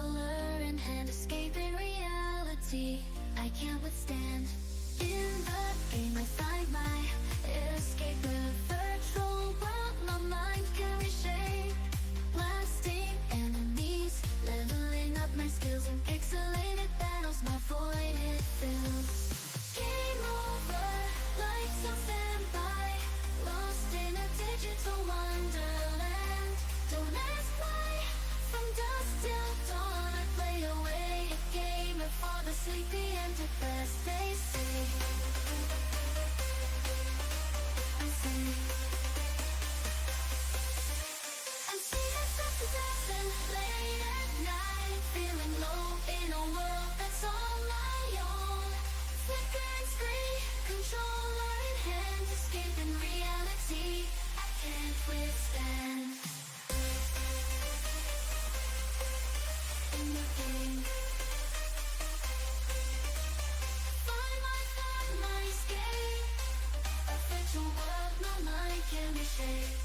controller in hand, escaping reality I can't withstand. In the game I find my escape, a virtual world my mind can reshape. Blasting enemies, leveling up my skills, in pixelated battles my void it fills. Game over, lights on standby, lost in a digital wonderland. Don't ask why, from dusk till dawn I play away a game for the sleepy and depressed. They say, I say, I'm seeing success and late at night, feeling low in a world that's all my own. Flickering screen, controller in hand, escaping reality I can't withstand. In the game, find my escape, a virtual world my mind can reshape.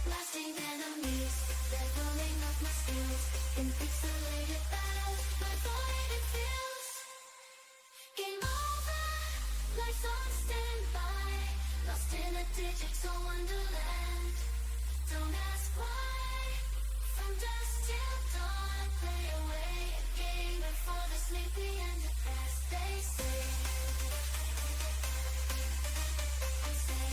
Blasting enemies, leveling up my skills, in pixelated battles my void it feels. Game over, life's on standby, lost in a digital wonderland. Don't ask why, from dusk till dawn play away a game for the sleepy and depressed. They say, I say,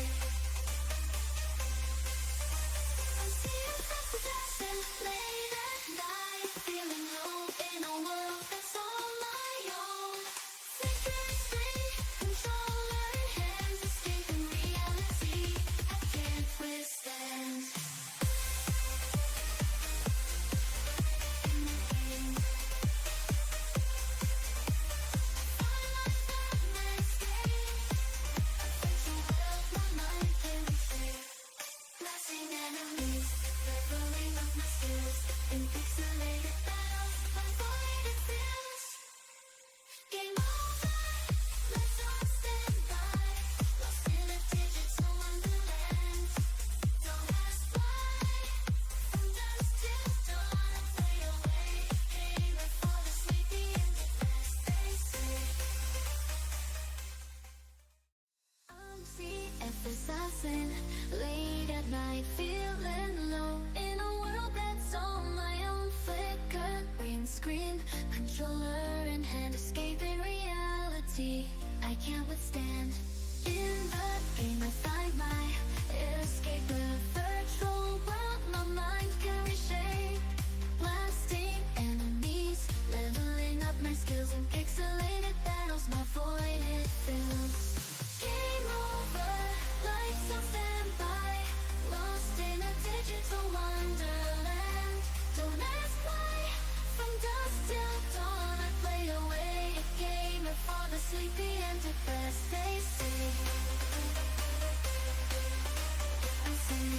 I'm seeing success and late at night, feeling low in a world that's all my own. Flickering screen, controller in hands, escaping reality I can't withstand. In the game, find my escape, a virtual world my mind can reshape. Blasting enemies, leveling up my skills, in pixelated battles my void it feels. Game over, lights on standby, lost in a digital wonderland. Don't ask why, from dusk till dawn I play away a game for the sleepy and depressed. They say, I'm CF assassin, late at night, feeling low in a world that's all my own. Flickering screen, controller in hand, escaping reality I can't withstand. In the game I find my escape, a virtual world my mind can reshape. Blasting enemies, leveling up my skills, in pixelated battles my void it fills. Game over, lights on standby, lost in a digital wonderland. Don't ask why, from dusk till dawn I play away a game for the sleepy and depressed. They say, I say,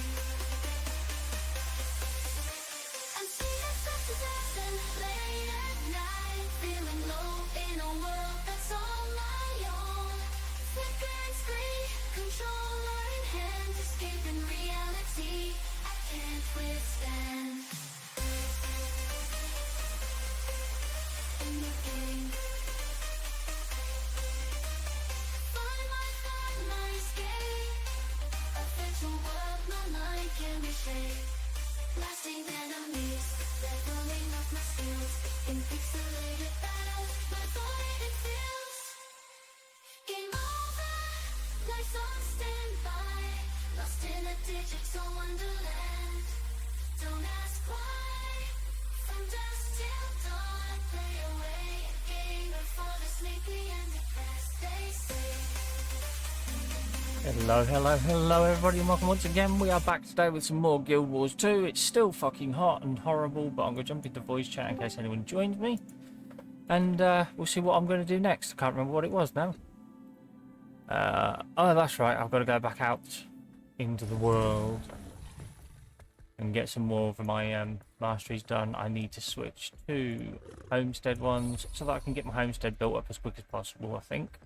I'm seeing success and late at night, feeling low in a world that's all my own. Flickering screen, controller in hand, escaping reality I can't withstand. In the game, find my escape, a virtual world my mind can reshape. Blasting enemies, leveling up my skills, in pixelated battles my void it feels. Game over, life's on standby, lost in a digital wonderland. Don't ask why, from dusk till dawn play away a game for the sleepy and depressed. They say, Hello everybody, and welcome once again. We are back today with some more Guild Wars 2. It's still fucking hot and horrible, but I'm going to jump into voice chat in case anyone joins me. And we'll see what I'm going to do next. I can't remember what it was now. Oh, that's right, I've got to go back out into the world and get some more of my masteries done. I need to switch to homestead ones so that I can get my homestead built up as quick as possible, I think.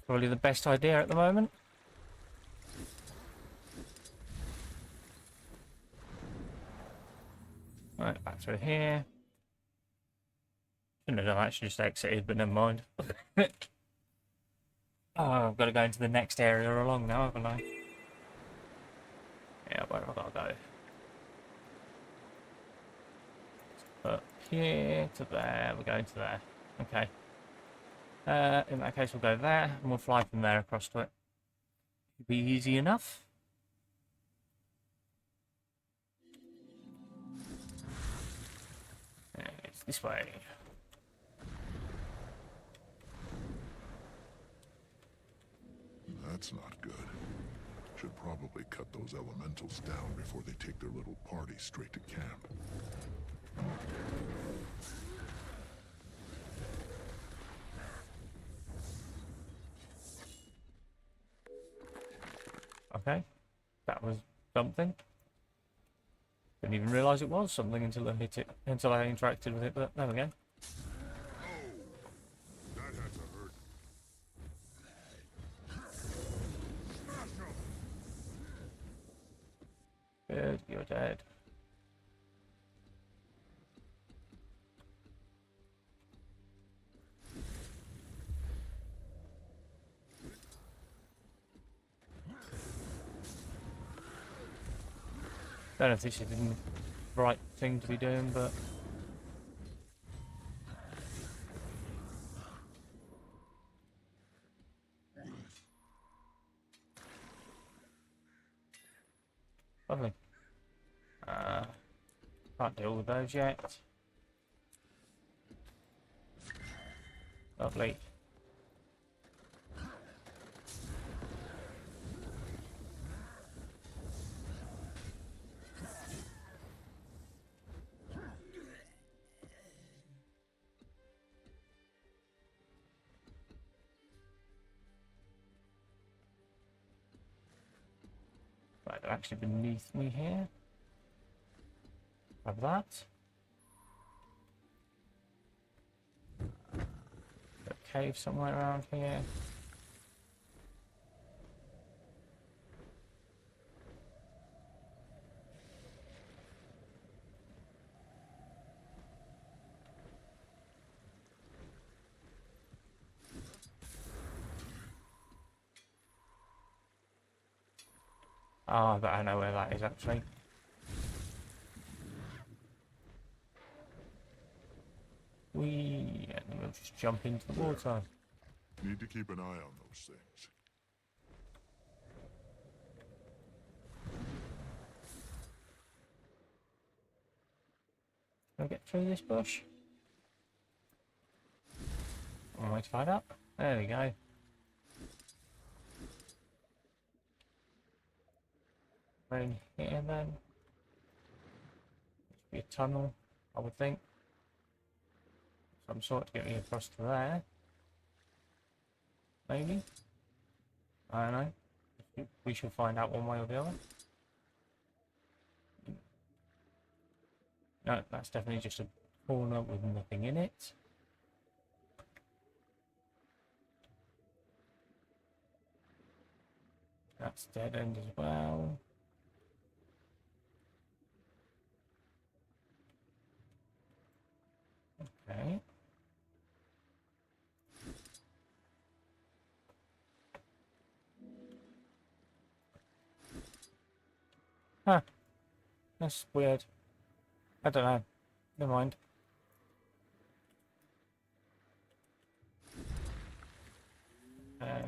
Probably the best idea at the moment. Right, back through here. Shouldn't have actually just exited, but never mind. Oh, I've got to go into the next area along now, haven't I? Yeah, where have I got to go? Up here to there. We're going to there. Okay. In that case, we'll go there, and we'll fly from there across to it. Should be easy enough. It's this way. That's not good. Should probably cut those elementals down before they take their little party straight to camp. Okay. That was something. Didn't even realise it was something until I hit it, until I interacted with it, but there we go. That had to hurt. Good, you're dead. Don't know if this is the right thing to be doing, but lovely. Can't deal with those yet. Lovely. Right, they're actually beneath me here. Have that. A cave somewhere around here. Ah, but I know where that is actually. And then we'll just jump into the water. Need to keep an eye on those things. Can I get through this bush? One way to find up. There we go. Right in here then. Should be a tunnel, I would think. Some sort to get me across to there. Maybe? I don't know. We shall find out one way or the other. No, that's definitely just a corner with nothing in it. That's dead end as well. Okay. Huh. That's weird. I don't know. Never mind.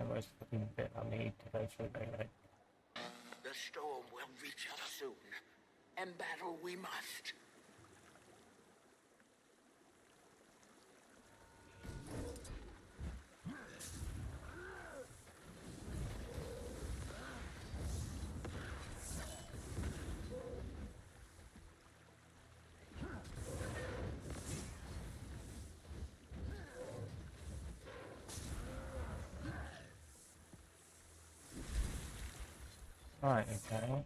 Where's the fucking bit I need to go through? There. The storm will reach us soon, and battle we must. Right, okay.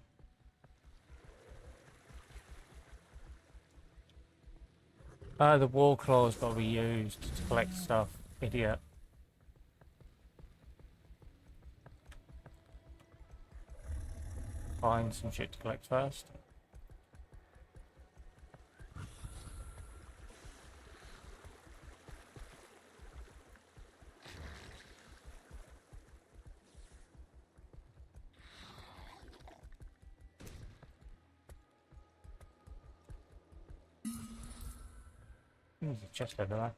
The wall claw's got to be used to collect stuff. Idiot. Find some shit to collect first. There's a chest over there.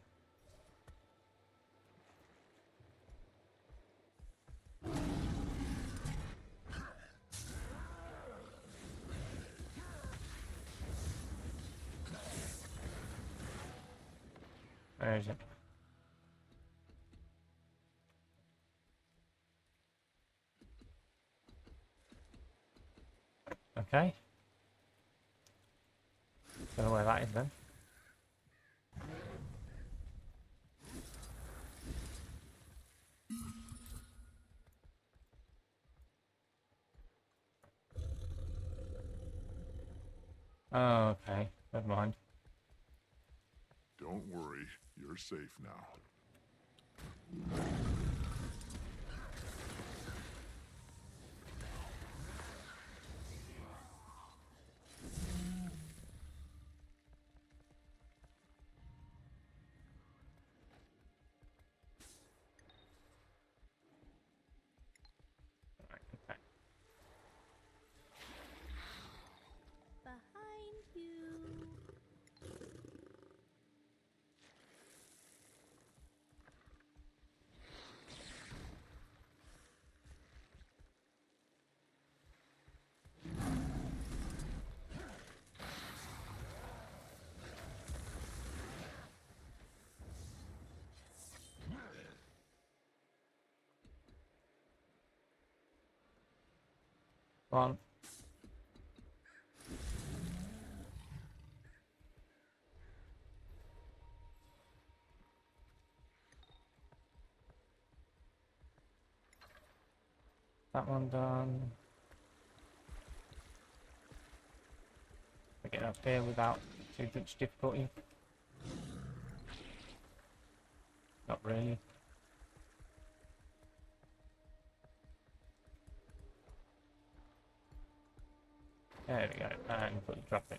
Where is it? Okay. Don't know where that is then. Oh, okay. Never mind. Don't worry, you're safe now. Right, okay. Behind you. Come on. That one done. I get up here without too much difficulty. Not really. There we go. And put the drop in.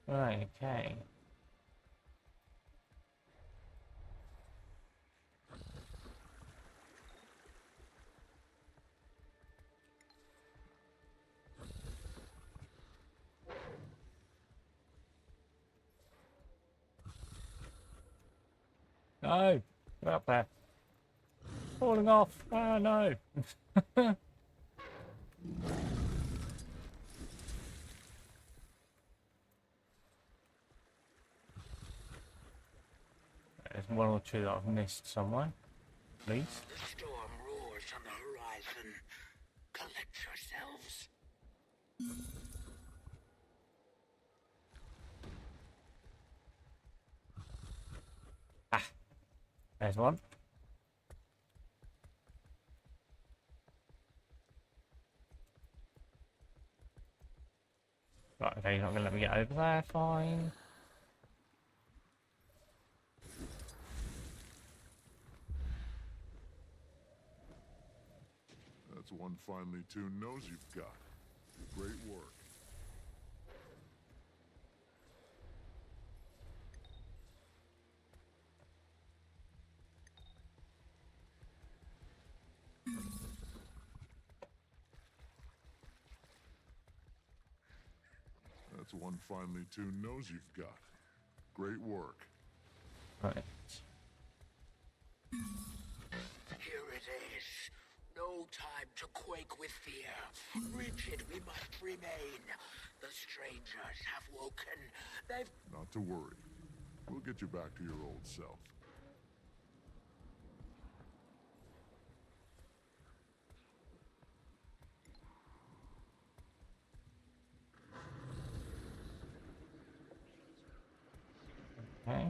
Right, okay. No! Get up there. Falling off! Oh no! There's one or two that I've missed somewhere. At least. The storm roars on the horizon. Collect yourselves. There's one. Right, okay, you're not going to let me get over there, fine. That's one finely tuned nose you've got. Great work. That's one finely tuned nose you've got. Great work. Right. Here it is. No time to quake with fear. Rigid we must remain. The strangers have woken. They've... Not to worry. We'll get you back to your old self. Okay.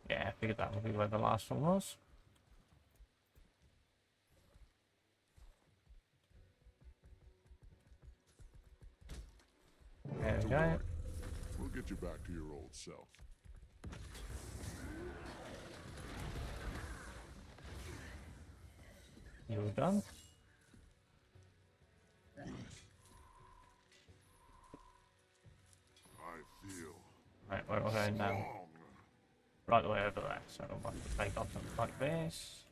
Yeah, I figured that would be where the last one was. There we go. We'll get you back to your old self. You're done. I feel Right, where am I going now? strong. Right the way over there. So I'll have to take off something like this.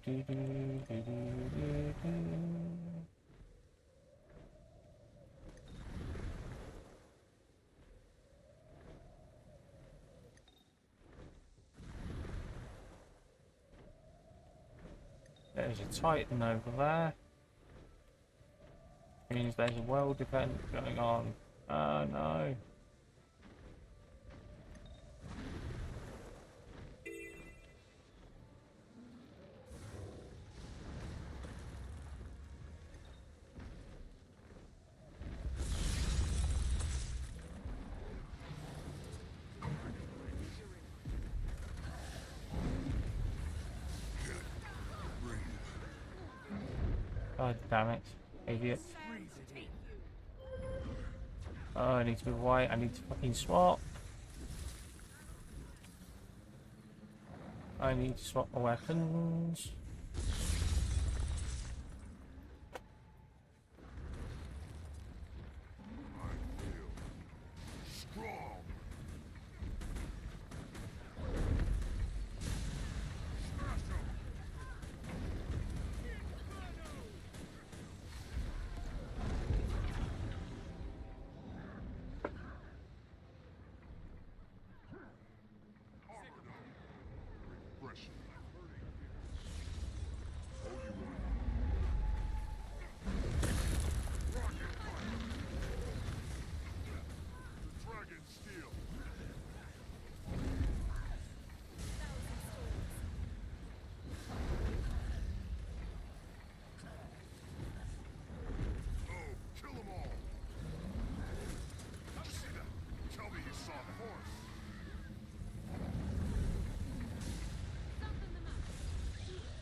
There's a Titan over there. Means there's a world event going on. Oh no. God damn it, idiot. Oh, I need to be white, I need to fucking swap. I need to swap my weapons.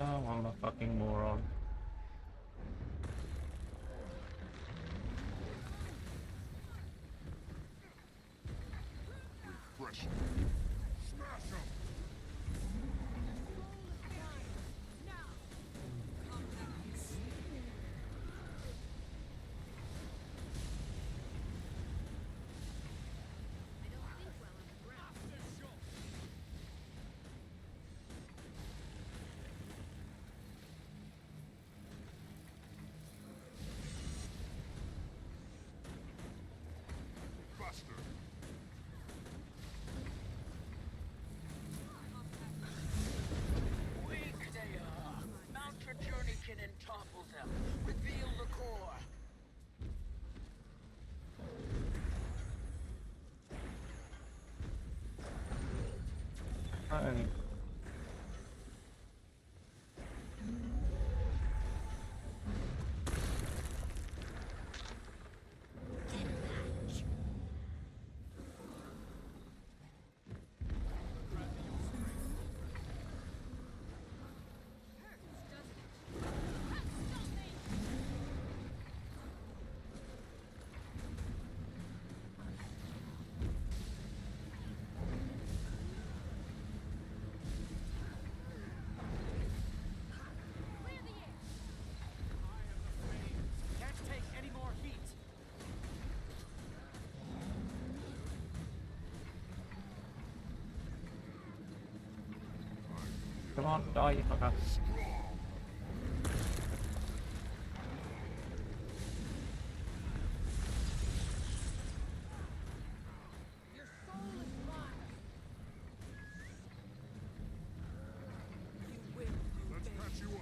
Oh, I'm a fucking moron. Weak they are. Mount your journeykin and topple them. Reveal the core. Oh. Can't take any more heat. Come on, die, you fucker. Your soul is mine. You will do Let's me. patch you up.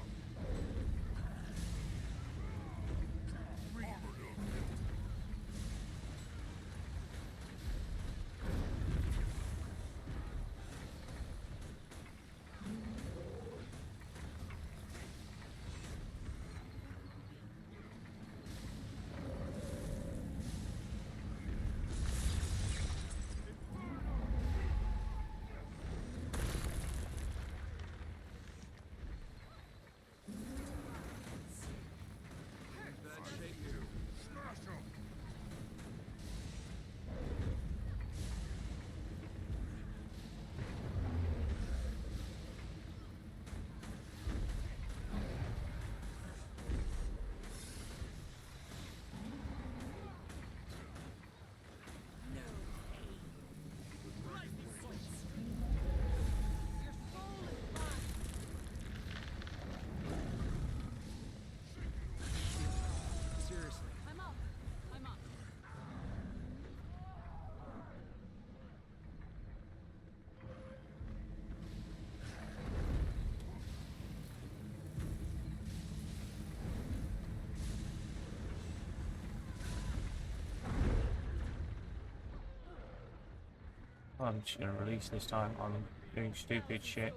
I'm just gonna release this time. I'm doing stupid shit.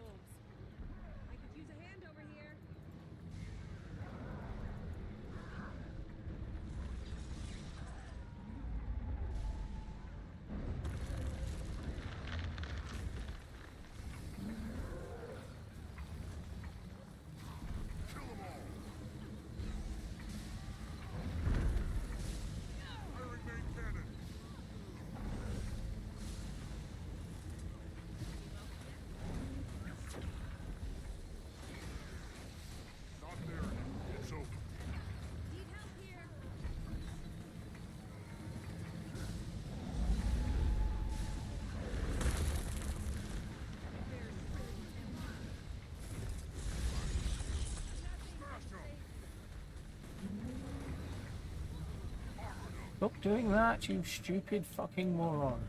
I could use a hand over here. Kill them all! Firing main cannon! Not there. It's over. Need help here. Smash them! Stop doing that, you stupid fucking moron.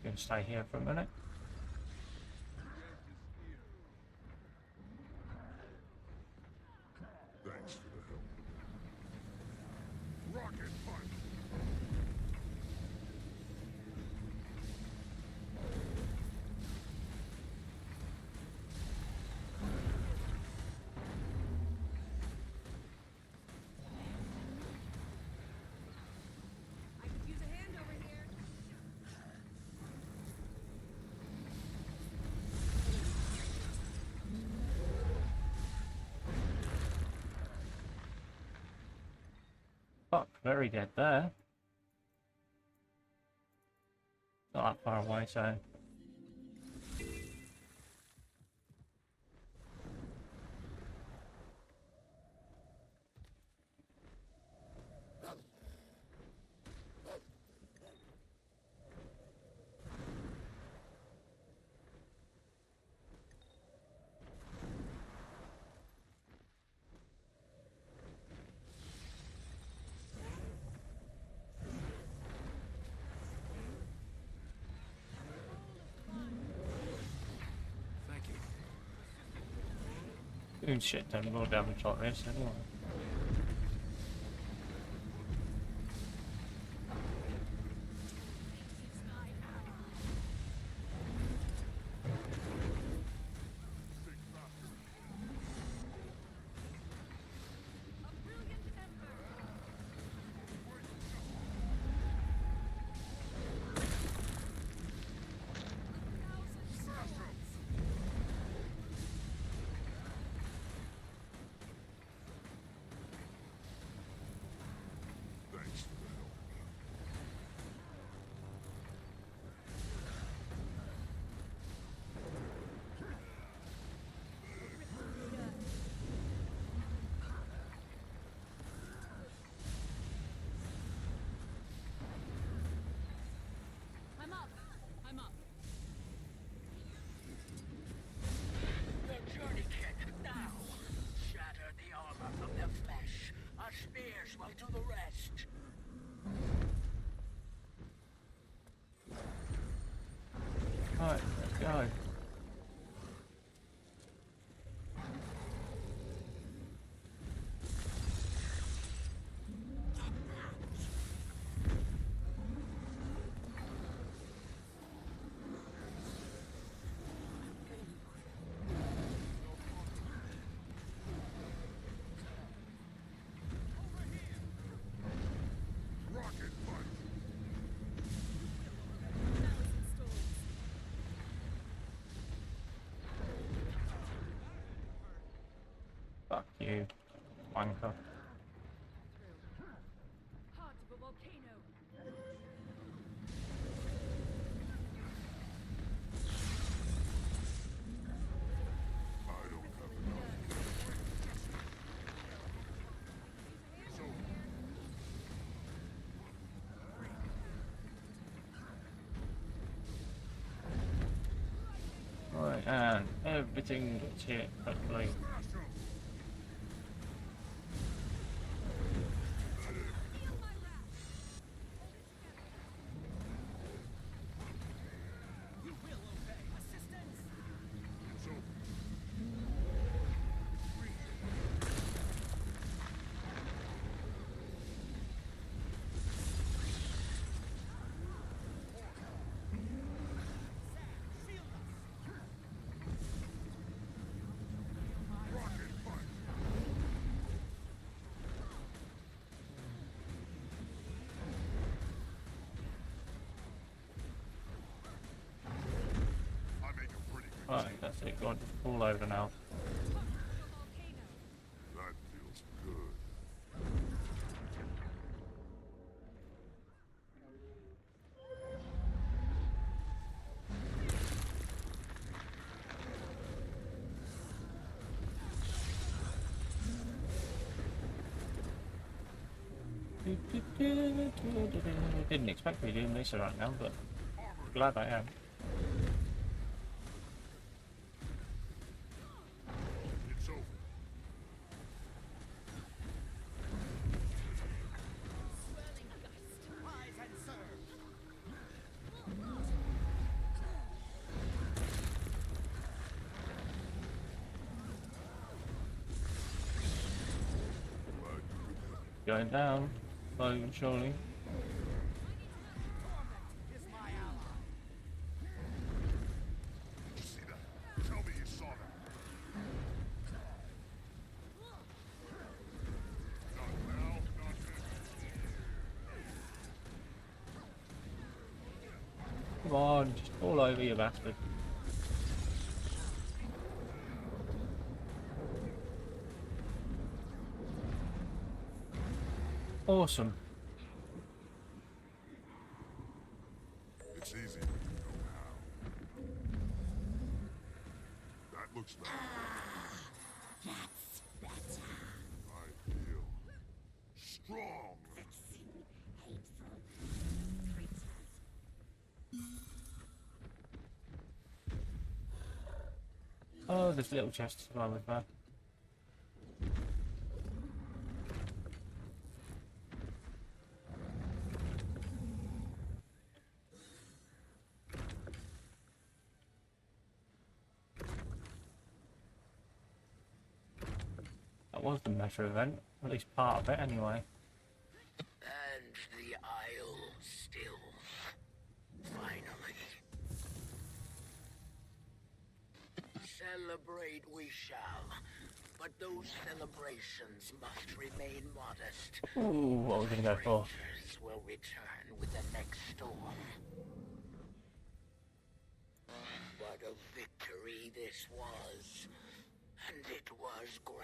Gonna stay here for a minute. Thanks for the help. Rocket punch! I could use a hand over here. Fuck, very dead there. Not that far away, so. Thank you. Doing shit done more damage like this anyway. A brilliant effort. Smash them! Thanks for the help. I'm up. I'm up. The journey kit, now! Shatter the armor from their flesh. Our spears will do the rest. Right, let's go. Rocket punch! Fuck you, wanker. Heart of a volcano. I don't have enough. It's over. Right, and everything gets hit, hopefully. Smash them! Right, that's it. Go on, just fall over now. That feels good. Didn't expect to be doing this right now, but glad I am. It's over. Going down, slowly and surely. Did you see that? Tell me you saw that. Not now, not then. Come on, just fall over, you bastard. Awesome. It's easy when you know how. That looks better. That's better. I feel strong. Oh, there's a little chest as well with that. That was the Meta event, at least part of it anyway. And the Isle still. Finally. Celebrate we shall, but those celebrations must remain modest. Ooh, what are we gonna go for? Strangers will return with the next storm. What a victory this was, and it was grand.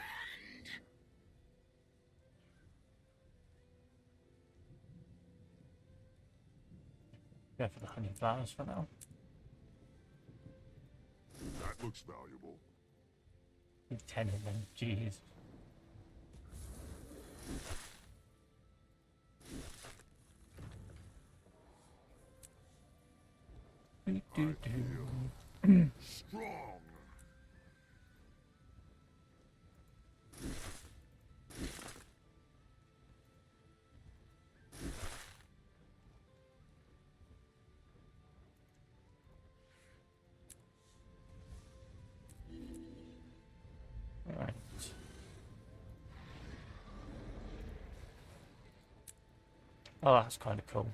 Go for the honey flowers for now. That looks valuable. 10 of them, jeez. Strong. Alright. Oh, that's kind of cool.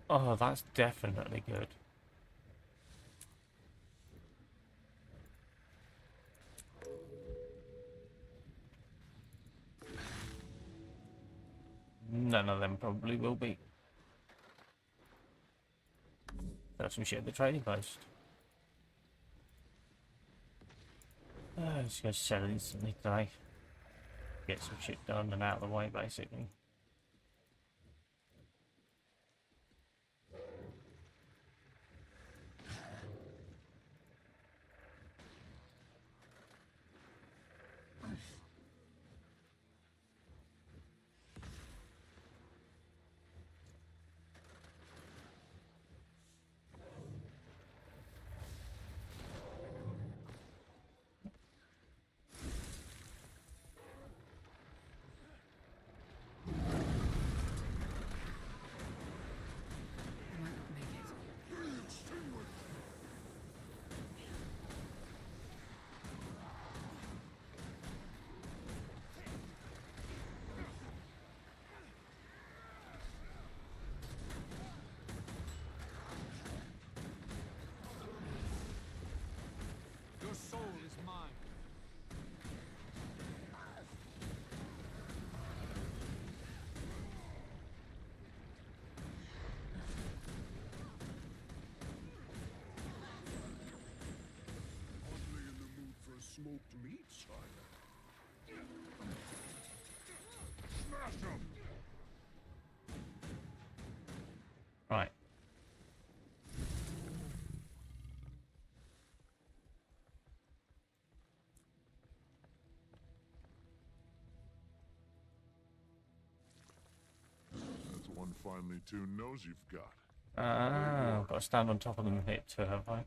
Oh, that's definitely good. None of them probably will be. That's some shit at the trading post. Let's go sell instantly today. Get some shit done and out of the way, basically. smoked meat, son. Smash him! Right. That's one finely tuned nose you've got. Ah, I've got to stand on top of them and hit two, have I?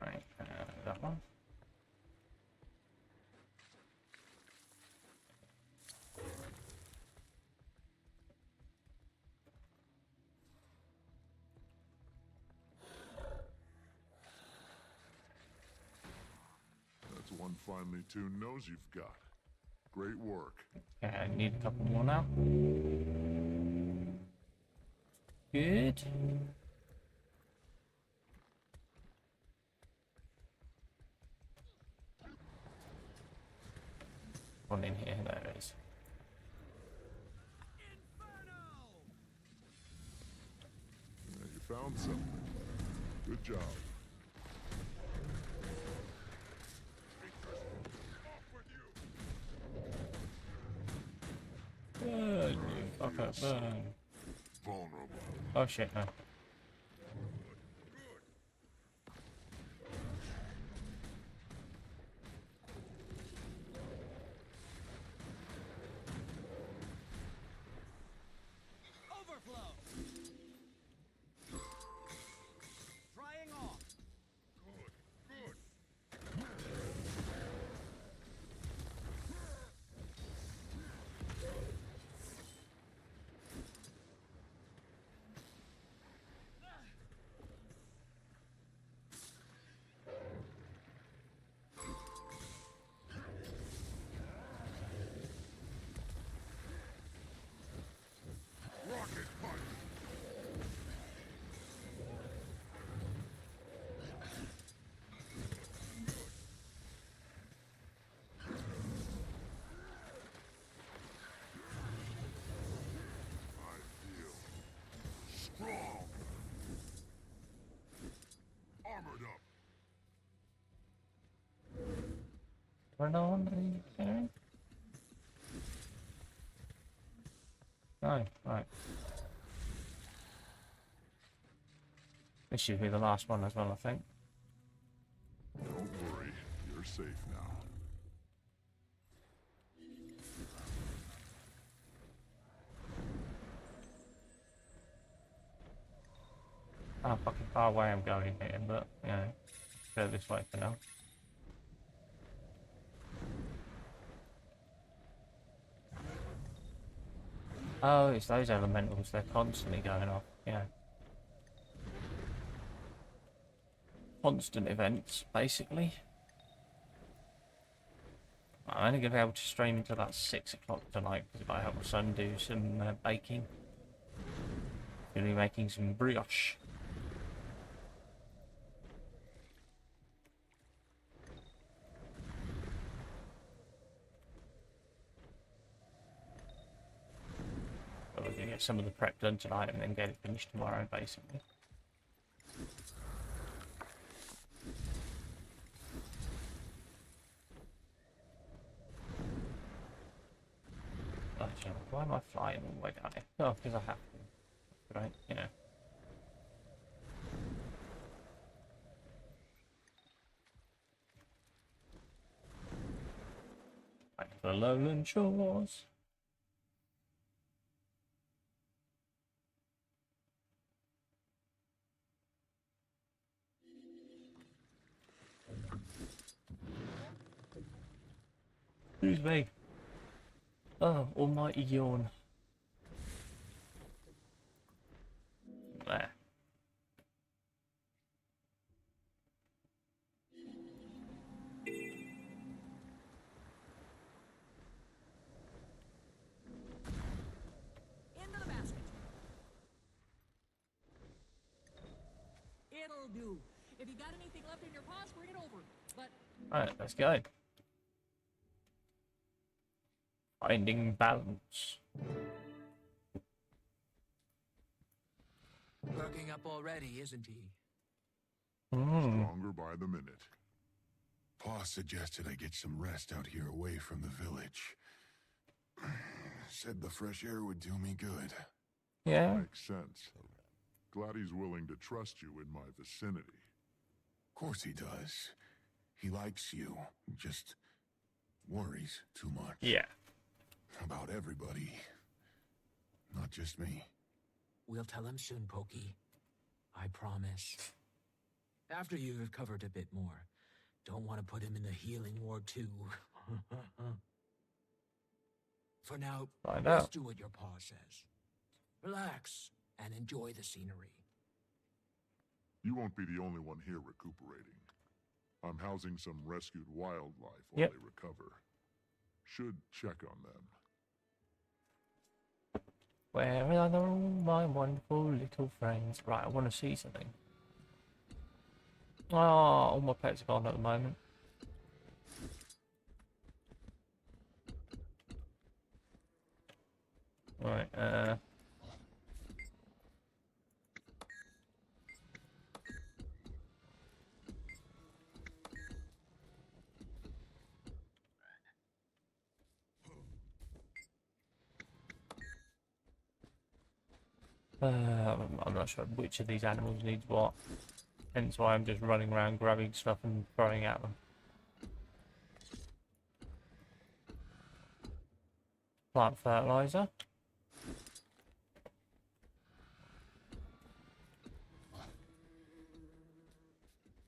Right, that one. That's one finely tuned nose you've got. Great work. Okay, I need a couple more now. Good. One in here, there it is. Yeah, you found something. Good job. Burn, you fucker, burn. Vulnerable. Oh shit, no. Overflow. Drying off. Rocket punch. I feel strong. Armored up. Turn on, okay. No, right. This should be the last one as well, I think. Don't worry, you're safe now. How fucking far away I'm going here, but, you know, go this way for now. Oh, it's those elementals, they're constantly going off, yeah. Constant events, basically. I'm only going to be able to stream until about 6 o'clock tonight, because I help my son do some baking. Going to be making some brioche. So we're going to get some of the prep done tonight and then get it finished tomorrow, basically. Oh, gee, why am I flying all the way down here? Oh, because I have to. Right, you know. Back to the lowland shores. Excuse me. Oh, almighty yawn. There. Into the basket. It'll do. If you got anything left in your paws, bring it over. But Alright, let's go. Finding balance. Perking up already, isn't he? Stronger by the minute. Pa suggested I get some rest out here away from the village. Said the fresh air would do me good. Yeah. Makes sense. Glad he's willing to trust you in my vicinity. Of course he does. He likes you. Just worries too much. Yeah. About everybody. Not just me. We'll tell him soon, Pokey. I promise. After you've recovered a bit more. Don't want to put him in the healing ward, too. For now, Find just out. do what your paw says. Relax and enjoy the scenery. You won't be the only one here recuperating. I'm housing some rescued wildlife while Yep. they recover. Should check on them. Where are all my wonderful little friends? Right, I want to see something. Oh, all my pets are gone at the moment. Right, I'm not sure which of these animals needs what. Hence why I'm just running around grabbing stuff and throwing at them. Plant fertilizer.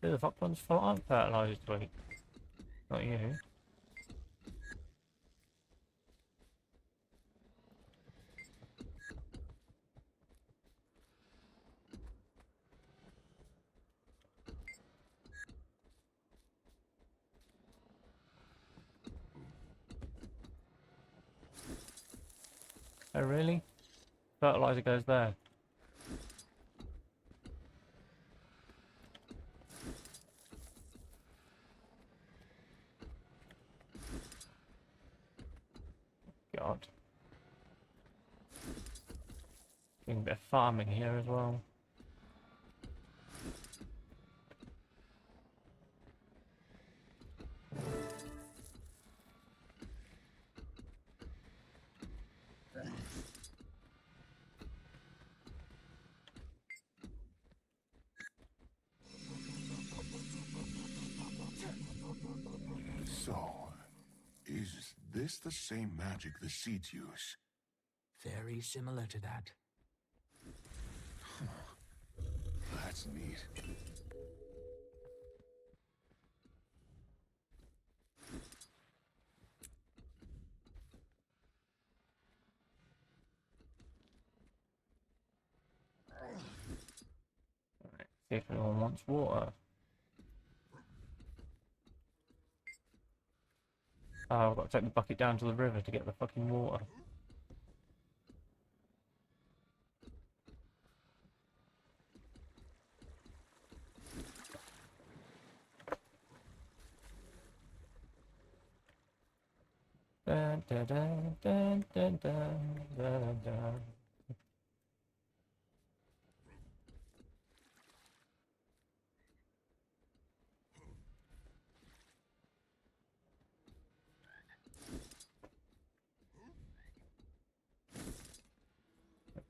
Who the fuck wants plant fertilizer to eat? Not you. Oh really? Fertilizer goes there. God. Doing a bit of farming here as well. So, is this the same magic the seeds use? Very similar to that. That's neat. See if anyone wants water. Oh, I've got to take the bucket down to the river to get the fucking water. Dun, dun, dun, dun, dun, dun, dun, dun.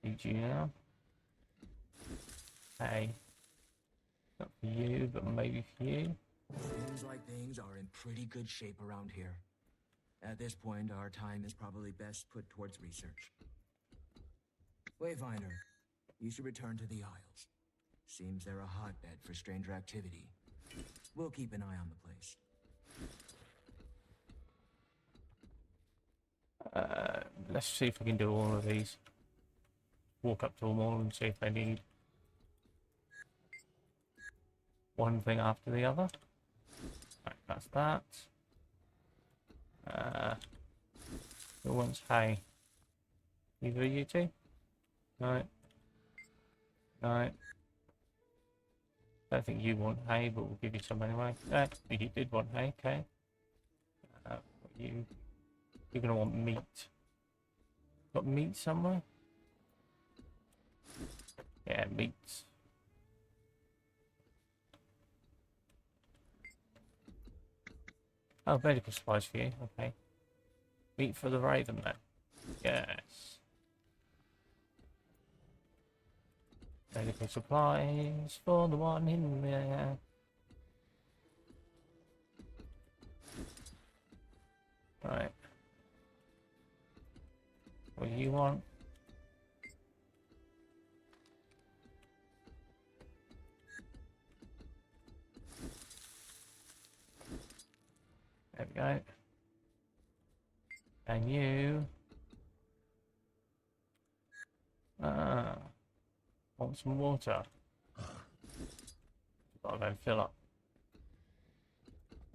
Need you now. Hey. Not for you, but maybe for you. Seems like things are in pretty good shape around here. At this point, our time is probably best put towards research. Wayfinder, you should return to the Isles. Seems they're a hotbed for stranger activity. We'll keep an eye on the place. let's see if we can do all of these. Walk up to them all and see if they need one thing after the other. Right, that's that. Who wants hay? Either of you two? No. No. Don't think you want hay, but we'll give you some anyway. You did want hay, okay. You're gonna want meat. Got meat somewhere? Yeah, meat. Oh, medical supplies for you, okay. Meat for the raven then. Yes. Medical supplies for the one in there. Right. What do you want? There we go. And you... want some water? Gotta go and fill up.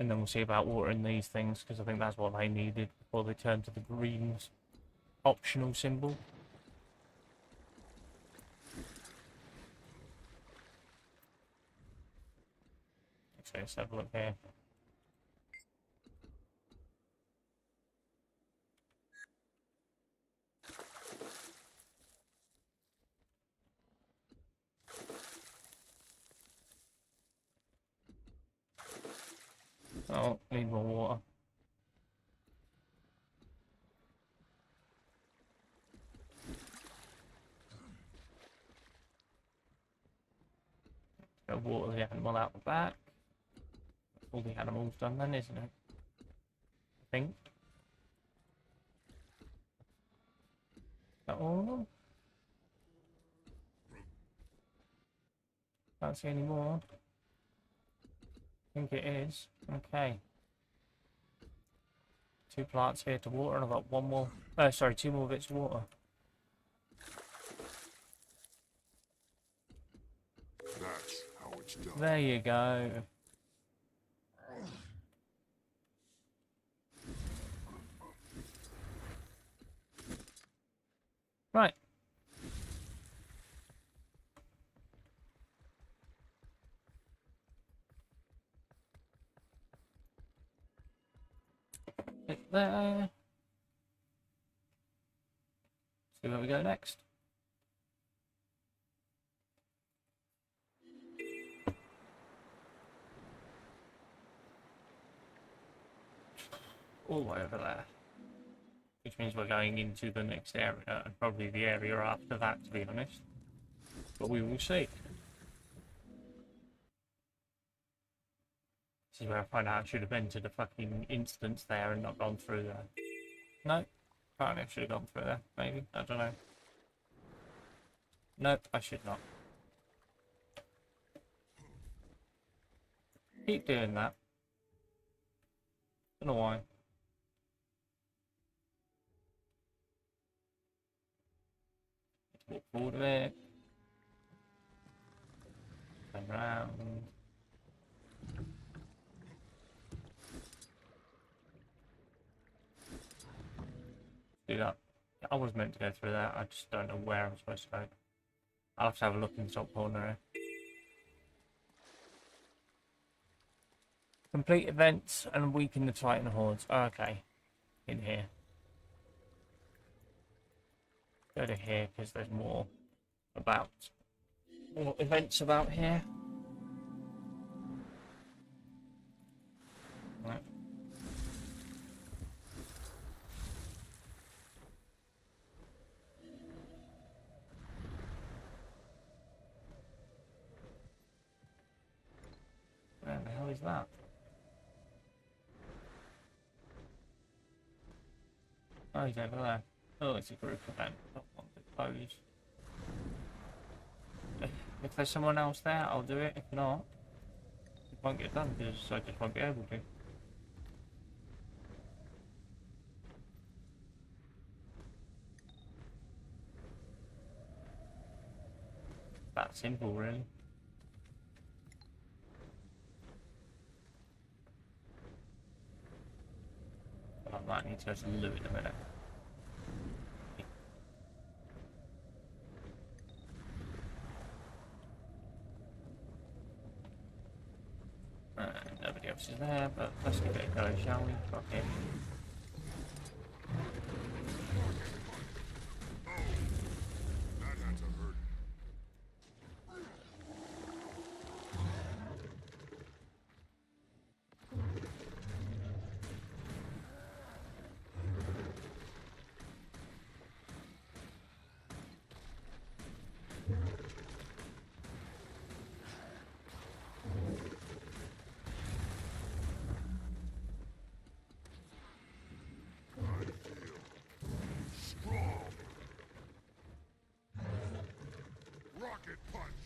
And then we'll see about watering these things, because I think that's what they needed before they turned to the green optional symbol. Actually, let's have a look here. Oh, need more water. Go water the animal out the back. All the animals done then, isn't it? I think. Is that all of them? Can't see any more. I think it is. Okay. 2 plants here to water, and I've got one more. Sorry, 2 more bits of water. That's how it's done. There you go. Right. Hit there. See where we go next. All the way over there. Which means we're going into the next area, and probably the area after that, to be honest. But we will see. This is where I find out I should have entered a fucking instance there and not gone through there. No, apparently I should have gone through there, maybe, I don't know. Nope, I should not. Keep doing that. Don't know why. Walk forward a bit. Turn around. Do that. I was meant to go through that, I just don't know where I'm supposed to go. I'll have to have a look in the top corner here. Complete events and weaken the Titan hordes. Okay. In here. Go to here because there's more events about here. Right. Where the hell is that? Oh, he's over there. Oh, it's a group event. Not one to close. If there's someone else there, I'll do it. If not, it won't get done because I just won't be able to. that simple, really. I might need to go to the loo in a minute. Nobody else is there, but let's give it a go, shall we? Fuck it. That had to hurt. I feel strong. Rocket punch.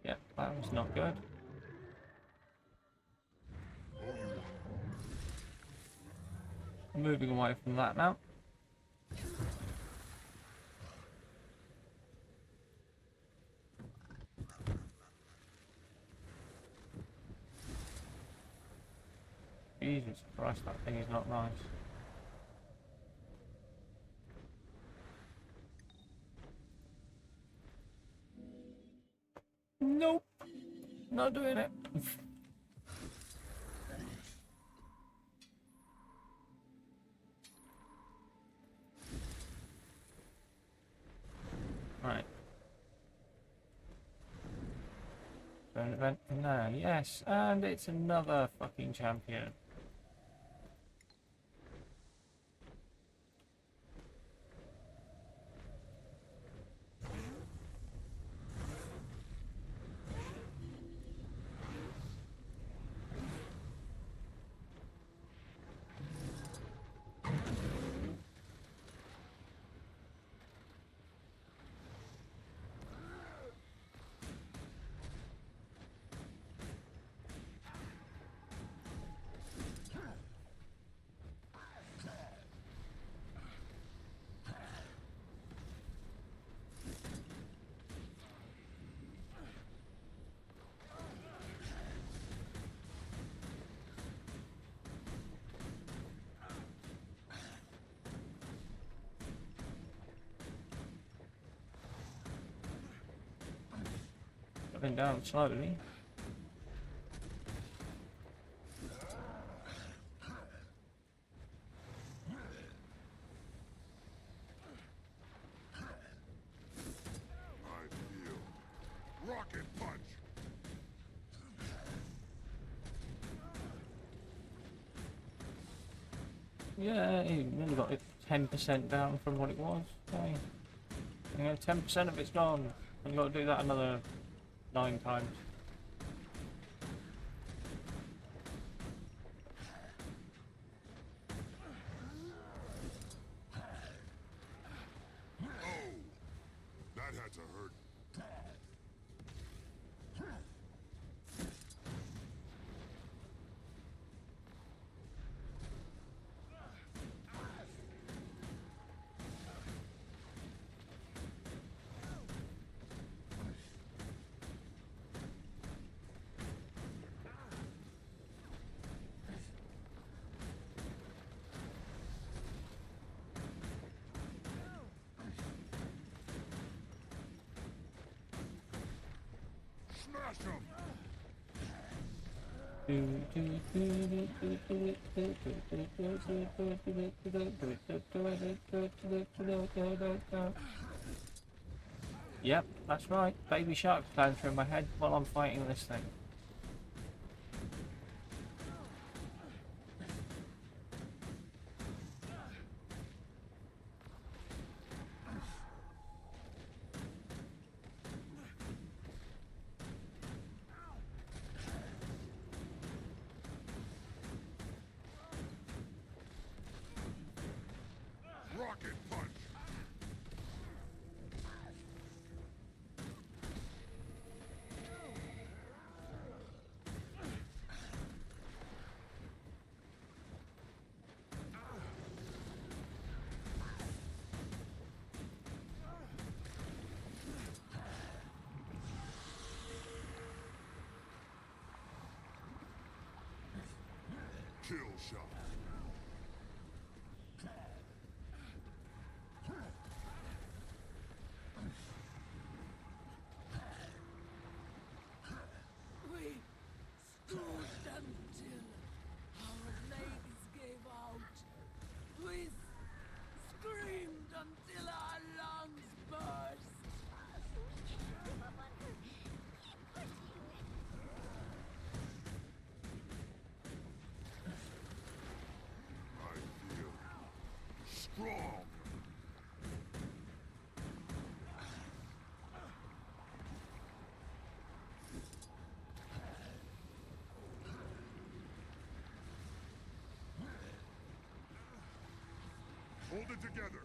Yep, that was not good. Moving away from that now. Jesus Christ, that thing is not nice. Nope, not doing it. Right. Burn event from there, yes, and it's another fucking champion. Going down slowly. I feel rocket punch. Yeah, it only got it 10% down from what it was. Okay. You know, 10% of it's gone. I've got to do that another 9 times. Oh, that had to hurt. Smash him! Yep, that's right. Baby shark's going through my head while I'm fighting this thing. Rocket punch! Kill shot. We stood until our legs gave out. We screamed until our lungs burst. I feel strong. Hold it together.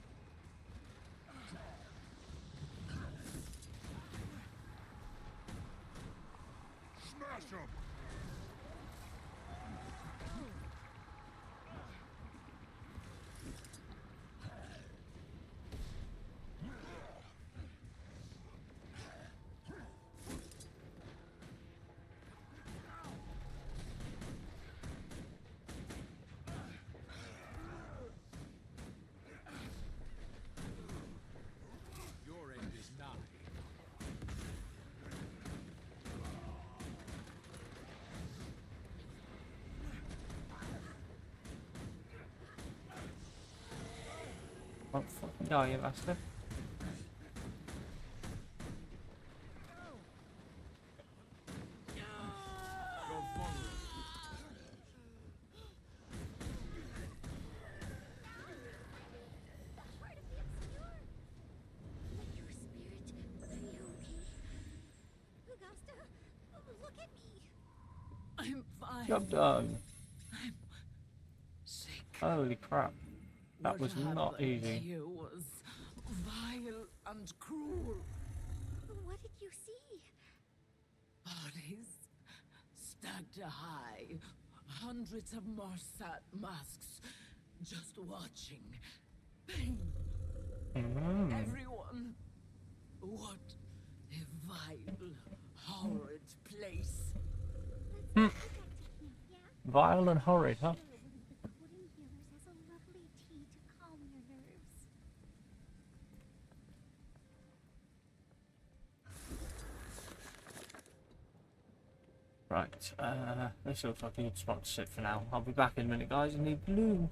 Smash him. Your end is nigh. Oh, fucking die, you bastard. You're vulnerable. Part of the obscure. Let your spirit fuel me. Augusta, look at me. I'm fine. Job done. Sick. Holy crap. That What was not happened easy. here was vile and cruel. What did you see? Bodies stacked high, hundreds of Morsat masks just watching. Pain. Everyone. What a vile, horrid place. Let's get back to camp, yeah? Vile and horrid, huh? Sure, one of the coding healers has a lovely tea to calm your nerves. Right, this looks like a good spot to sit for now. I'll be back in a minute, guys. I need blue.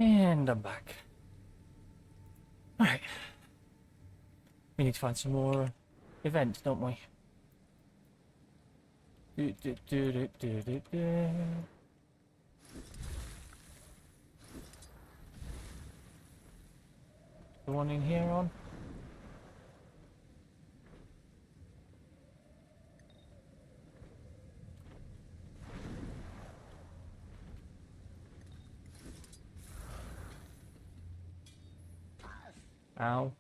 And I'm back. Alright. We need to find some more events, don't we? Do, do, do, do, do, do, do. The one in here on? Ow.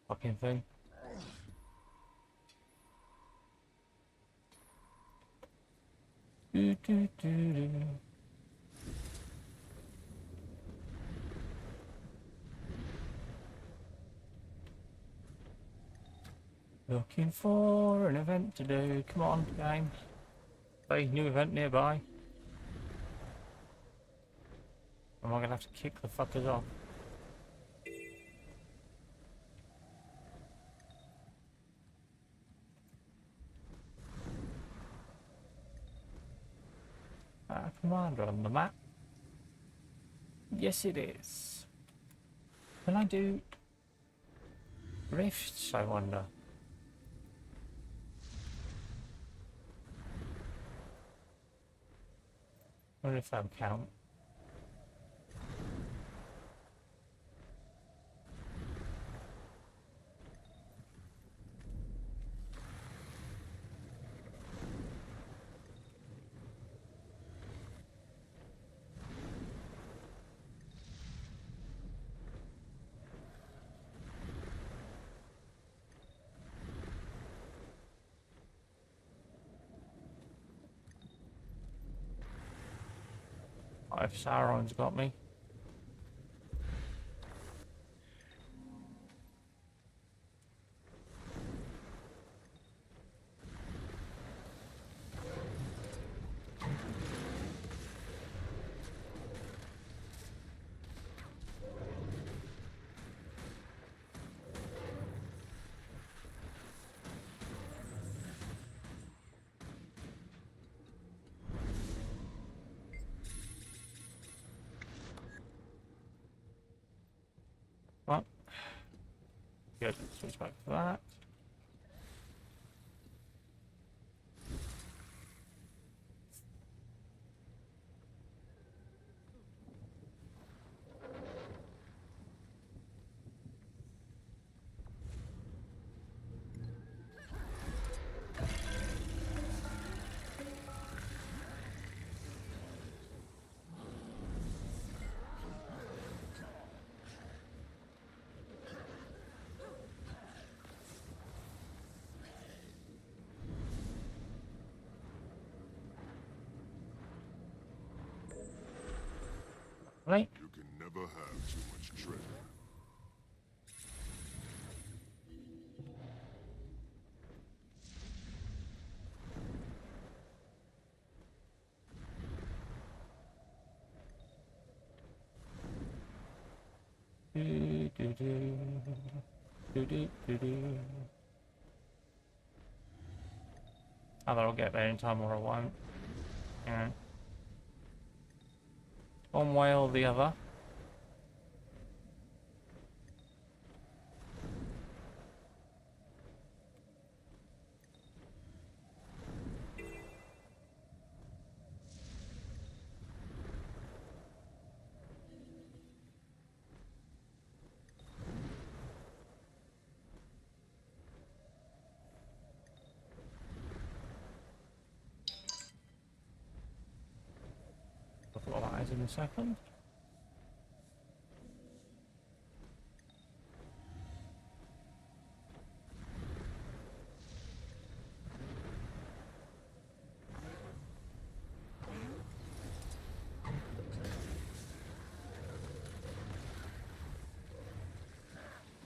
Fucking thing. Do, do, do, do. Looking for an event to do. Come on, game. Hey, new event nearby. Am I gonna have to kick the fuckers off? Commander on the map. Yes, it is. Can I do rifts, I wonder? I wonder if that would count. What if Sauron's got me? What? Good. Switch back to that. Right. You can never have too much treasure. Do, do, do. Do, do, do, do. Either I'll get there in time or I won't. Yeah. One way or the other. Look what that is in a second.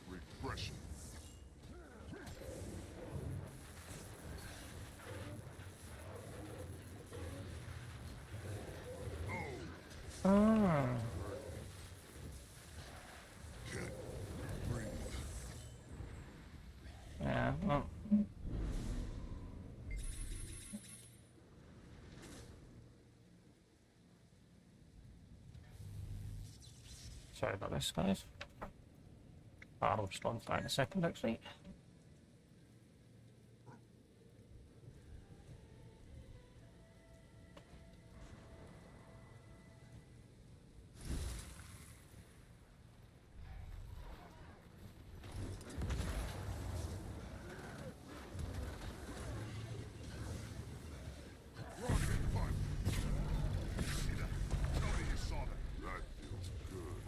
Refreshing. Ah. Can't breathe. Yeah, well. Sorry about this, guys. I'll respond to that in a second, actually.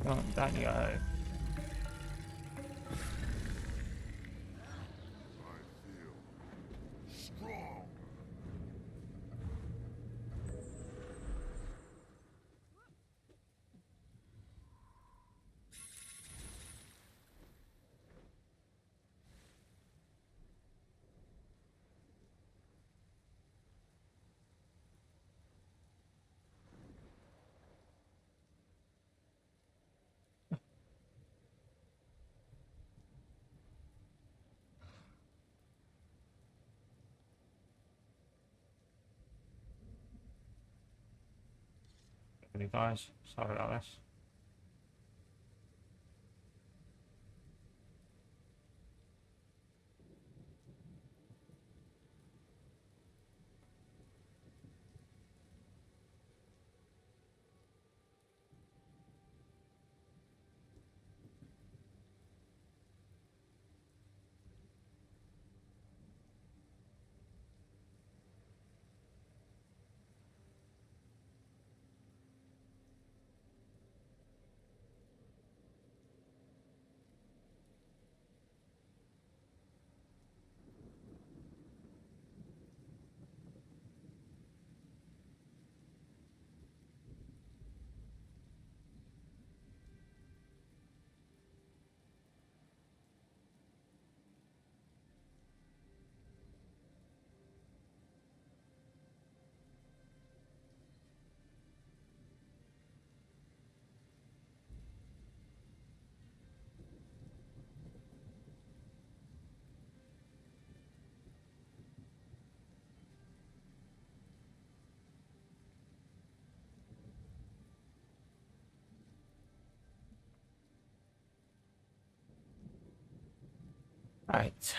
Right, down you go. I feel strong. You guys, sorry about this. Right.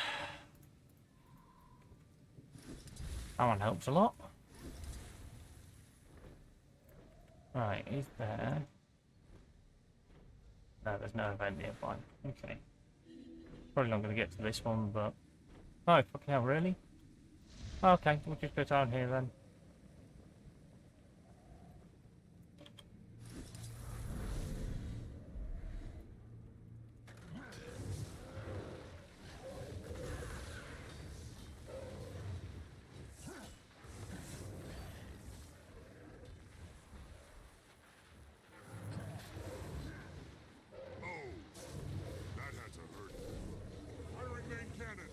That one helps a lot. Right, is there? No, there's no event nearby. Okay. Probably not going to get to this one, but... Oh, fucking hell, really? Okay, we'll just go down here then. That had to hurt. Firing main cannon.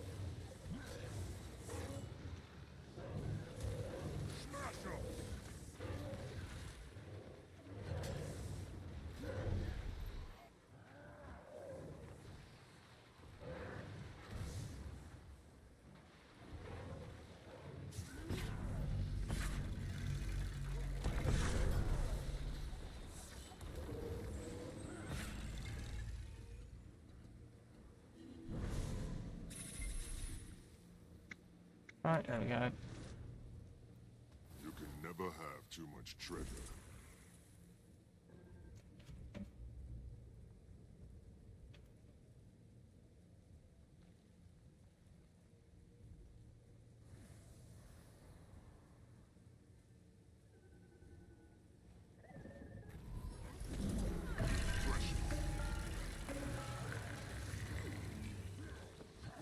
Smash 'em. Right, there we go. You can never have too much treasure.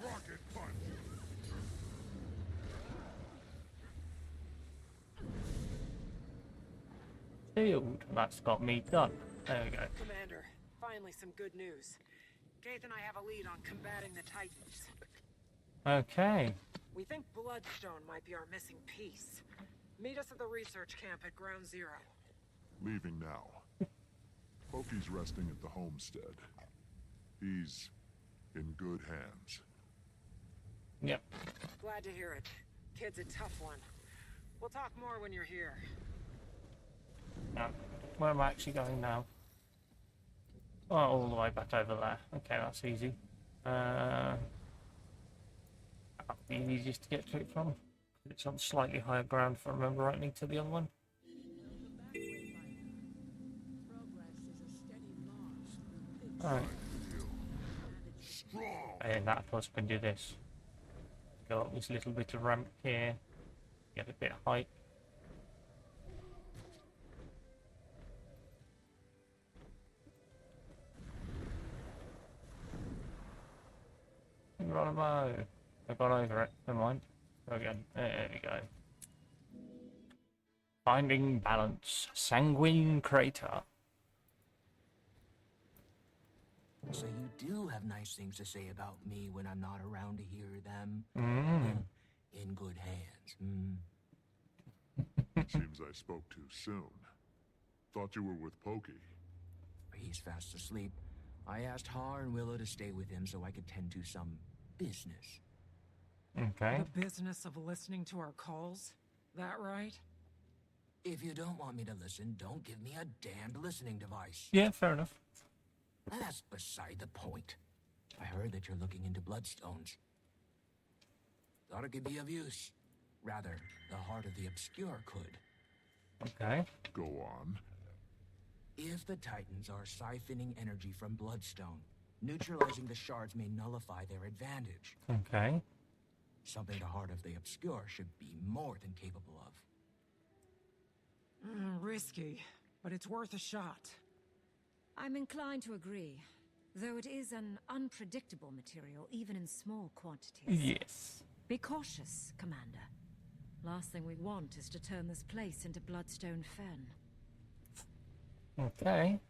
Rocket punch. Sealed. That's got me done. There we go. Commander, finally some good news. Gaith and I have a lead on combating the Titans. Okay. We think Bloodstone might be our missing piece. Meet us at the research camp at Ground Zero. Leaving now. Pokey's resting at the homestead. He's in good hands. Yep. Glad to hear it. Kid's a tough one. We'll talk more when you're here. Now, where am I actually going now? Oh, all the way back over there. Okay, that's easy. That'll be the easiest to get to it from. It's on slightly higher ground, if I remember rightly, to the other one. Alright. And that plus can do this. Go up this little bit of ramp here. Get a bit of height. Geronimo! I've gone over it. Never mind. Go again. There we go. Finding balance. Sanguine crater. So you do have nice things to say about me when I'm not around to hear them. In good hands. Seems I spoke too soon. Thought you were with Pokey. He's fast asleep. I asked Har and Willow to stay with him so I could tend to some business. Okay. The business of listening to our calls? That right? If you don't want me to listen, don't give me a damned listening device. Yeah, fair enough. That's beside the point. I heard that you're looking into bloodstones. Thought it could be of use. Rather, the heart of the obscure could. Okay. Go on. If the Titans are siphoning energy from bloodstone, neutralizing the shards may nullify their advantage. Okay. Something the heart of the obscure should be more than capable of. Risky, but it's worth a shot. I'm inclined to agree, though it is an unpredictable material, even in small quantities. Yes. Be cautious, Commander. Last thing we want is to turn this place into Bloodstone Fen. Okay.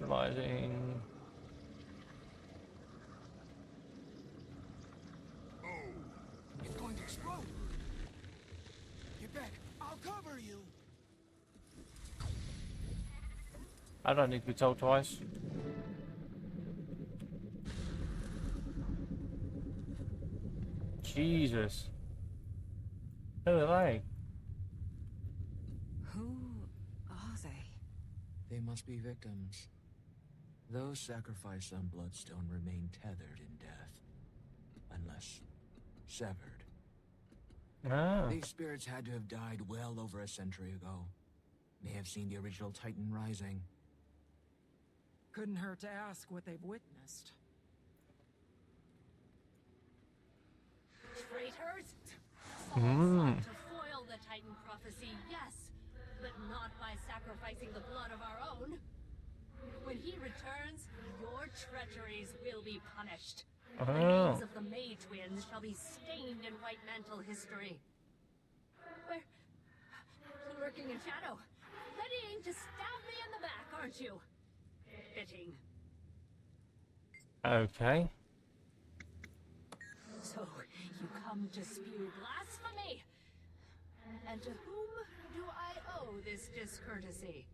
Utilising. It's going to explode! Get back! I'll cover you! I don't need to be told twice. Jesus. Who are they? Who are they? They must be victims. Those sacrificed on Bloodstone remain tethered in death. Unless severed. Oh. These spirits had to have died well over a century ago. May have seen the original Titan rising. Couldn't hurt to ask what they've witnessed. Traitors! Saul sought to foil the Titan prophecy, yes, but not by sacrificing the blood of our own. When he returns, your treacheries will be punished. The names of the May twins shall be stained in White Mantle history. Where? Lurking in shadow, readying to stab me in the back, aren't you? Fitting. Okay. So, you come to spew blasphemy? And to whom do I owe this discourtesy?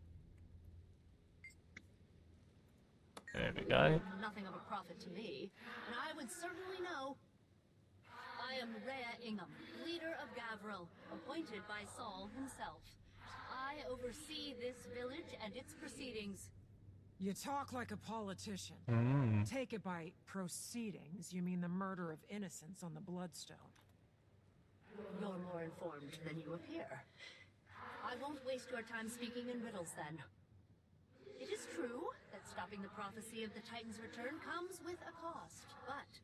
There we go. Nothing of a profit to me, and I would certainly know. I am Rhea Ingham, leader of Gavril, appointed by Saul himself. I oversee this village and its proceedings. You talk like a politician. Take it by proceedings, you mean the murder of innocents on the Bloodstone. You're more informed than you appear. I won't waste your time speaking in riddles then. It is true that stopping the prophecy of the Titan's return comes with a cost, but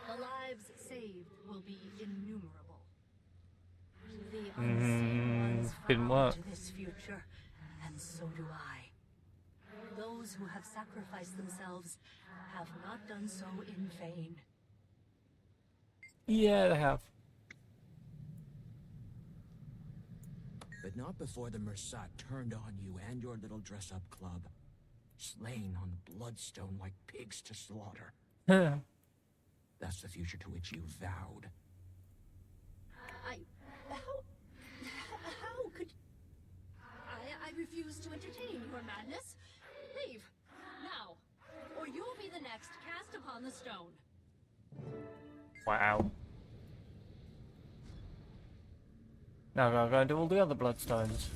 the lives saved will be innumerable. The unseen ones didn't vow work. to this future, and so do I. Those who have sacrificed themselves have not done so in vain. Yeah, they have. But not before the Mersat turned on you and your little dress-up club. Slain on the Bloodstone like pigs to slaughter. The That's the future to which you vowed. How could... I refuse to entertain your madness. Leave, now, or you'll be the next cast upon the stone. Wow. Now I'm gonna go and do all the other bloodstones.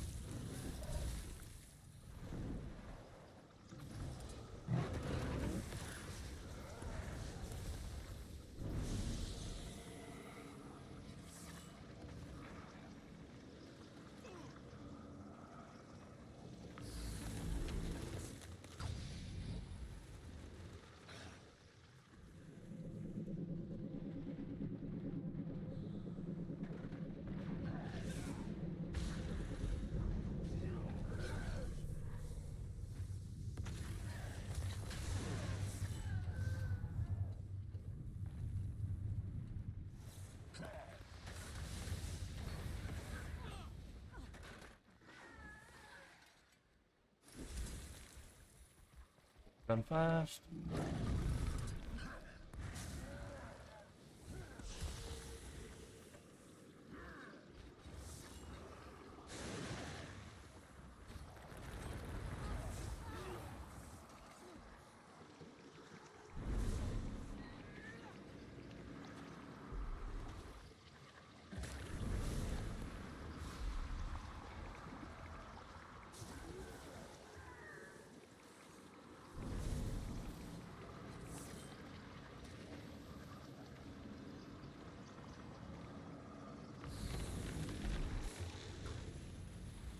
Run fast.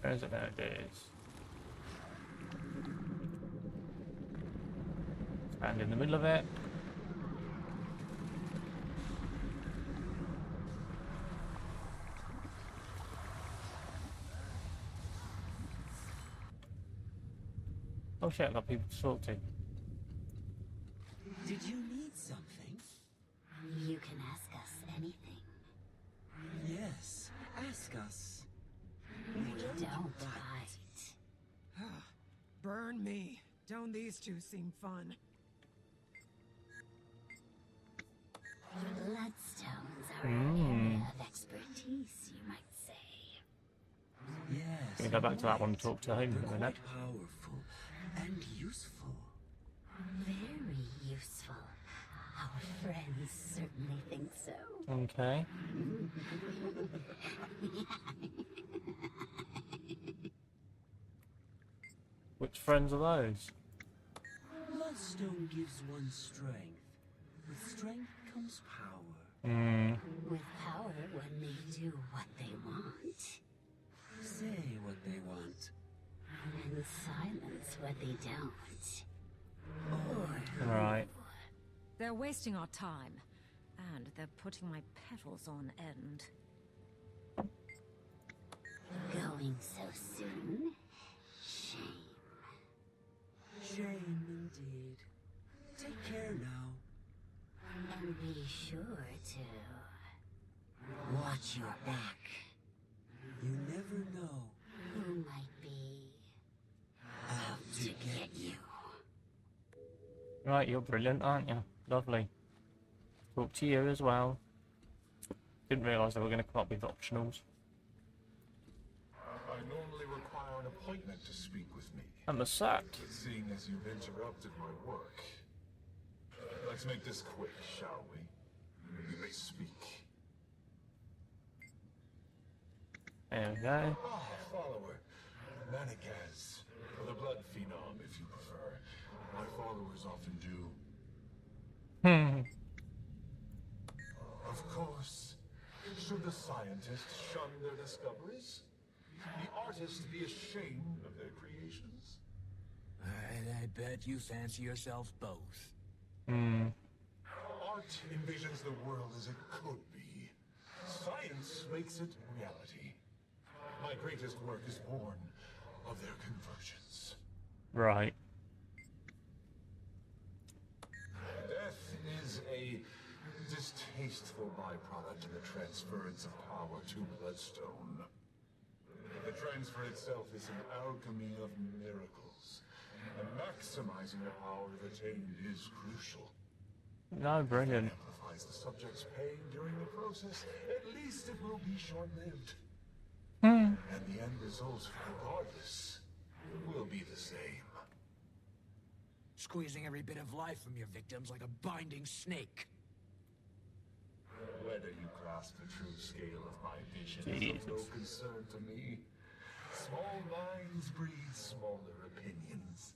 Where is it now? It is. Stand in the middle of it. Oh shit, I've got people to talk to. Did you need something? You can ask us anything. Yes, ask us. We don't bite. Burn me. Don't these two seem fun? Bloodstones are an area of expertise, you might say. Yes. Can we go back to that one and talk to him They're for a minute? quite powerful and useful. Very useful. Our friends certainly think so. Okay. Which friends are those? Bloodstone gives one strength. With strength comes power. With power, one may do what they want. Say what they want. And silence what they don't. Right. They're wasting our time, and they're putting my petals on end. Going so soon? Shame. Shame indeed. Take care now. And be sure to Watch your back. You never know who might be out to get you. Right, you're brilliant, aren't you? Lovely. Talk to you as well. Didn't realise they were going to come up with optionals. I normally require an appointment to speak with me. And the sack. But seeing as you've interrupted my work, let's make this quick, shall we? You may speak. There we go. Ah, follower. Manigaz. Or the blood phenom, if you prefer. My followers often do. Of course. Should the scientists shun their discoveries? The artists be ashamed of their creations? I bet you fancy yourself both. Art envisions the world as it could be. Science makes it reality. My greatest work is born of their convergence. Right. Death is a distasteful byproduct of the transference of power to Bloodstone. The transfer itself is an alchemy of miracles, and maximizing the power retained is crucial. No, brilliant. Amplifies the subject's pain during the process. At least it will be short-lived. Hmm. And the end result, regardless, will be the same. Squeezing every bit of life from your victims like a binding snake. Whether you grasp the true scale of my vision is of no Jesus. concern to me. Small minds breed smaller opinions.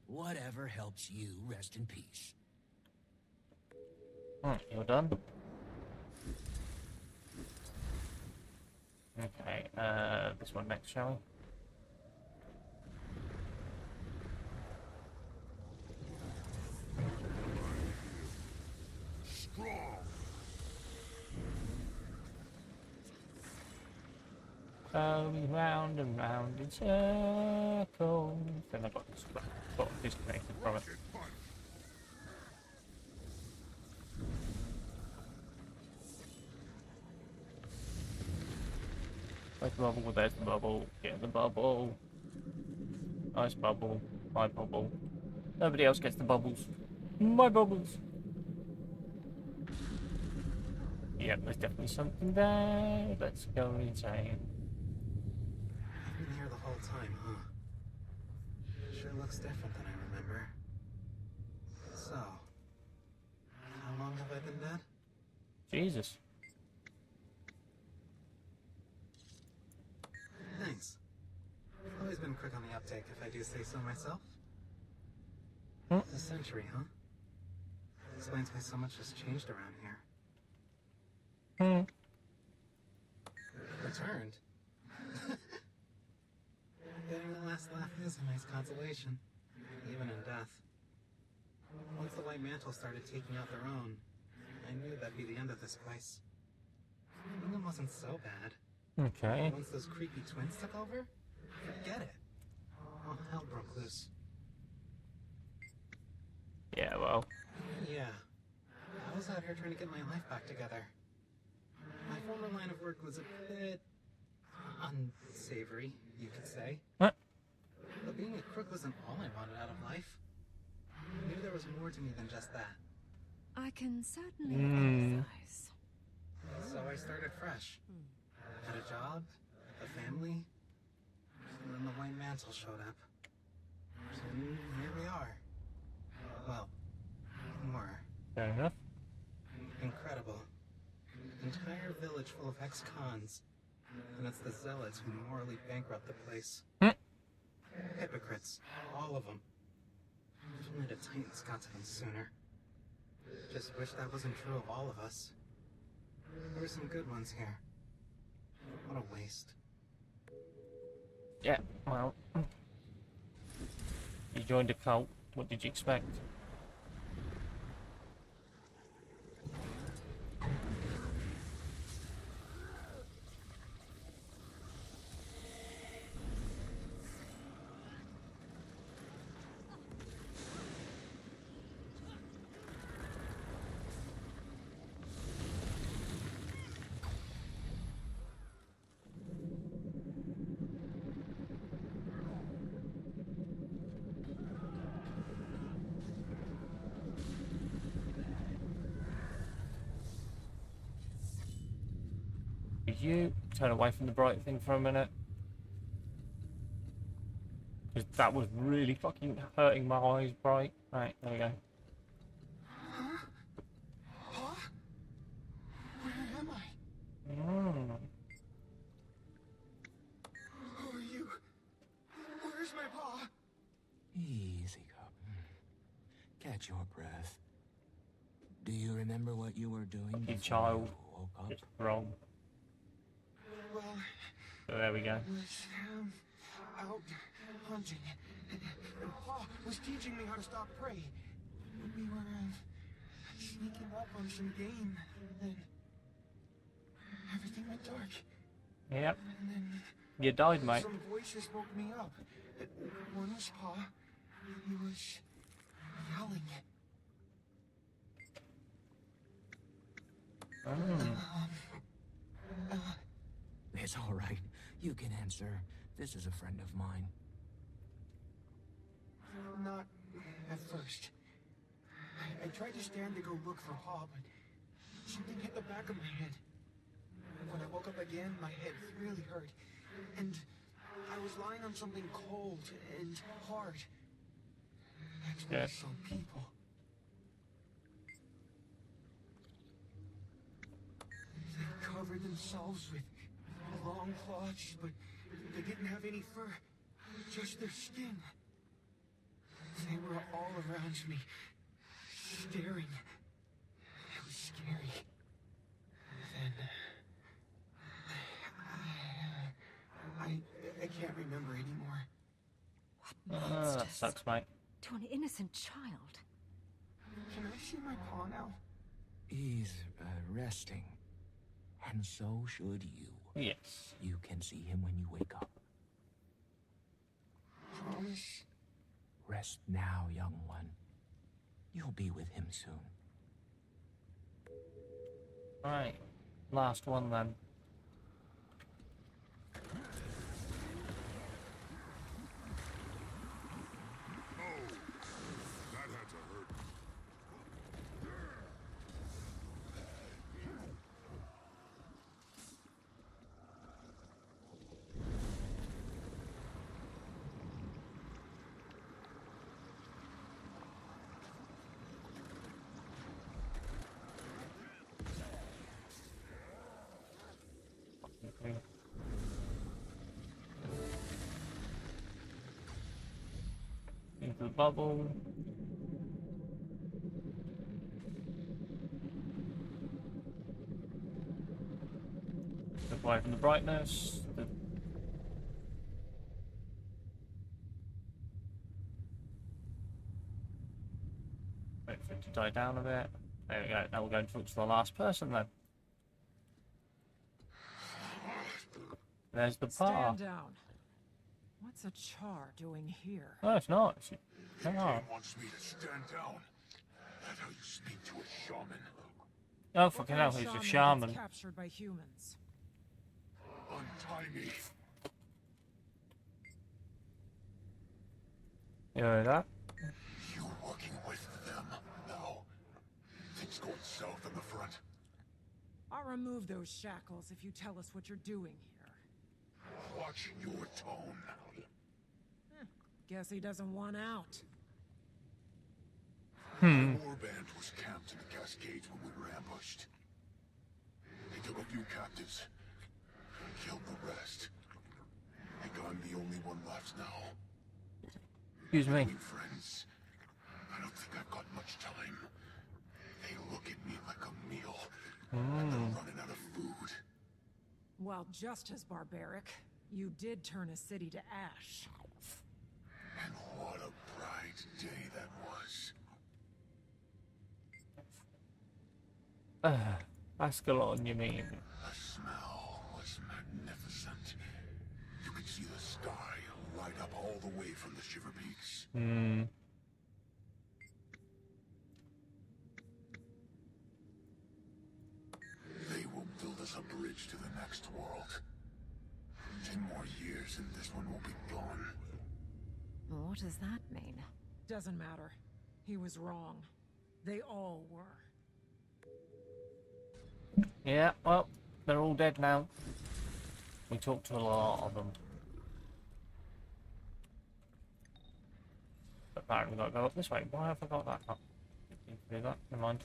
Whatever helps you rest in peace. You're done. Okay, this one next, shall we? Going round and round in circles. Then I got disconnected from it. Where's the bubble? There's the bubble. Get the bubble. Nice bubble. My bubble. Nobody else gets the bubbles. My bubbles. Yep, there's definitely something there. Let's go insane. I've been here the whole time, huh? Sure looks different than I remember. So, how long have I been dead? Jesus. Thanks. I've always been quick on the uptake, if I do say so myself. Hmm. A century, huh? Explains why so much has changed around here. Returned? Getting the last laugh is a nice consolation, even in death. Once the White Mantle started taking out their own, I knew that'd be the end of this place. England wasn't so bad. Okay. Once those creepy twins took over, forget it. All hell broke loose. Yeah, well. Yeah. I was out here trying to get my life back together. My former line of work was a bit unsavory, you could say. What? But being a crook wasn't all I wanted out of life. I knew there was more to me than just that. I can certainly empathize. So I started fresh. Had a job, a family, and then the White Mantle showed up. And here we are. Well, more. Fair enough. Incredible. Entire village full of ex-cons. And it's the zealots who morally bankrupt the place. Hypocrites. All of them. If only the Titans got to them sooner. Just wish that wasn't true of all of us. There were some good ones here. What a waste. Yeah, well. You joined a cult. What did you expect? You turn away from the bright thing for a minute, because that was really fucking hurting my eyes. Bright. Right, there we go. Huh? Where am I? Who are you? Where's my paw? Easy, cub. Catch your breath. Do you remember what you were doing You before child. you woke up? It's wrong. Well, So there we go. I was out hunting. And Pa was teaching me how to stalk prey. We were sneaking up on some game, and then everything went dark. Yep. And then You died, mate. some voices woke me up. One was Pa. He was yelling. It's all right. You can answer. This is a friend of mine. Not at first. I I tried to stand to go look for Pa, but something hit the back of my head. When I woke up again, my head really hurt. And I was lying on something cold and hard. That's when I saw people. They covered themselves with long cloths, but they didn't have any fur, just their skin. They were all around me, staring. It was scary. Then I can't remember anymore. That sucks, mate. To an innocent child. Can I see my paw now? He's resting. And so should you. Yes. You can see him when you wake up. Promise? Rest now, young one. You'll be with him soon. Right. Last one then. That had to hurt. Into the bubble. Step away from the brightness. Wait for it to die down a bit. There we go. Now we're going to talk to the last person then. There's the paw. Stand down. What's a char doing here? Oh, it's not. It's The oh. king wants me to stand down. That's how you speak to a shaman. Oh, fucking hell, he's a shaman. Gets captured by humans. Untie me. You heard that? You working with them now? Things going south on the front. I'll remove those shackles if you tell us what you're doing here. Watch your tone. Guess he doesn't want out. The warband was camped in the Cascades when we were ambushed. They took a few captives, killed the rest. I think I'm the only one left now. Excuse me. Between friends, I don't think I've got much time. They look at me like a meal, and they're running out of food. Well, just as barbaric. You did turn a city to ash. And what a bright day that was. Ascalon, you mean? The smell was magnificent. You could see the sky light up all the way from the Shiver Peaks. They will build us a bridge to the next world. 10 more years and this one will be gone. What does that mean? Doesn't matter. He was wrong. They all were. Yeah, well, they're all dead now. We talked to a lot of them. Apparently we've got to go up this way. Why have I got that up? Need to do that. Never mind.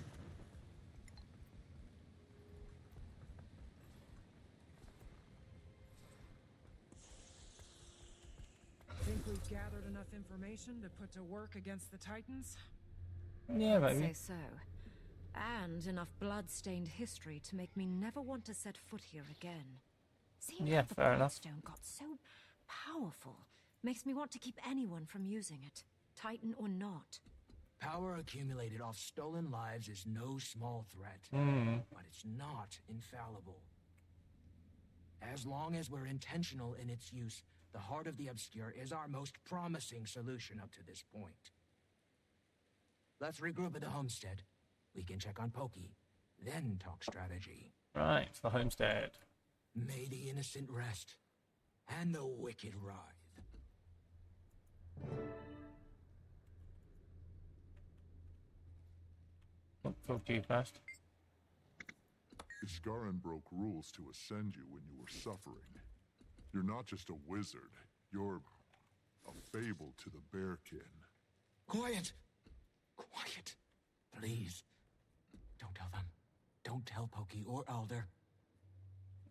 Think we've gathered enough information to put to work against the Titans? Yeah, Say maybe. so. And enough blood-stained history to make me never want to set foot here again. Seeing Yeah, how the fair enough. Bloodstone got so powerful makes me want to keep anyone from using it, Titan or not. Power accumulated off stolen lives is no small threat, but it's not infallible. As long as we're intentional in its use, the Heart of the Obscure is our most promising solution up to this point. Let's regroup at the homestead. We can check on Pokey, then talk strategy. Right, the homestead. May the innocent rest, and the wicked writhe. talk to you first. Iskaran broke rules to ascend you when you were suffering. You're not just a wizard. You're a fable to the Bearkin. Quiet! Quiet! Please. Don't tell them. Don't tell Pokey or Alder.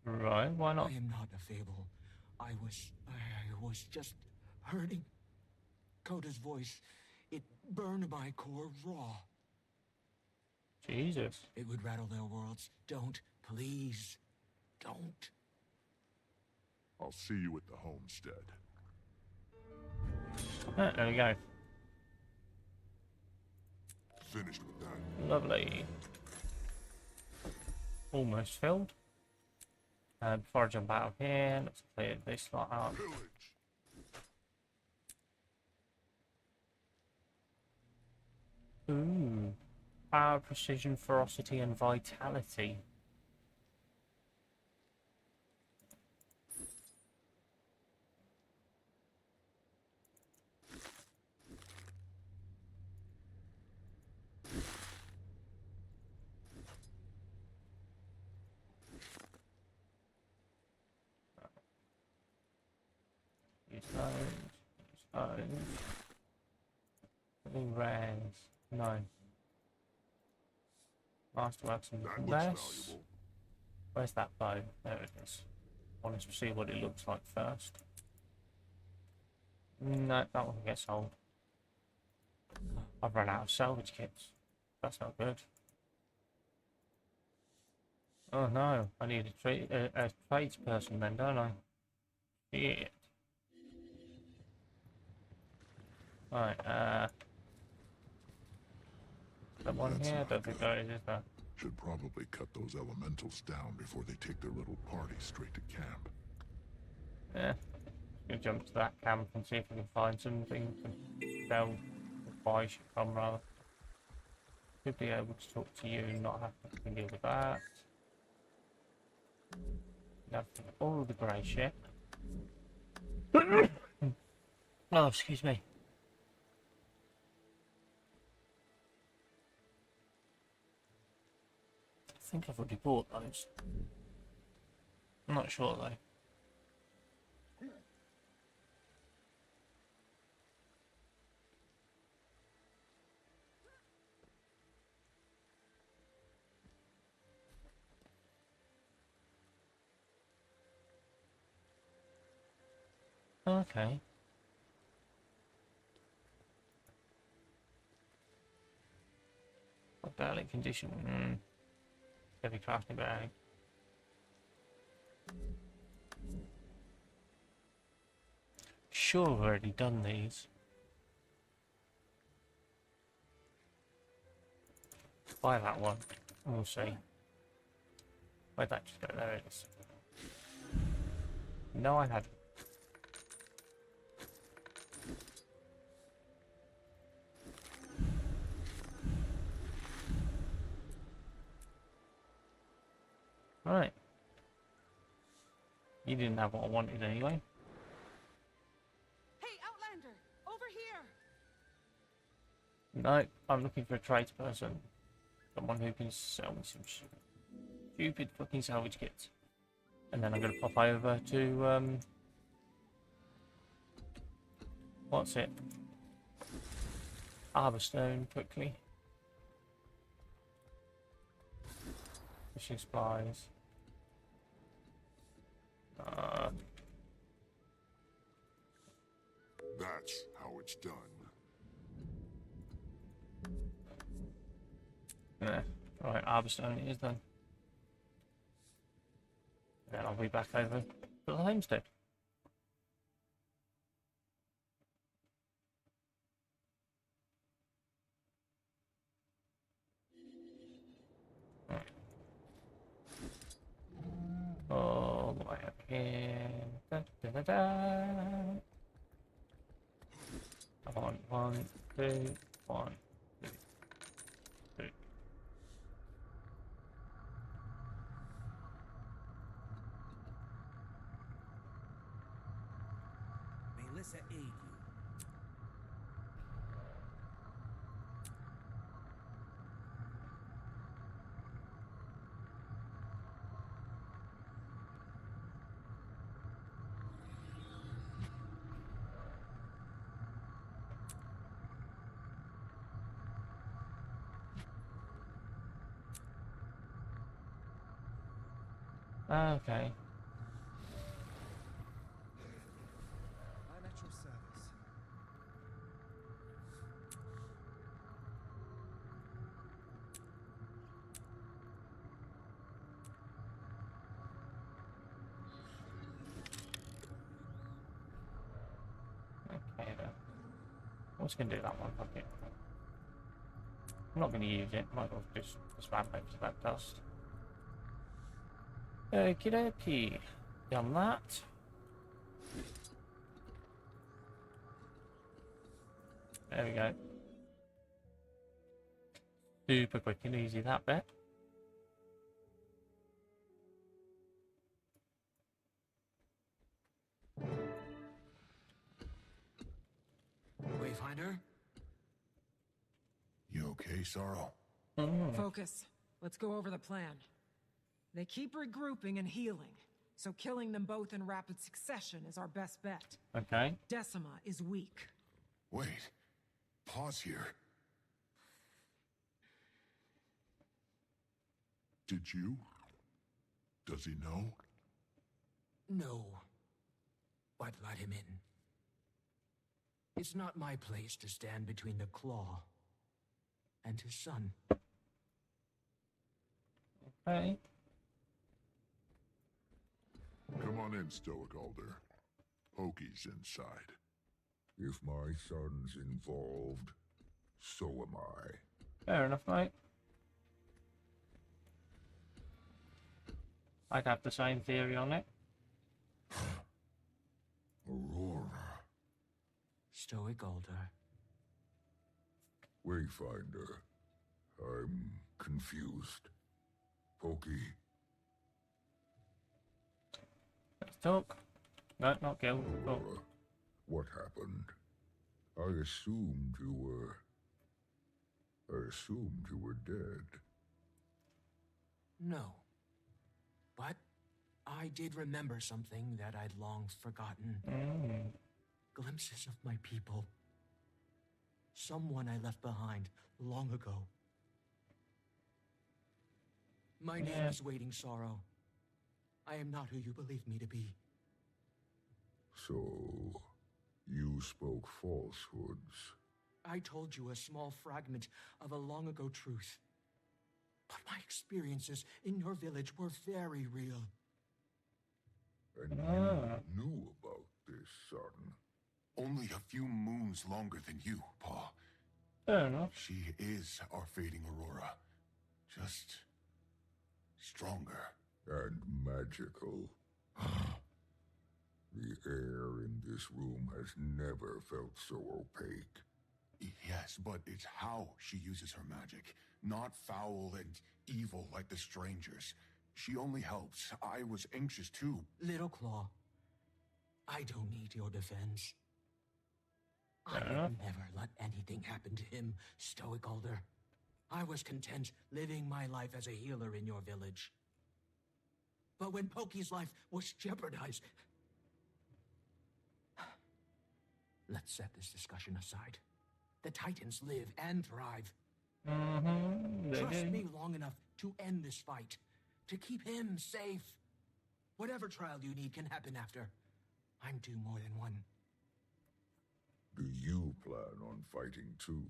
Right, why not? I am not a fable. I was just hurting. Coda's voice, it burned my core raw. Jesus. It would rattle their worlds. Don't, please. Don't. I'll see you at the homestead. Ah, there we go. Finished with that. Lovely. Almost filled. Before I jump out of here, let's clear this lot out. Pillage. Ooh. Power, precision, ferocity, and vitality. Use those. Any rares? No. Masterworks and That looks less. valuable. Where's that bow? There it is. I wanted to see what it looks like first. No, that one gets sold. I've run out of salvage kits. That's not good. Oh no, I need a tradesperson then, don't I? Shit. Right, that one That's here? I not don't think good. there is there? Should probably cut those elementals down before they take their little party straight to camp. Yeah. Gonna jump to that camp and see if we can find something to tell why I should come rather. Should be able to talk to you and not have to deal with that. Have all the grey shit. Oh, excuse me. I think I've already bought those. I'm not sure though. Okay. Barely condition. Heavy crafting bag. Sure, I've already done these. Buy that one. We'll see. Where'd that just go? There it is. No, I hadn't. Right. You didn't have what I wanted anyway. Hey, Outlander! Over here! No, I'm looking for a tradesperson. Someone who can sell me some stupid fucking salvage kits. And then I'm going to pop over to, what's it? Arborstone quickly. Fishing supplies. That's how it's done. Yeah. Right, Arborstone it is then. Then I'll be back over to the homestead. All the way up here. Da, da, da, da. Come on, 1, 2, 1, 2, 2. Melissa aid you. Okay. I'm at your service. Okay then. I'm just gonna do that one. Okay. I'm not gonna use it. Might as well just rampage to that dust. Okie dokie. Done that. There we go. Super quick and easy, that bit. Wayfinder? You okay, Sorrow? Focus. Let's go over the plan. They keep regrouping and healing, so killing them both in rapid succession is our best bet. Okay. Decima is weak. Wait. Pause here. Did you? Does he know? No. But let him in. It's not my place to stand between the Claw and his son. Okay. Come on in, Stoic Alder. Pokey's inside. If my son's involved, so am I. Fair enough, mate. I'd have the same theory on it. Aurora. Stoic Alder. Wayfinder. I'm confused. Pokey. Let's talk. No, not kill. Talk. Aurora. What happened? I assumed you were dead. No. But I did remember something that I'd long forgotten. Glimpses of my people. Someone I left behind long ago. My name is Waiting Sorrow. I am not who you believe me to be. So, you spoke falsehoods. I told you a small fragment of a long ago truth. But my experiences in your village were very real. And you knew about this, son. Only a few moons longer than you, Pa. Fair enough. She is our fading Aurora. Just stronger. And magical. The air in this room has never felt so opaque. Yes, but it's how she uses her magic. Not foul and evil like the strangers. She only helps. I was anxious too. Little Claw, I don't need your defense. I Fair would enough. never let anything happen to him, Stoic Alder. I was content living my life as a healer in your village. But when Pokey's life was jeopardized... Let's set this discussion aside. The Titans live and thrive. Trust me long enough to end this fight. To keep him safe. Whatever trial you need can happen after. I'm due more than one. Do you plan on fighting too?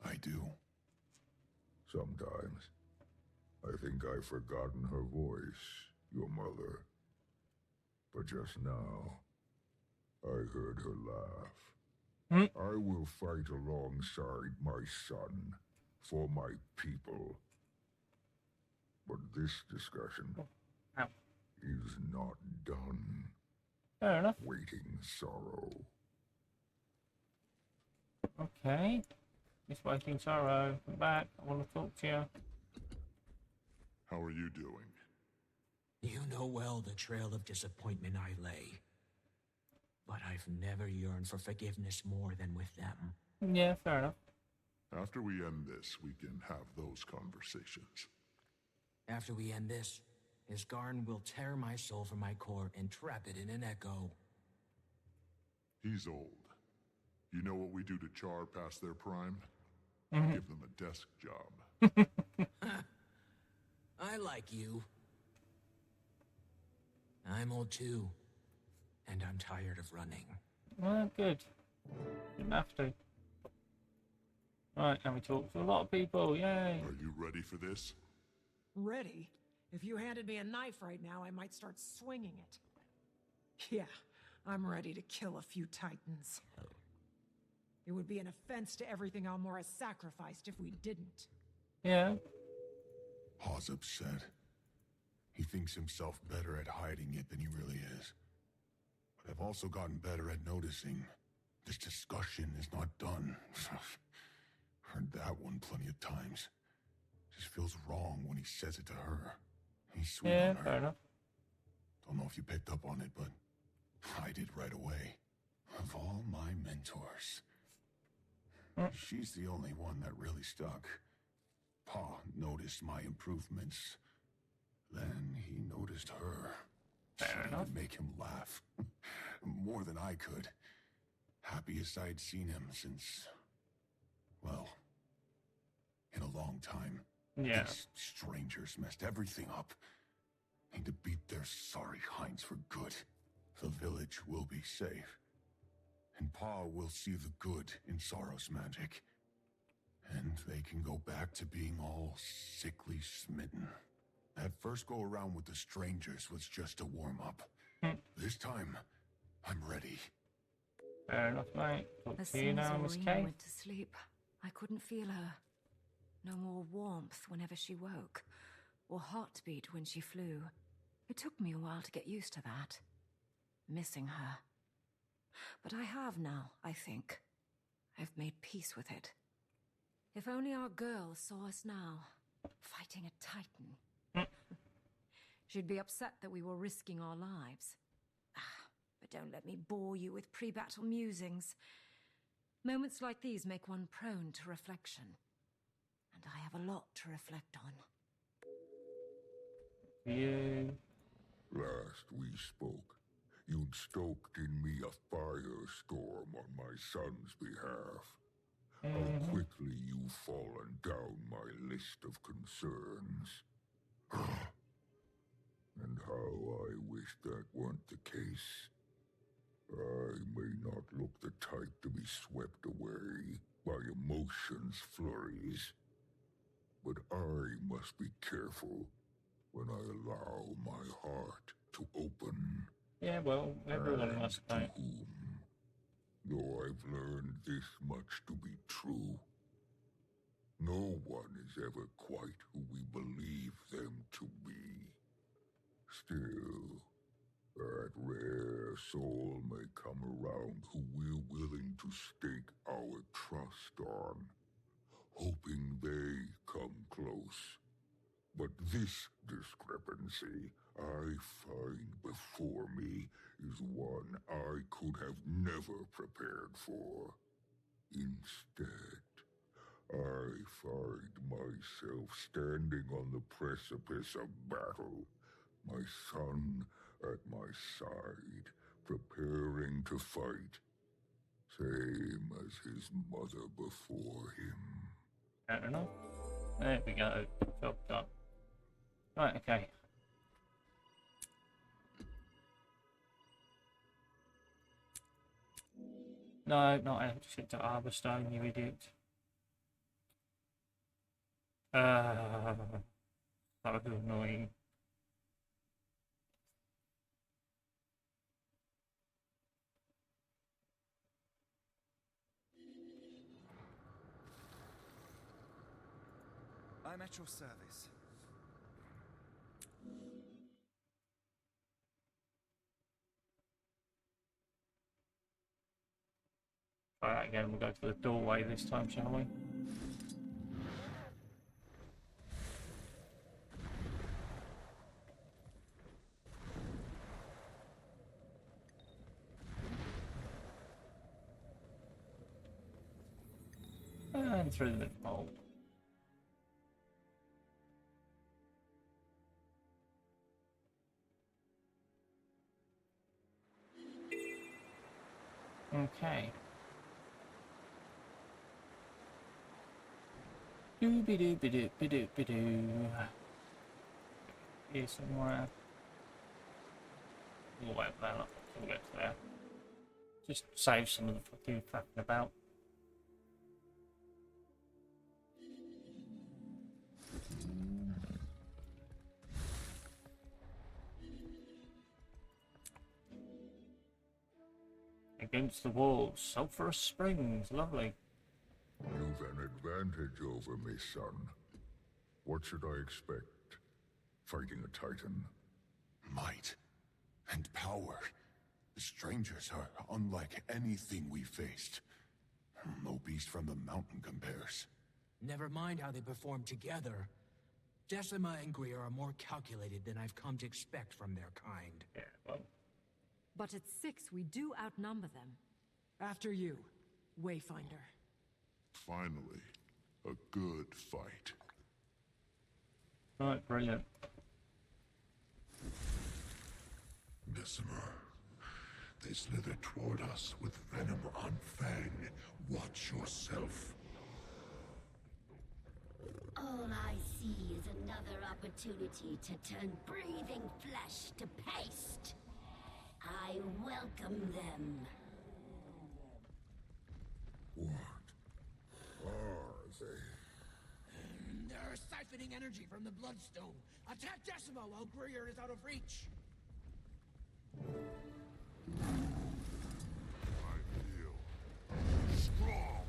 I do. Sometimes. I think I've forgotten her voice, your mother. But just now, I heard her laugh. I will fight alongside my son, for my people. But this discussion is not done. Fair enough. Waiting Sorrow. Okay. Miss Waiting Sorrow, come back. I want to talk to you. How are you doing? You know well the trail of disappointment I lay. But I've never yearned for forgiveness more than with them. Yeah, fair enough. After we end this, we can have those conversations. After we end this, Isgarn will tear my soul from my core and trap it in an echo. He's old. You know what we do to Char past their prime? Give them a desk job. I like you. I'm old too. And I'm tired of running. Well, good. Didn't have to. Right, and we talk to a lot of people. Yay! Are you ready for this? Ready? If you handed me a knife right now, I might start swinging it. Yeah, I'm ready to kill a few titans. It would be an offense to everything Almora sacrificed if we didn't. Yeah. Pa's upset. He thinks himself better at hiding it than he really is. But I've also gotten better at noticing this discussion is not done. Heard that one plenty of times. Just feels wrong when he says it to her. He's sweet Yeah, on her. fair enough. Don't know if you picked up on it, but I did right away. Of all my mentors, she's the only one that really stuck. Pa noticed my improvements. Then he noticed her. Fair enough. It make him laugh. More than I could. Happiest I'd seen him since, well, in a long time. Yeah. These strangers messed everything up. Need to beat their sorry hinds for good. The village will be safe. And Pa will see the good in Sorrow's magic. And they can go back to being all sickly smitten. That first go around with the strangers was just a warm-up. This time, I'm ready. Fair enough, mate. Talk As to you soon as now, Miss Aureen Kay. went to sleep, I couldn't feel her. No more warmth whenever she woke, or heartbeat when she flew. It took me a while to get used to that. Missing her. But I have now, I think. I've made peace with it. If only our girl saw us now, fighting a titan. She'd be upset that we were risking our lives. But don't let me bore you with pre-battle musings. Moments like these make one prone to reflection. And I have a lot to reflect on. You. Last we spoke, you'd stoked in me a firestorm on my son's behalf. How quickly you've fallen down my list of concerns. And how I wish that weren't the case. I may not look the type to be swept away by emotions' flurries, but I must be careful when I allow my heart to open. Yeah, well, everyone must To know. whom, though I've learned this much to be true, no one is ever quite who we believe them to be. Still, that rare soul may come around who we're willing to stake our trust on, hoping they come close. But this discrepancy I find before me is one I could have never prepared for. Instead, I find myself standing on the precipice of battle, my son at my side, preparing to fight, same as his mother before him. Fair enough. There we go. Job done. Right, okay. No, not I just hit to Arborstone, you idiot. That was annoying. I'm at your service. Try that again, we'll go to the doorway this time, shall we? And through the hole. Okay. Doobie-doo-be-doo-be-doo-be-doo. Here somewhere. We'll wait for that up until we get to there. Just save some of the fucking faffing about. Against the walls, sulphurous springs, lovely. You've an advantage over me, son. What should I expect? Fighting a Titan? Might and power. The strangers are unlike anything we faced. No beast from the mountain compares. Never mind how they perform together. Decima and Greer are more calculated than I've come to expect from their kind. Yeah, well. But at 6, we do outnumber them. After you, Wayfinder. Finally, a good fight. Right, brilliant. Decima, they slither toward us with venom on fang. Watch yourself. All I see is another opportunity to turn breathing flesh to paste. I welcome them. What are they? They're siphoning energy from the Bloodstone. Attack Decima while Greer is out of reach. I feel strong.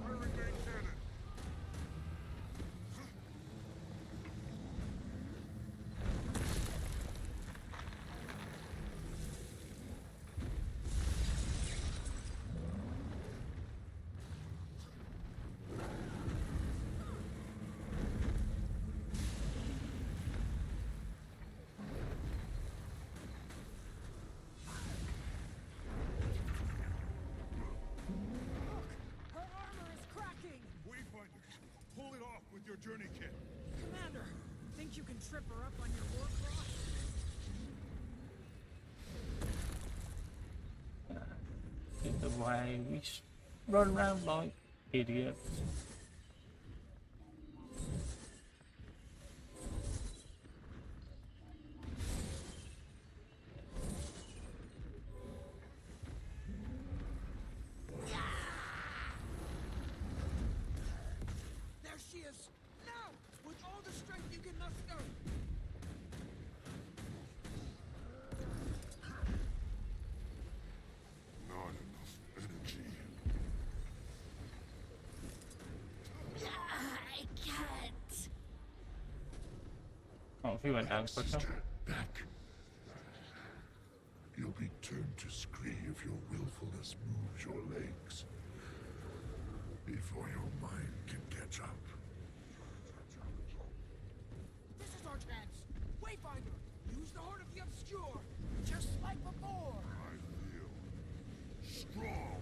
Hurricane cannon. Her armor is cracking! Wayfinder, pull it off with your journey kit. Commander, think you can trip her up on your war cross? In the way we run around like idiots. There she is! Now! With all the strength you can muster! Not enough energy. I can't. Oh, if we went down quicker. Sister, back. You'll be turned to scree if your willfulness moves your legs. Before your mind can catch up. This is our chance! Wayfinder! Use the Heart of the Obscure! Just like before! I feel strong.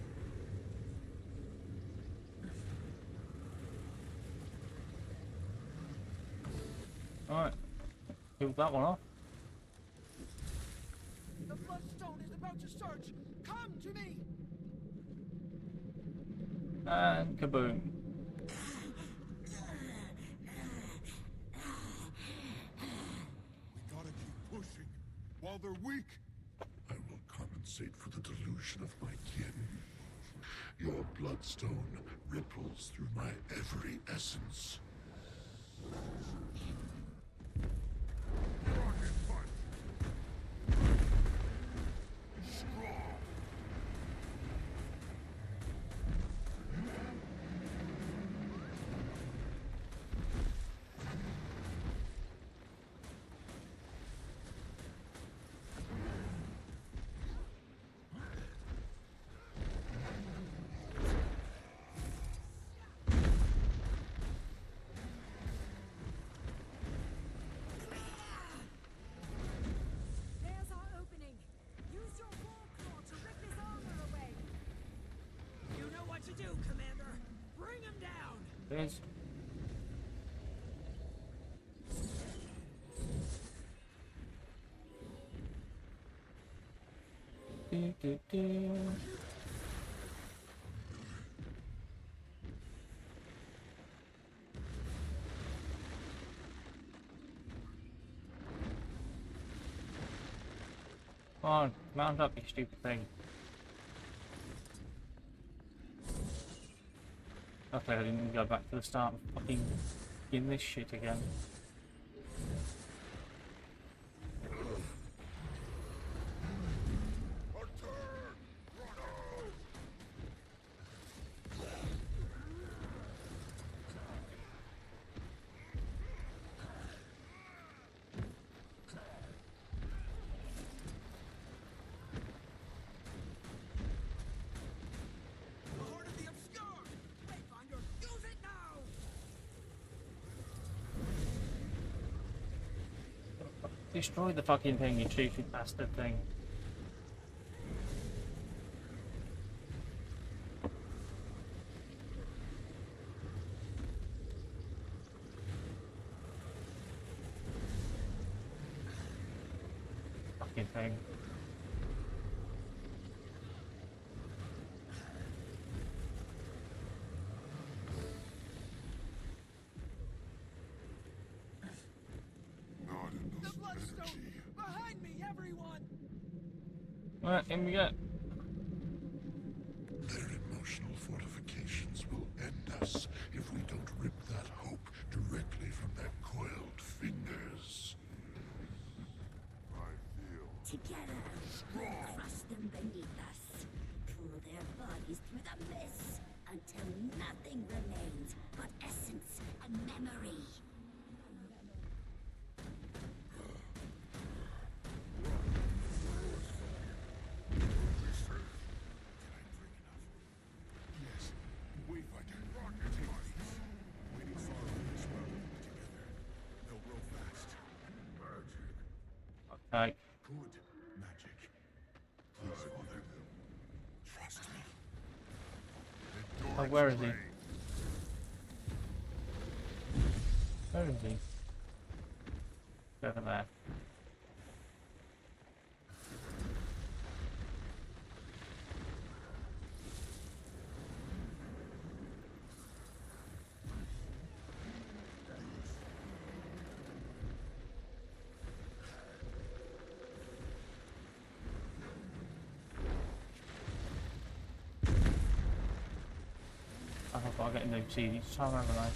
Alright. Killed that one off. The Bloodstone is about to surge! Come to me! And kaboom. We gotta keep pushing while they're weak. I will compensate for the delusion of my kin. Your bloodstone ripples through my every essence. Rocket punch. Strong. There's our opening. Use your war claw to rip his armor away. You know what to do, Commander! Bring him down! There's do, do, do. on, mount up, you stupid thing. Okay, I didn't go back to the start and fucking in this shit again. Destroy the fucking thing, you cheeky bastard thing. Fucking thing. Not enough energy. Behind me, everyone! Right, in we go. Their emotional fortifications will end us if we don't rip that hope directly from their coiled fingers. I feel Together, crush them beneath us. Pull their bodies through the mist until nothing remains but essence and memory. yes. Wayfinder, take these. Waiting sorrow is well together. They'll grow fast. Magic. Okay. Good magic. Please, Father. Trust me. Oh, where is he? Where is he? Over there. I've got to get a new seed each time, haven't I?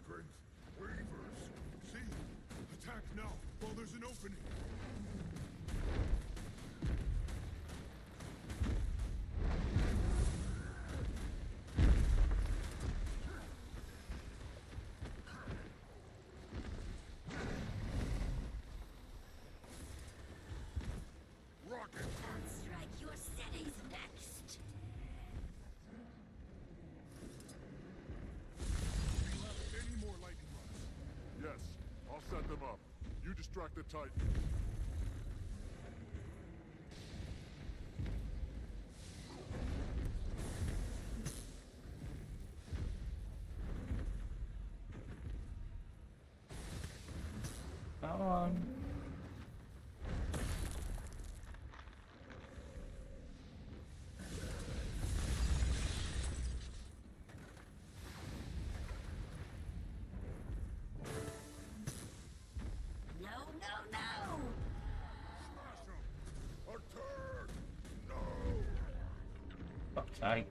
Strength wavers. See? Attack now while there's an opening. Rocket! I'll strike your cities next. Any more lightning rods? Yes, I'll set them up. You distract the Titan. Come on. No, no, no! Smash him! A turd! No! Fuck's sake.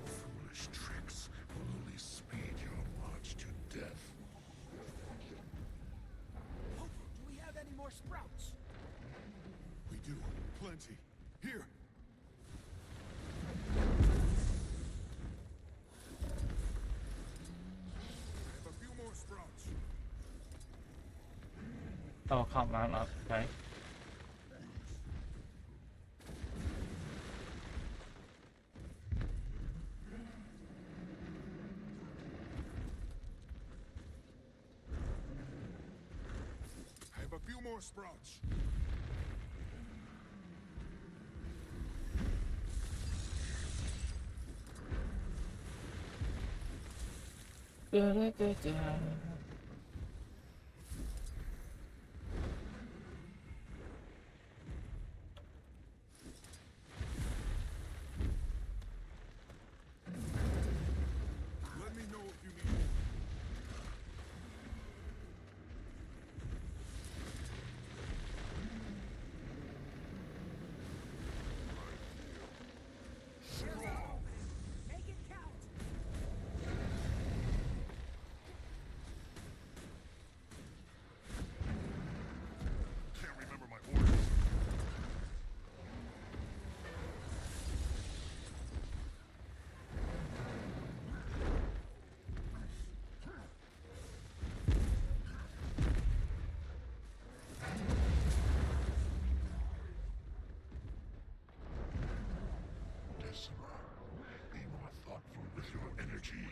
Foolish tricks will only speed your march to death. Do we have any more sprouts? We do. Plenty. Here! I have a few more sprouts. Oh, I can't mount up. Okay. more sprouts. Let me know if you need more. Make it count! Can't remember my orders. Decima, be more thoughtful with your energy.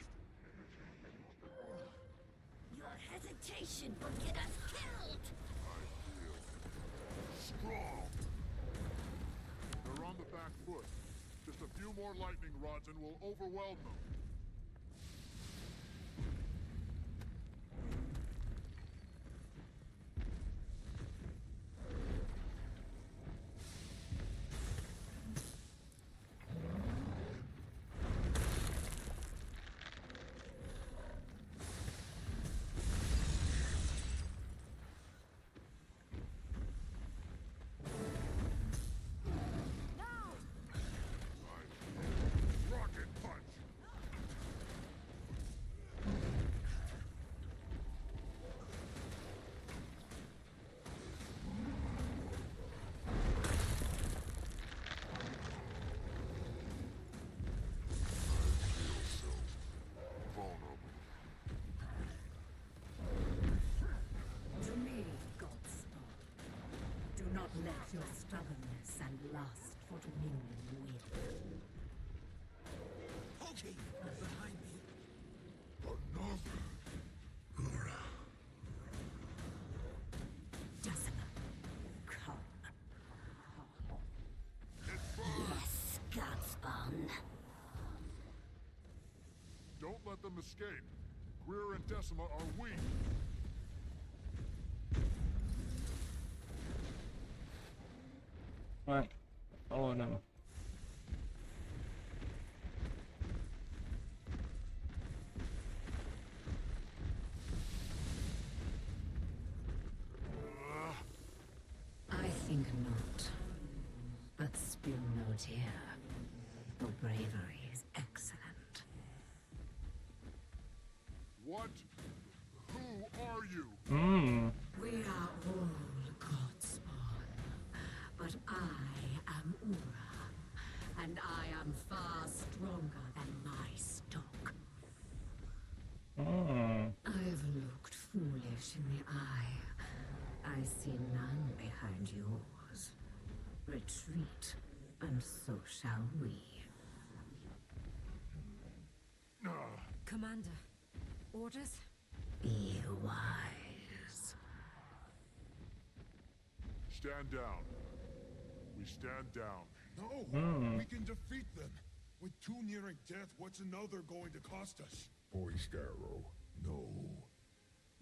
Your hesitation will get us killed! I feel strong. They're on the back foot. Just a few more lightning rods and we'll overwhelm them. Rocket punch! Vulnerable. To me, Godspawn. Do not let your stubbornness and lust for dominion win. Pokey! Behind me. Another. Ura. Decima, come. Yes, Godspawn. Don't let them escape. Greer and Decima are weak. Right, following them. I think not. But spill no tear. Your bravery is excellent. What? Who are you? We are all Godspawn. But I am Ura. And I am far stronger than my stock. I've looked foolish in the eye. I see none behind yours. Retreat, and so shall we. Commander, orders? Be wise. Stand down. We stand down. No, we can defeat them. With two nearing death, what's another going to cost us? Boy Scarrow, no.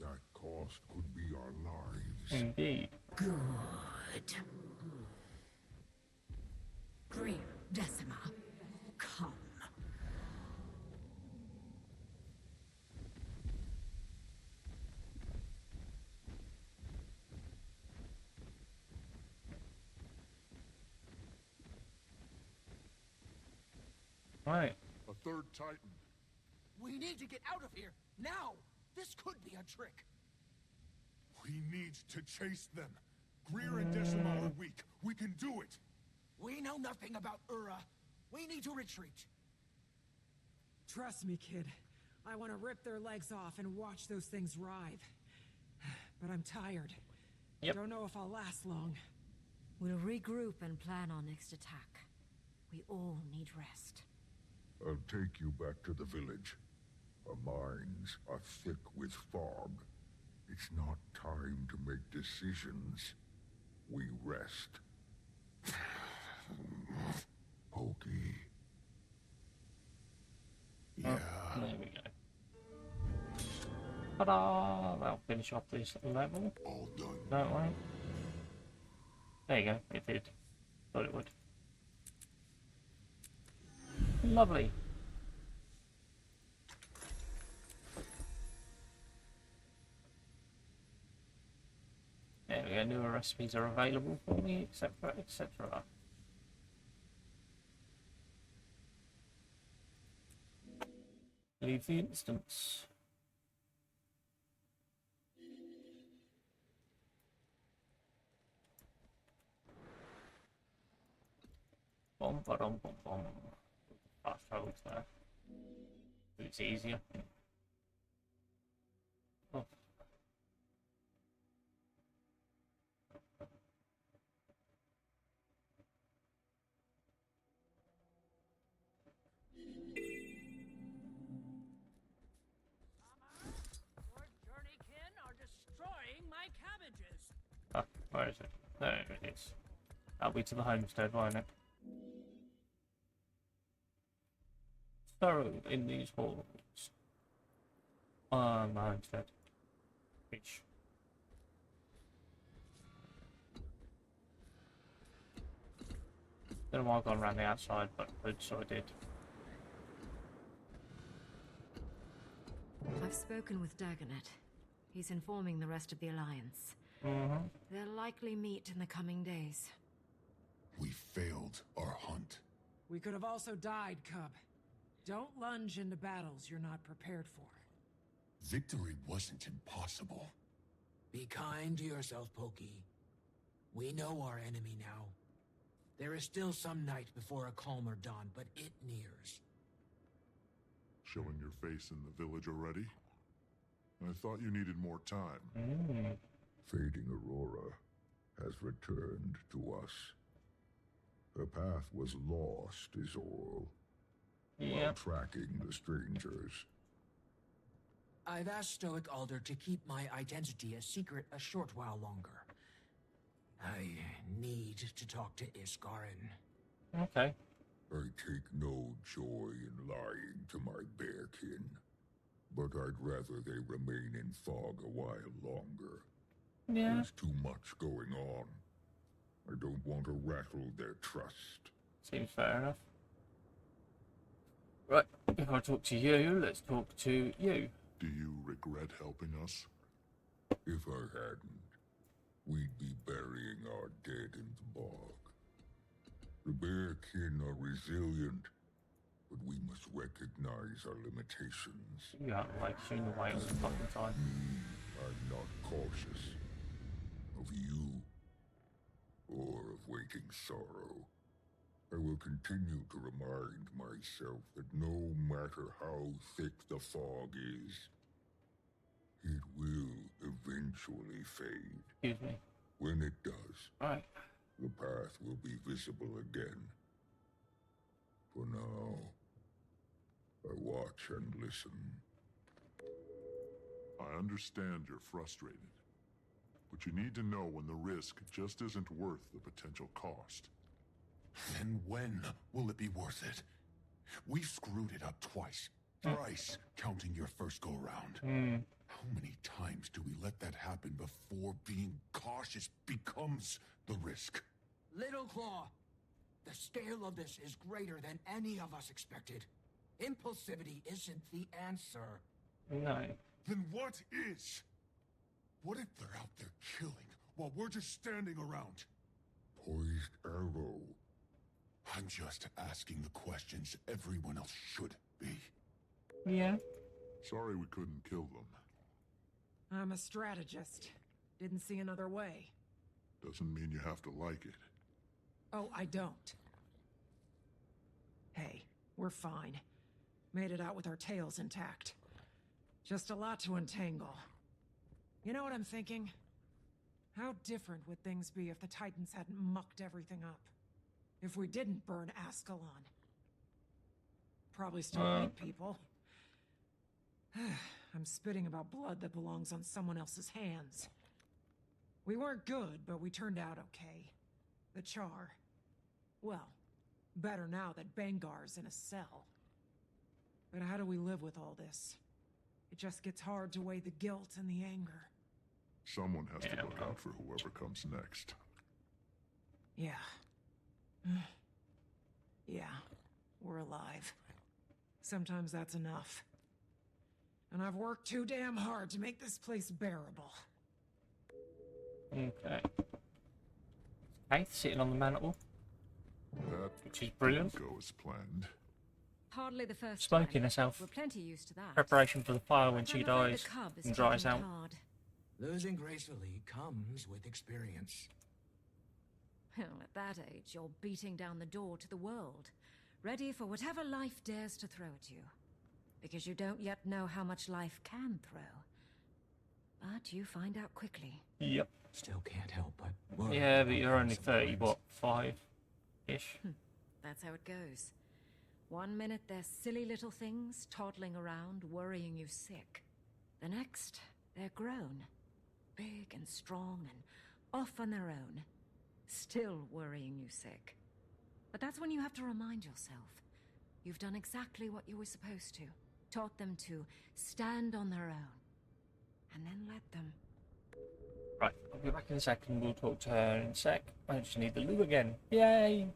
That cost could be our lives. Indeed. Good. Greer, Decima, come. Right. A third Titan. We need to get out of here, now! This could be a trick. We need to chase them. Greer and Decima are weak. We can do it. We know nothing about Ura. We need to retreat. Trust me, kid. I want to rip their legs off and watch those things writhe. But I'm tired. Yep. Don't know if I'll last long. We'll regroup and plan our next attack. We all need rest. I'll take you back to the village. Our minds are thick with fog. It's not time to make decisions. We rest. Pokey. Yeah. There we go. Ta-da! That'll finish off this level. All done. Don't worry. There you go. It did. Thought it would. Lovely. There we go. Newer recipes are available for me, etc., etc. Leave the instance. Bom, ba-dum, bom, bom. Fast travel there. It's easier. Oh. Your journeykin are destroying my cabbages. Ah, where is it? There it is. That'll be to the homestead, won't it? Thorough in these halls. The homestead. Ish. Don't know why I've gone around the outside, but good, so I did. I've spoken with Dagonet. He's informing the rest of the Alliance. They'll likely meet in the coming days. We failed our hunt. We could have also died, Cub. Don't lunge into battles you're not prepared for. Victory wasn't impossible. Be kind to yourself, Pokey. We know our enemy now. There is still some night before a calmer dawn, but it nears. Showing your face in the village already? I thought you needed more time. Fading Aurora has returned to us. Her path was lost, is all. While tracking the strangers. I've asked Stoic Alder to keep my identity a secret a short while longer. I need to talk to Iskarin. Okay. I take no joy in lying to my bearkin, but I'd rather they remain in fog a while longer. Yeah. There's too much going on. I don't want to rattle their trust. Seems fair enough. Right, if I talk to you, let's talk to you. Do you regret helping us? If I hadn't, we'd be burying our dead in the bog. The bearkin are resilient, but we must recognize our limitations. You haven't like seen the way all the fucking time. I'm not cautious of you or of waking sorrow. I will continue to remind myself that no matter how thick the fog is, it will eventually fade. Excuse me. When it does, Right. the path will be visible again. For now, I watch and listen. I understand you're frustrated, but you need to know when the risk just isn't worth the potential cost. Then when will it be worth it? We've screwed it up twice. Thrice, counting your first go-round. How many times do we let that happen before being cautious becomes the risk? Little Claw, the scale of this is greater than any of us expected. Impulsivity isn't the answer. No. Then what is? What if they're out there killing while we're just standing around? Poised arrow. I'm just asking the questions everyone else should be. Yeah. Sorry we couldn't kill them. I'm a strategist. Didn't see another way. Doesn't mean you have to like it. Oh, I don't. Hey, we're fine. Made it out with our tails intact. Just a lot to untangle. You know what I'm thinking? How different would things be if the Titans hadn't mucked everything up? If we didn't burn Ascalon? Probably still hate people. I'm spitting about blood that belongs on someone else's hands. We weren't good, but we turned out okay. The Char. Well, better now that Bengar's in a cell. But how do we live with all this? It just gets hard to weigh the guilt and the anger. Someone has to look out for whoever comes next. Yeah. Yeah, we're alive. Sometimes that's enough. And I've worked too damn hard to make this place bearable. Okay. Faith sitting on the mantle, That which is brilliant. didn't go as planned. Hardly the first Smoking time. herself. We're plenty used to that. Preparation for the fire when I'm she afraid dies the cub is and dries taking out. it hard. Losing gracefully comes with experience. Well, at that age, you're beating down the door to the world, ready for whatever life dares to throw at you. Because you don't yet know how much life can throw. But you find out quickly. Yep. Still can't help but worry. Yeah, but about you're only some 30, friends. what, 5-ish? That's how it goes. One minute they're silly little things, toddling around, worrying you sick. The next, they're grown. Big and strong and off on their own. Still worrying you sick. But that's when you have to remind yourself. You've done exactly what you were supposed to. Taught them to stand on their own. And then let them. Right, I'll be back in a second. We'll talk to her in a sec. I just need the loo again. Yay!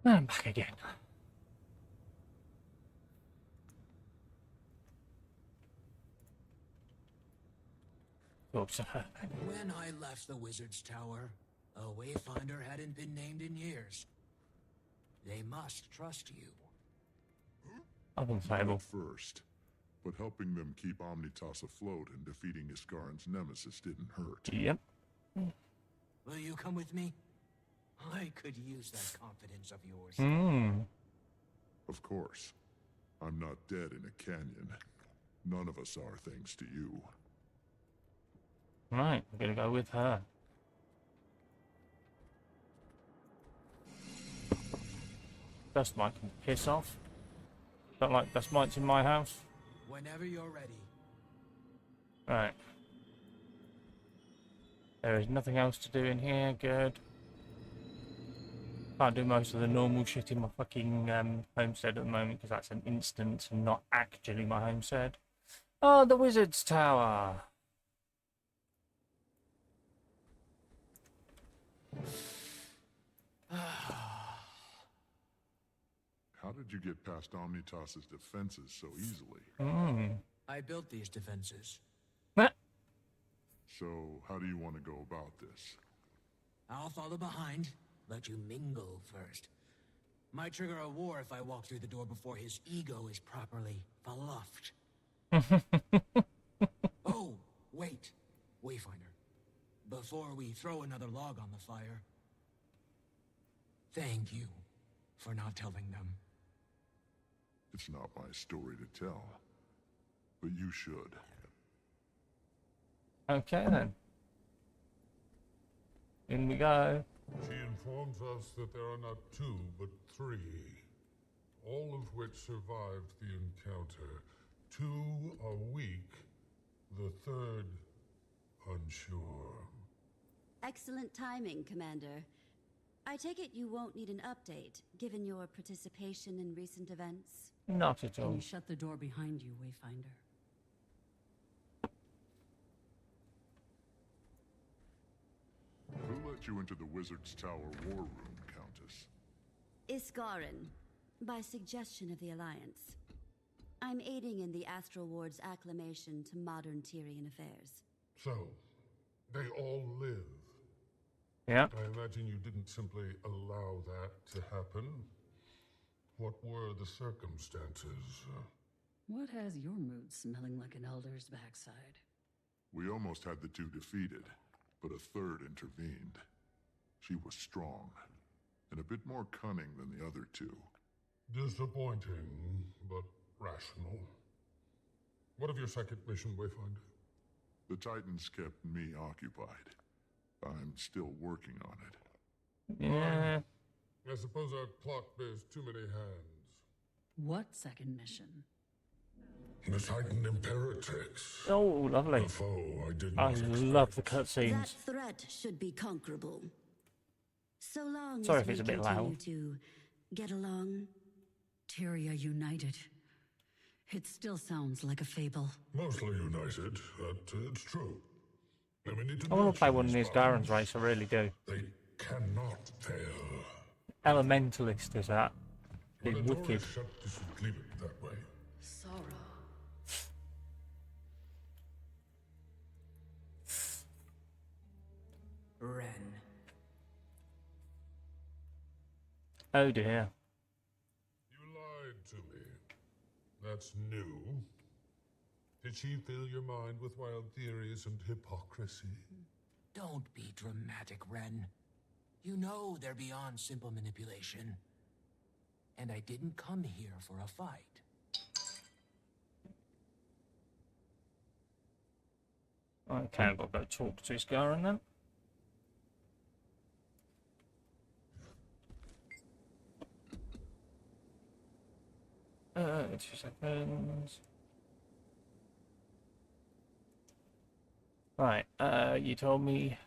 And I'm back again. Talk to her. When I left the Wizard's Tower, a Wayfinder hadn't been named in years. They must trust you. Unstable. At first, but helping them keep Omnitas afloat and defeating Iskaran's nemesis didn't hurt. Yep. Will you come with me? I could use that confidence of yours. Of course. I'm not dead in a canyon. None of us are, thanks to you. Right, we're gonna go with her. Dust mite can piss off. Don't like dust mites in my house. Whenever you're ready. Right. There is nothing else to do in here. Good. Can't do most of the normal shit in my fucking homestead at the moment because that's an instance and not actually my homestead. Oh, the Wizard's Tower. How did you get past Omnitas's defenses so easily? I built these defenses. So, how do you want to go about this? I'll follow behind, let you mingle first. Might trigger a war if I walk through the door before his ego is properly fluffed. Oh, wait, Wayfinder. Before we throw another log on the fire, thank you for not telling them. It's not my story to tell, but you should. Okay then. In we go. She informs us that there are not 2, but 3, all of which survived the encounter. 2 are weak, the 3rd unsure. Excellent timing, Commander. I take it you won't need an update, given your participation in recent events? Not at all. Can you shut the door behind you, Wayfinder? Who let you into the Wizard's Tower war room, Countess? Iskaran, by suggestion of the Alliance. I'm aiding in the Astral Ward's acclamation to modern Tyrian affairs. So, they all live. Yeah. I imagine you didn't simply allow that to happen. What were the circumstances? What has your mood smelling like an elder's backside? We almost had the 2 defeated, but a 3rd intervened. She was strong, and a bit more cunning than the other 2. Disappointing, but rational. What of your second mission, Wayfinder? The Titans kept me occupied. I'm still working on it. Yeah. I suppose our plot bears too many hands. What second mission? The Titan Imperatrix. Oh, lovely. A foe I did I not expect. love the That cutscenes. threat should be conquerable. So long Sorry as if we it's a bit continue loud. to get along. Tyria united. It still sounds like a fable. Mostly united, but it's true. And we need to I want to play nurture one of these Garen's race, I really do. They cannot fail. Elementalist is that. Be When a door wicked. is shut, you should leave it that way. Sorrow. Ren. Oh dear. You lied to me. That's new. Did she fill your mind with wild theories and hypocrisy? Don't be dramatic, Ren. You know they're beyond simple manipulation. And I didn't come here for a fight. Okay, I've got to go talk to this Garen then. Uh, 2 seconds. Right, you told me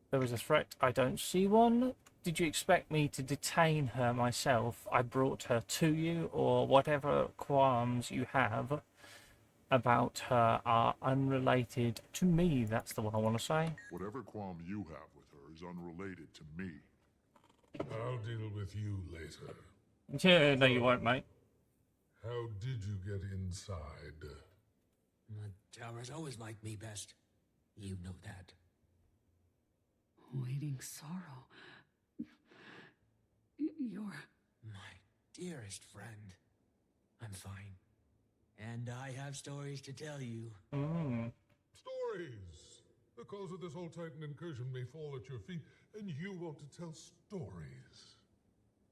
there was a threat. I don't see one. Did you expect me to detain her myself? I brought her to you, or whatever qualms you have about her are unrelated to me. That's the one I want to say. Whatever qualm you have with her is unrelated to me. I'll deal with you later. Yeah, no, you won't, mate. How did you get inside? The Towers always liked me best. You know that. Waiting sorrow. You're... My dearest friend. I'm fine. And I have stories to tell you. Stories! The cause of this whole Titan incursion may fall at your feet, and you want to tell stories.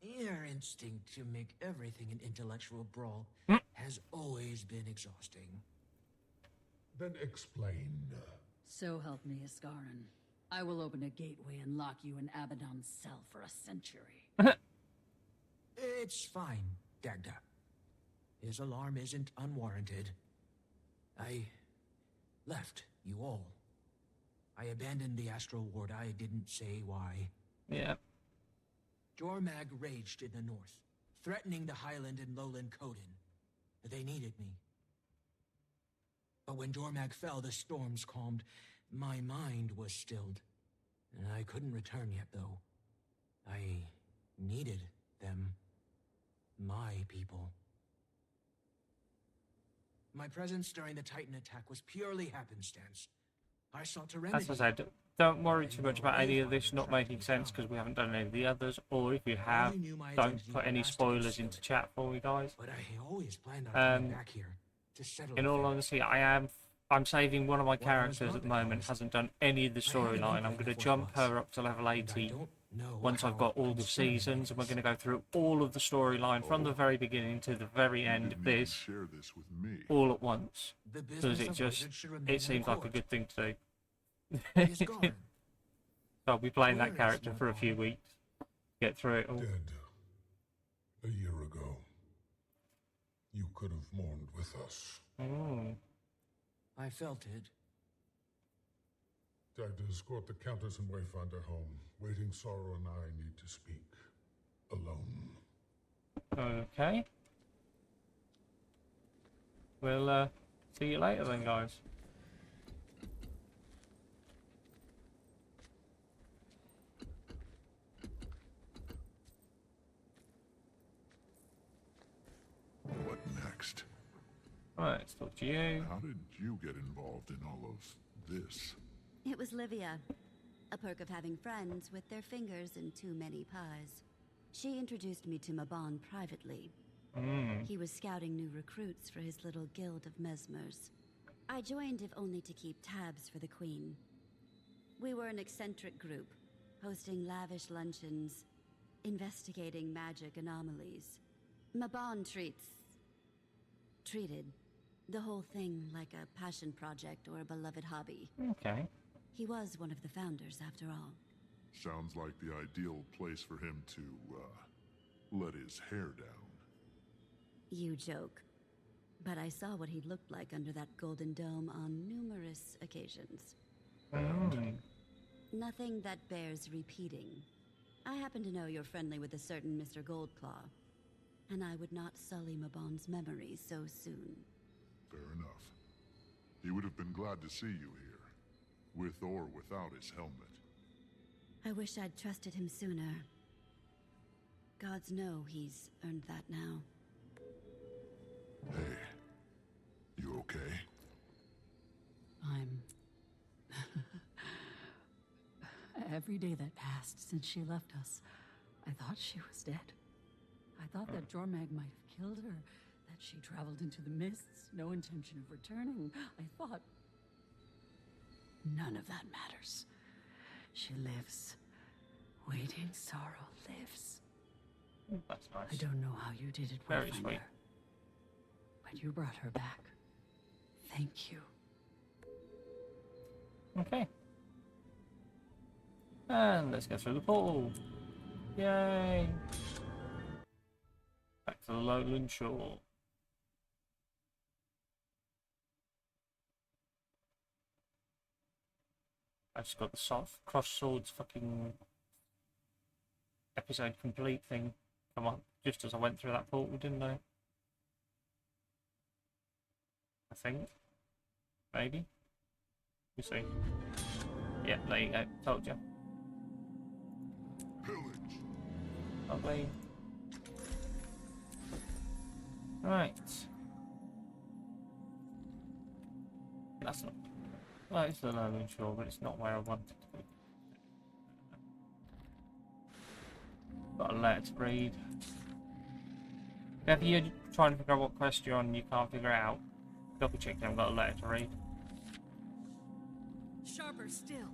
Your instinct to make everything an intellectual brawl has always been exhausting. Then explain. So help me, Iskaran. I will open a gateway and lock you in Abaddon's cell for a century. It's fine, Dagda. His alarm isn't unwarranted. I left you all. I abandoned the Astral Ward. I didn't say why. Yeah. Jormag raged in the north, threatening the Highland and Lowland Coden. They needed me. But when Jormag fell, the storms calmed. My mind was stilled. I couldn't return yet, though. I needed them. My people. My presence during the Titan attack was purely happenstance. I sought to remedy. As I said, don't worry too much about any of this not making sense because we haven't done any of the others. Or if you have, don't put any spoilers into chat for me, guys. But I always planned on coming back here to settle. In all honesty, I'm saving one of my characters at the moment. Hasn't done any of the storyline. I'm going to jump her up to level 80 once I've got all the seasons, and we're going to go through all of the storyline from the very beginning to the very end of this, all at once, because it seems like a good thing to do. So I'll be playing that character for a few weeks, get through it all. Dead. A year ago. You could have mourned with us. I felt it. Dagda, escort the Countess and Wayfinder home. Waiting Sorrow and I need to speak. Alone. Okay. We'll see you later then, guys. What next? Right, let's talk to you. How did you get involved in all of this? It was Livia. A perk of having friends with their fingers in too many pies. She introduced me to Mabon privately. He was scouting new recruits for his little guild of mesmers. I joined if only to keep tabs for the Queen. We were an eccentric group, hosting lavish luncheons, investigating magic anomalies. Mabon treated the whole thing like a passion project or a beloved hobby. Okay. He was one of the founders, after all. Sounds like the ideal place for him to, let his hair down. You joke. But I saw what he looked like under that golden dome on numerous occasions. Nothing that bears repeating. I happen to know you're friendly with a certain Mr. Goldclaw, and I would not sully Mabon's memory so soon. Fair enough. He would have been glad to see you here, with or without his helmet. I wish I'd trusted him sooner. Gods know he's earned that now. Hey, you okay? I'm... Every day that passed since she left us, I thought she was dead. I thought that Jormag might have killed her, that she traveled into the mists, no intention of returning. I thought... None of that matters. She lives. Waiting Sorrow lives. That's nice. I don't know how you did it, Very Wayfinder, sweet. but you brought her back. Thank you. Okay. And let's go through the portal. Yay! Back to the lowland shore. I just got the soft cross swords fucking episode complete thing come up just as I went through that portal, didn't I? I think. Maybe. We'll see. Yeah, there you go. Told you. Pillage! Lovely. Right. That's not... Well, it's a low shore, but it's not where I wanted to be. Got a letter to read. If you're trying to figure out what quest you're on and you can't figure it out, double check you haven't got a letter to read. Sharper still.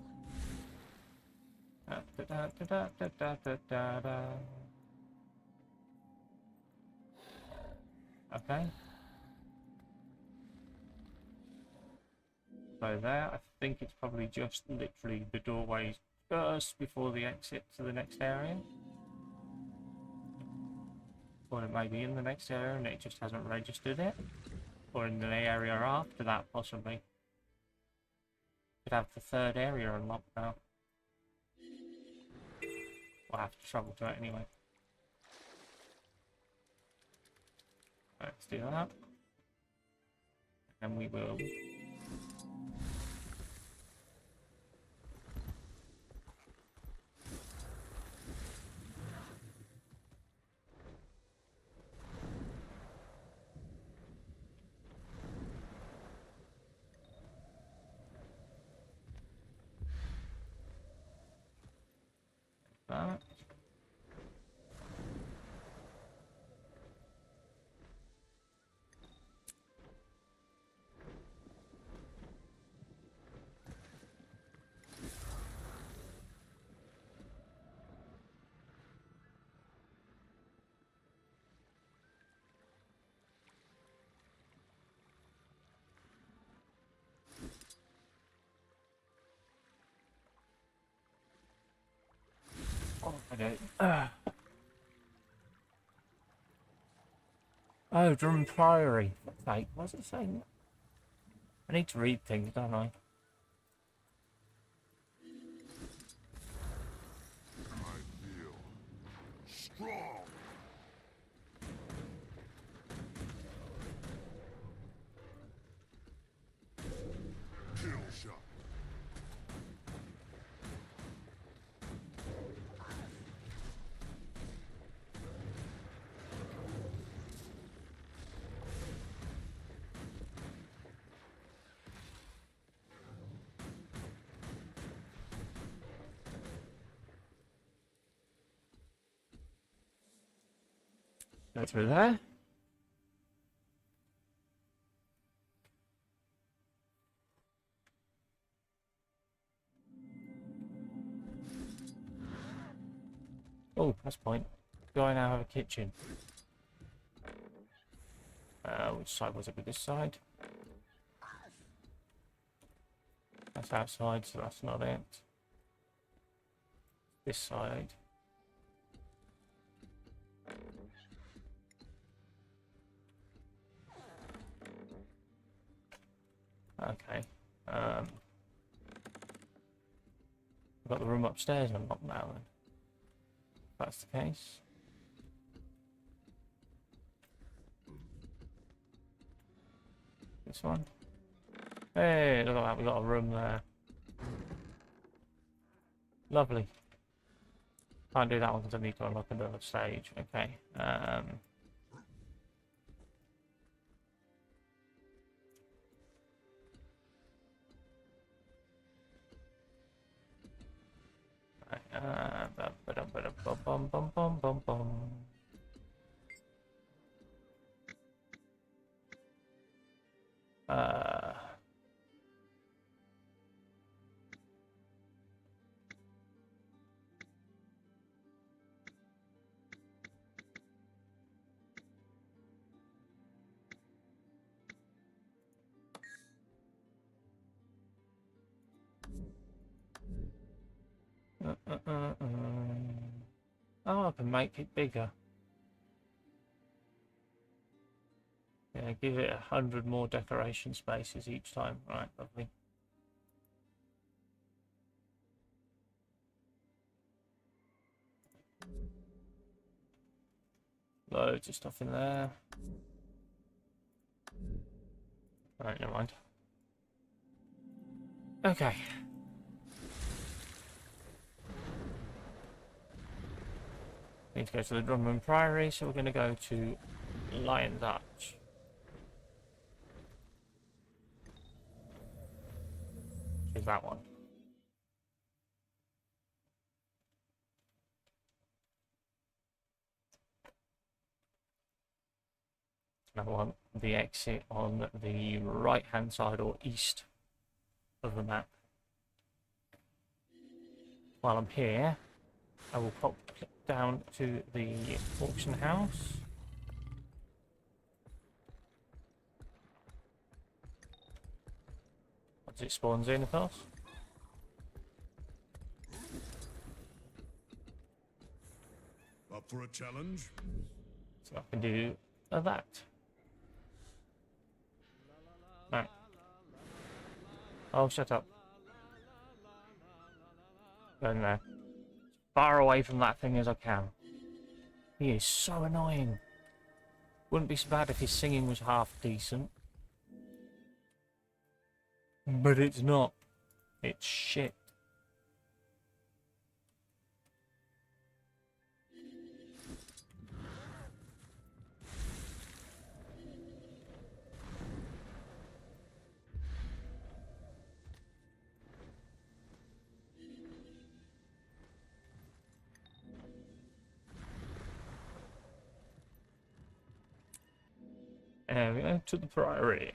Okay. So there, I think it's probably just literally the doorway just before the exit to the next area. Or it may be in the next area and it just hasn't registered it. Or in the area after that, possibly. Could have the third area unlocked now. We'll have to travel to it anyway. Let's do that. And we will. That. Oh, okay. Oh, Drum Priory. Like, what's it saying? I need to read things, don't I? I feel strong. Kill shot. Go through there. Oh, that's the point. Do I now have a kitchen? Which side was it? With this side? That's outside, so that's not it. This side. Okay. I've got the room upstairs unlocked now then. If that's the case. This one. Hey, look at that, we got a room there. Lovely. Can't do that one because I need to unlock another stage. Okay. Bum bum bum bum bum. Oh, I can make it bigger. Yeah, give it 100 more decoration spaces each time. Right, lovely. Loads of stuff in there. Right, never mind. Okay. Need to go to the Drumman Priory, so we're going to go to Lion's Arch. Which is that one. I want the exit on the right hand side or east of the map. While I'm here, I will pop down to the auction house. Once it spawns in, of course. Up for a challenge? So I can do that. Right. Oh, shut up. Go in there. Far away from that thing as I can. He is so annoying. Wouldn't be so bad if his singing was half decent. But it's not. It's shit. There we go, to the Priory.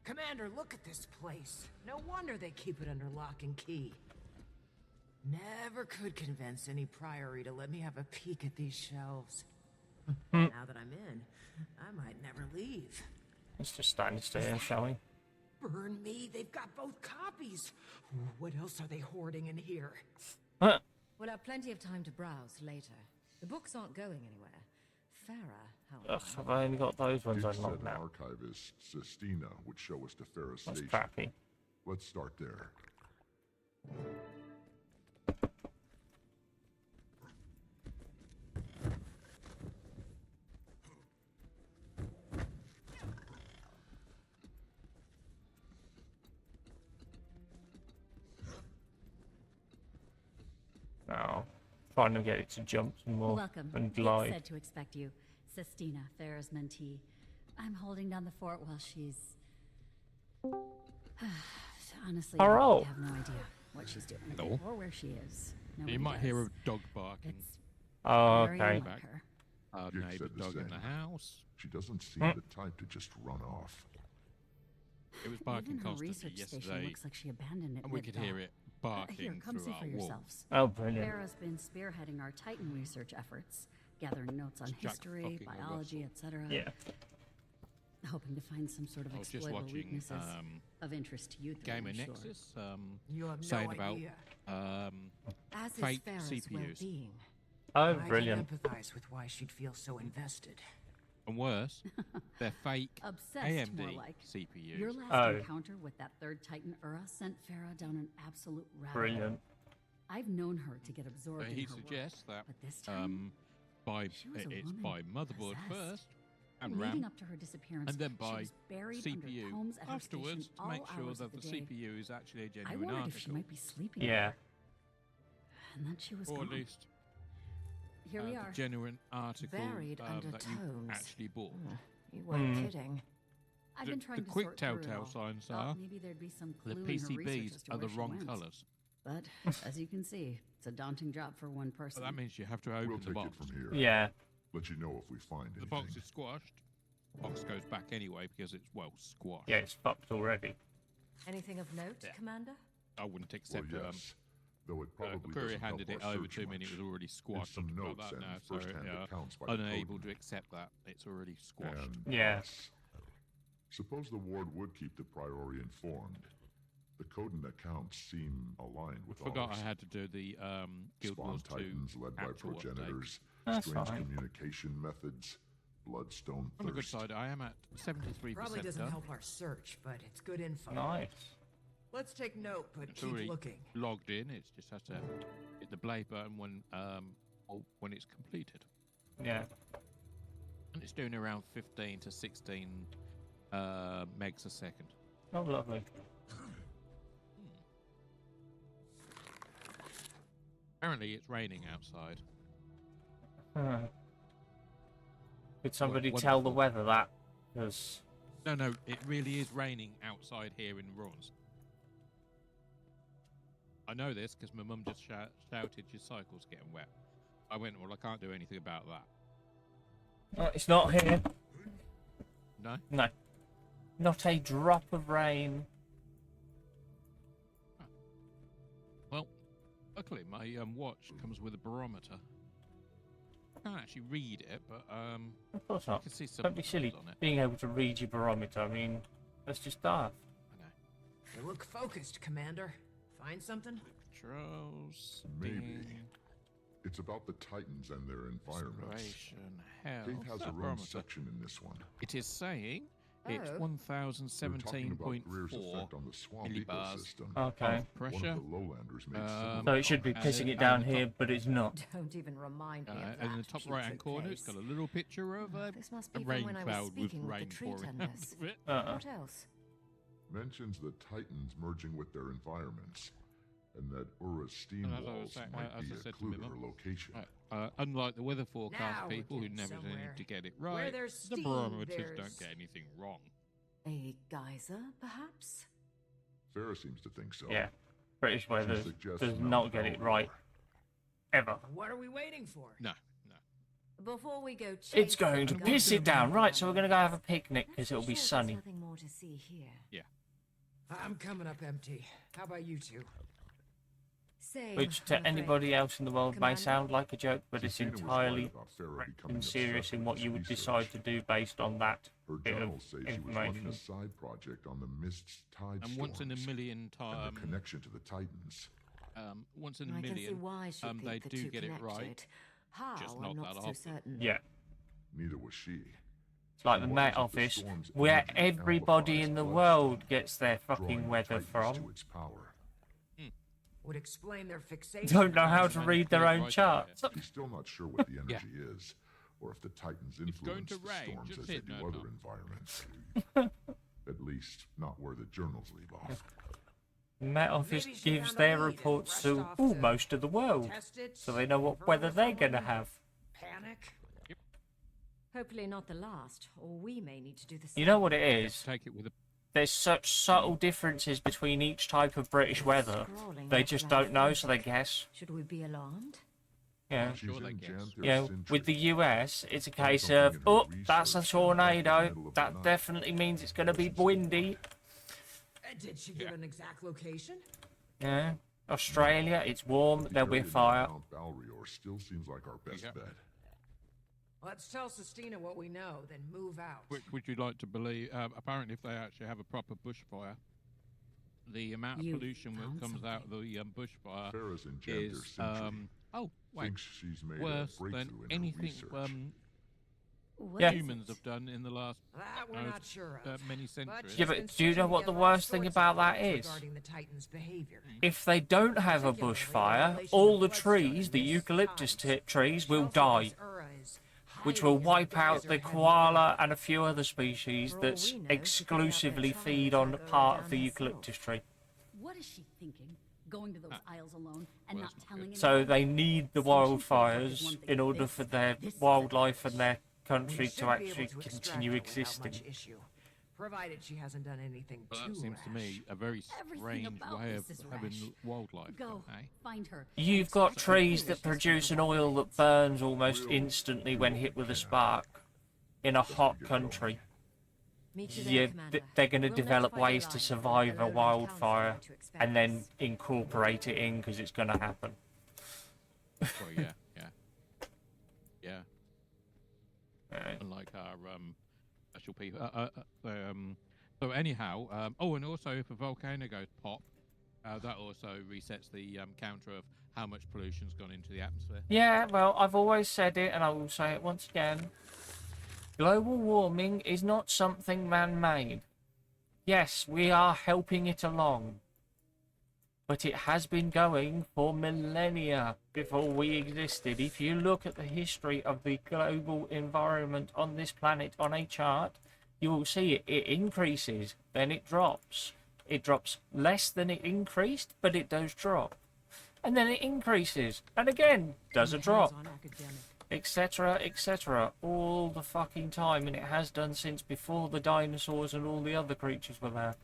Commander, look at this place. No wonder they keep it under lock and key. Never could convince any priory to let me have a peek at these shelves. Now that I'm in, I might never leave. Let's just stand still, shall we? Burn me, they've got both copies. What else are they hoarding in here? Huh. We'll have plenty of time to browse later. The books aren't going anywhere. Farah, however... Ugh, I've only got those ones Dick unlocked said now. Archivist Sistina would show us to Farah's That's station. crappy. Let's start there. Now, trying to get it to jump some more Welcome. and It's glide. said to expect you. Sistina, Farah's mentee. I'm holding down the fort while she's... Honestly, Hello. I have no idea what she's doing No. or where she is. You Nobody might hear does. a dog barking. It's Oh, very okay. unlike her. Our Dick neighbour said the dog in same. the house. She doesn't seem Hmm. the type to just run off. It was barking Even her constantly research station yesterday, looks like she abandoned it and we could mid-fall. hear it barking Here, come through see our for wall. yourselves. Oh, brilliant. Farah's been spearheading our Titan research efforts, gathering notes on It's Jack history, fucking biology, etc. Yeah. Hoping to find some sort of I was just exploitable watching weaknesses of interest to you three, Game I'm of sure. Nexus, You have saying no about idea. As is fake Farah's CPUs. well-being. Oh, I brilliant. can empathize with why she'd feel so invested. and worse, they're fake Obsessed, AMD more like. CPUs. Your last Oh. encounter with that third Titan Ura sent Farah down an absolute rabbit hole. Brilliant. I've known her to get absorbed in He her suggests work, that but this time, by she was a it's woman by motherboard possessed. first and leading RAM, up to her disappearance, and then she by was buried CPU under combs at her afterwards station to all make sure hours that of the day. CPU is actually a I genuine wondered if she article, might be sleeping. Yeah. And then she was or gone. at least Here we the are. genuine article Buried under that you tomes. actually bought. You weren't Hmm. kidding. I've The- been trying the to quick sort through it telltale all. signs Thought are maybe there'd be some clue the in her research PCBs as to are the where she wrong went. colours. But as you can see, it's a daunting job for one person. So that means you have to open We'll the take box. it from here. Yeah. Let you know if we find The anything. box is squashed. Box goes back anyway because it's well squashed. Yeah, it's fucked already. Anything of note, Yeah. Commander? I wouldn't Well, accept yes. Though it probably the courier doesn't help handed our it over search to me and it much. was already squashed. some I've got notes that and now, so first-hand accounts by the unable code. to accept that. It's already squashed. And Yeah. us. Suppose the ward would keep the Priory informed. The code and accounts seem aligned with Forgot ours. I had to do the Guild Spawn Wars 2 titans led by actual update. progenitors, That's strange fine. communication methods, bloodstone On the good thirst. side, I am at 73% Probably doesn't done. help our search, but it's good info. Nice. Let's take note, but It's keep already looking. logged in. It just has to hit the play button when it's completed. Yeah. And it's doing around 15 to 16 megs a second. Oh, lovely. Apparently, it's raining outside. Could somebody What- tell the wonderful. weather that? Because No, it really is raining outside here in Raws. I know this because my mum just shouted your cycle's getting wet. I went, well, I can't do anything about that. it's not here. No? No, not a drop of rain. Well, luckily my watch comes with a barometer. I can't actually read it, but Of course I not. can see Don't be silly. subtitles on it. Being able to read your barometer. I mean, that's just daft. I know. You look focused, Commander. Find something? Controls. Maybe. Bing, It's about the Titans and their environments. Inspiration. Hell. Kate has her own barometer. section in this one. It is saying it's Oh. 1017.4 effect on the swamp millibars ecosystem. Okay. of pressure. One of the lowlanders made similar So it should be And pissing it- it down and the here, top- but it's not. Don't even remind me of that. And in the top right-hand putrid corner, it's place. got a little picture of This must a be from rain when I was cloud with speaking with the rain tree pouring out tenders. of it. What else? mentions the Titans merging with their environments, and that Ura's steam And as I was walls saying- might as be I a said to clue my to her mum, location. Unlike the weather forecast Now we're people who getting never somewhere. seem to get it Where right, there's the steam, barometers there's- don't get anything wrong. A geyser, perhaps? Farah seems to think so. Yeah. British weather suggests does Mount not get it right. Ever. What are we waiting for? No. Before we go It's going to chasing piss it down. down Right, so we're going to go have a picnic because I'm it'll be sure there's sunny. nothing more to see here. Yeah. I'm coming up empty. How about you two? Same, Which I'm to afraid. anybody else in the world may Commander? sound like a joke, but it's Christina was entirely right about Farah becoming serious obsessed in with what this you would research. decide to do based on that Her bit of journals say she was running information. a side project on the Mist's tide And storms once in a million and times, the connection to the Titans. once in a I can see million, why she they think the do two get it right. connected. How? just I'm not not that so often. certain. Yeah. Neither was she. It's like the What Met is it the Office, storm's where energy everybody amplifies in the bloodstone, world gets their drawing fucking the weather Titans from. to its power. Would explain their fixation. Don't know how to And read put their it own right charts. She's still not sure what the Yeah. energy is, or if the Titans It's going influence to the rain, storms just as they hit do no other time. environments. At least, not where the journals leave off. Met Office Maybe she gives found a their lead and reports rushed to off to most of the world, Test it, so they know what confirm weather with they're going to someone, have. Panic. Hopefully not the last, or we may need to do the same. You know what it is? Take it with a There's such subtle differences between each type of British weather. They just don't know, so they guess. Should we be alarmed? Yeah. She's Sure they in guess. Janther's Yeah, century. with the US, it's a case something of, in her oh, that's a research tornado. in the middle of the That night. definitely means it's going to be windy. Did she give Yeah. an exact location? Yeah. Australia, it's warm, The there'll be area near fire. Mount Balrior still seems like our best Yeah. bet. Let's tell Sistina what we know, then move out. Which would you like to believe? Apparently, if they actually have a proper bushfire, the amount of You pollution that found comes out of the bushfire Farah's in Janther's is century. Thinks she's made worse a breakthrough than in her anything research. What Yeah. is humans it? have done in the last That we're not sure of. many But centuries. she's Yeah, but been do you know stitching what the together all worst thing sorts of about that facts is? regarding the Titan's behavior. If they don't have a Particularly bushfire, in relation all to the trees, the bloodstone, eucalyptus tides. trees, will Shelter die, as Ura is which hiding will in the wipe out geyser the head koala and a few other species For all that we know, she could be out there exclusively trying feed to on track her part down of the herself. eucalyptus tree. What is she thinking? Going to those aisles alone and Well, not that's not telling good. So anyone? they need the Seems she feels like there's wildfires one thing in order this, for their this is a wildlife and glitch. their We country should to be actually able to extract continue her without existing. much issue, provided she hasn't done anything Well, too that seems to rash. me a very Everything strange about way this of is having rash. wildlife. Go, Eh? find her. You've got trees that produce an oil that burns almost instantly when hit with a spark in a hot country. Meet you Yeah, there, Commander. they're going to We'll develop notify the ways to Alliance survive and a the Lowland wildfire Council to expect and then us. incorporate it in because it's going to happen. Well, yeah. Right. Unlike our special people. So anyhow, and also if a volcano goes pop, that also resets the counter of how much pollution's gone into the atmosphere. Yeah, well, I've always said it, and I will say it once again. Global warming is not something man-made. Yes, we are helping it along. But it has been going for millennia before we existed. If you look at the history of the global environment on this planet on a chart, you will see it increases, then it drops. It drops less than it increased, but it does drop. and then it increases, and again does a drop, Hands-on academic. etc., etc., all the fucking time, and it has done since before the dinosaurs and all the other creatures were there.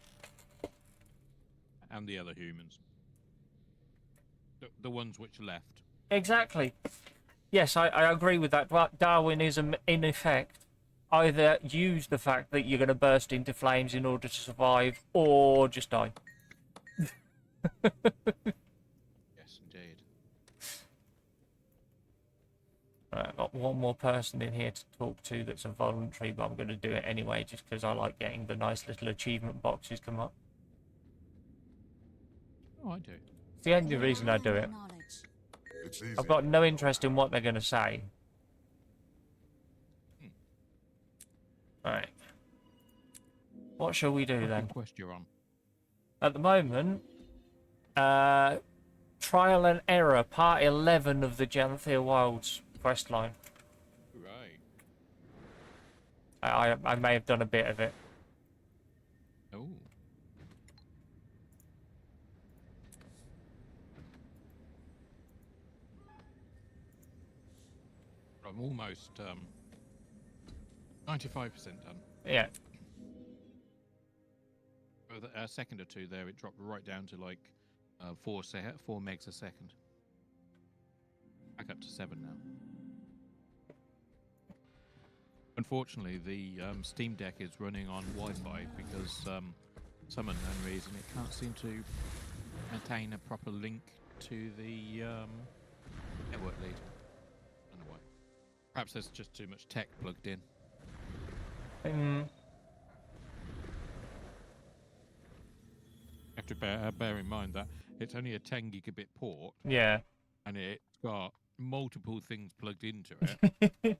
And the other humans. The ones which left. Exactly. Yes, I agree with that. Darwinism, in effect, either use the fact that you're going to burst into flames in order to survive, or just die. Yes, indeed. Right, I've got one more person in here to talk to that's a voluntary, but I'm going to do it anyway, just because I like getting the nice little achievement boxes come up. Oh, I do. It's the only reason I do it. It's easy. I've got no interest in what they're going to say. Right. What shall we do then? What quest you're on? At the moment, Trial and Error, Part 11 of the Janthia Wilds questline. Right. I may have done a bit of it. Oh. I'm almost 95% done. Yeah. For a second or two there, it dropped right down to like 4 megs a second. Back up to 7 now. Unfortunately, the Steam Deck is running on Wi-Fi because some unknown reason it can't seem to maintain a proper link to the network lead. I don't know why. Perhaps there's just too much tech plugged in. You have to bear in mind that it's only a 10 gigabit port. Yeah. And it's got multiple things plugged into it.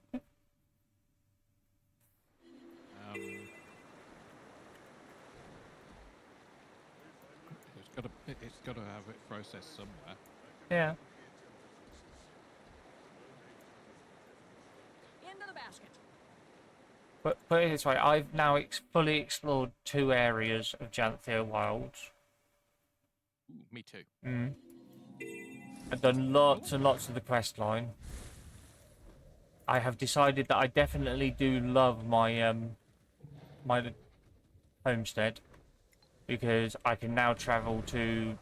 It's got to have it processed somewhere. Yeah. Into the basket. But put it this way, I've now fully explored 2 areas of Janthia Wilds. Ooh, me too. I've done lots and lots of the quest line. I have decided that I definitely do love my my homestead, because I can now travel to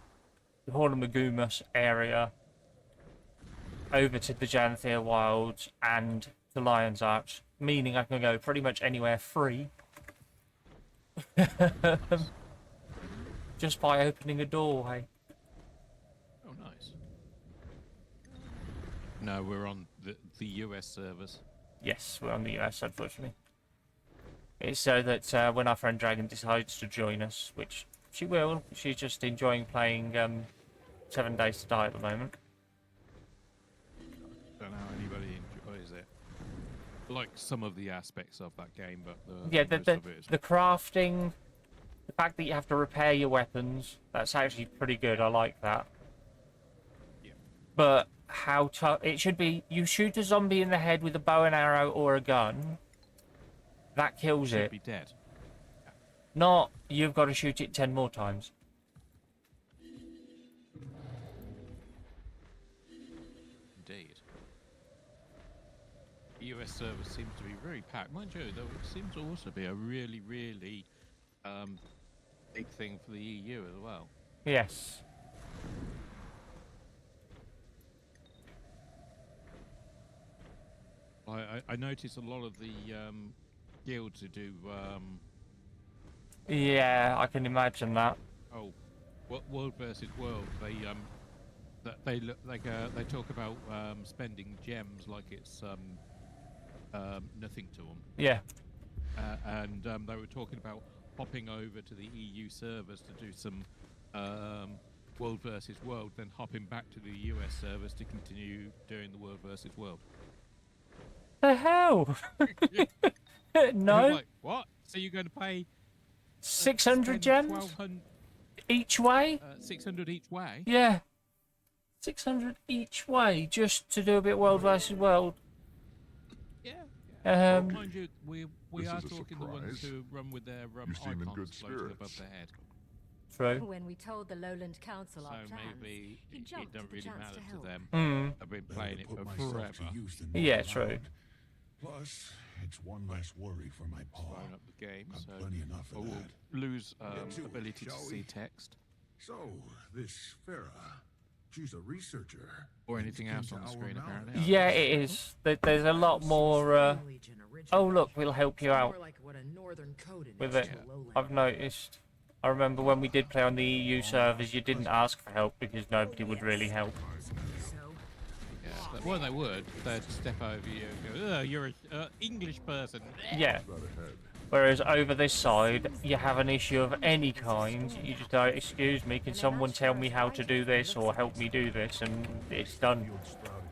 the Hornamagumus area, over to the Janthia Wilds, and to Lion's Arch, meaning I can go pretty much anywhere free. Just by opening a doorway. Oh, nice. No, we're on the US servers. Yes, we're on the US, unfortunately. It's so that when our friend Dragon decides to join us, which she will, she's just enjoying playing 7 Days to Die at the moment. Don't know how anybody enjoys it. Like some of the aspects of that game, but the crafting, the fact that you have to repair your weapons, that's actually pretty good. I like that. Yeah. But how tough it should be, you shoot a zombie in the head with a bow and arrow or a gun, that kills it. Should be dead. Yeah. Not you've got to shoot it 10 more times. Indeed. The US server seems to be very packed. Mind you, there seems to also be a really, really big thing for the EU as well. Yes. I notice a lot of the guilds who do. Yeah, I can imagine that. Oh, World versus World. They talk about spending gems like it's nothing to them. Yeah. And they were talking about hopping over to the EU servers to do some World versus World, then hopping back to the US servers to continue doing the World versus World. The hell? No. Like, what? So you're going to pay 600 gems each way? 600 each way? Yeah. 600 each way just to do a bit World versus World. Yeah. Yeah. Mind you, we This are is a talking the ones surprise. who run with their You seem in icons good floating above spirits. their head. True. When we told the Lowland Council our So plans, maybe he it jumped don't at the really chance matter to to help. them. Mm. I've been Better playing it put for myself forever. to use than Yeah, move true. around. Plus, it's one less worry for my paw. Blowing up the game, Got so plenty enough I of will that. lose Get to it, ability to shall see we? text So, this Farah, she's a researcher. or and anything keen else to on the our screen. knowledge. Apparently, Yeah, it is. There's a lot more. Oh, look, we'll help you out More like what a northern Codan with is it. to a lowland. I've noticed. I remember when we did play on the EU servers, you didn't ask for help because nobody would really help. So, yeah. Well, they would. They'd step over you and go, "Oh, you're an English person." Yeah. Whereas over this side, you have an issue of any kind, you just go, excuse me, can someone tell me how to do this or help me do this, and it's done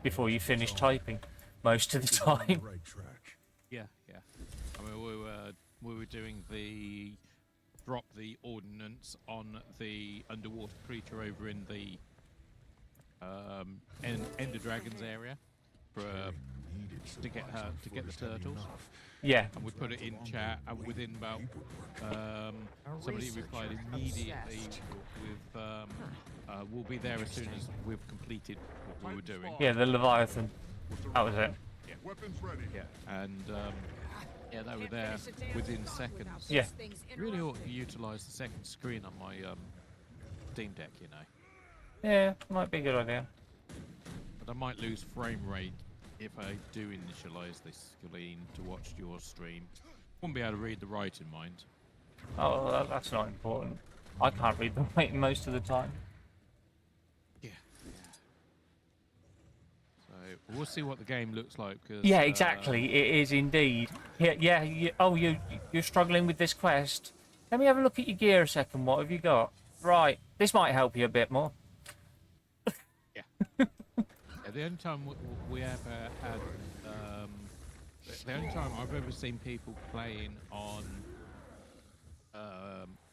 before you finish typing most of the time. Yeah, yeah. I mean, we were doing the drop the ordnance on the underwater creature over in the Ender Dragons area for to get the turtles. Yeah. And we put it in chat, and within about somebody replied immediately with we'll be there as soon as we've completed what we were doing. Yeah, the Leviathan. That was it. Yeah. Weapons ready. Yeah, and yeah, they were there within seconds. Yeah. Really ought to utilise the second screen on my Steam Deck, you know. Yeah, might be a good idea. But I might lose frame rate if I do initialise this screen to watch your stream. Wouldn't be able to read the writing, mind. Oh, that's not important. I can't read the writing most of the time. Yeah. So we'll see what the game looks like. Cause, Yeah, exactly. It is indeed. Yeah. You're struggling with this quest. Let me have a look at your gear a second. What have you got? Right. This might help you a bit more. Yeah. The only time we ever had, the only time I've ever seen people playing on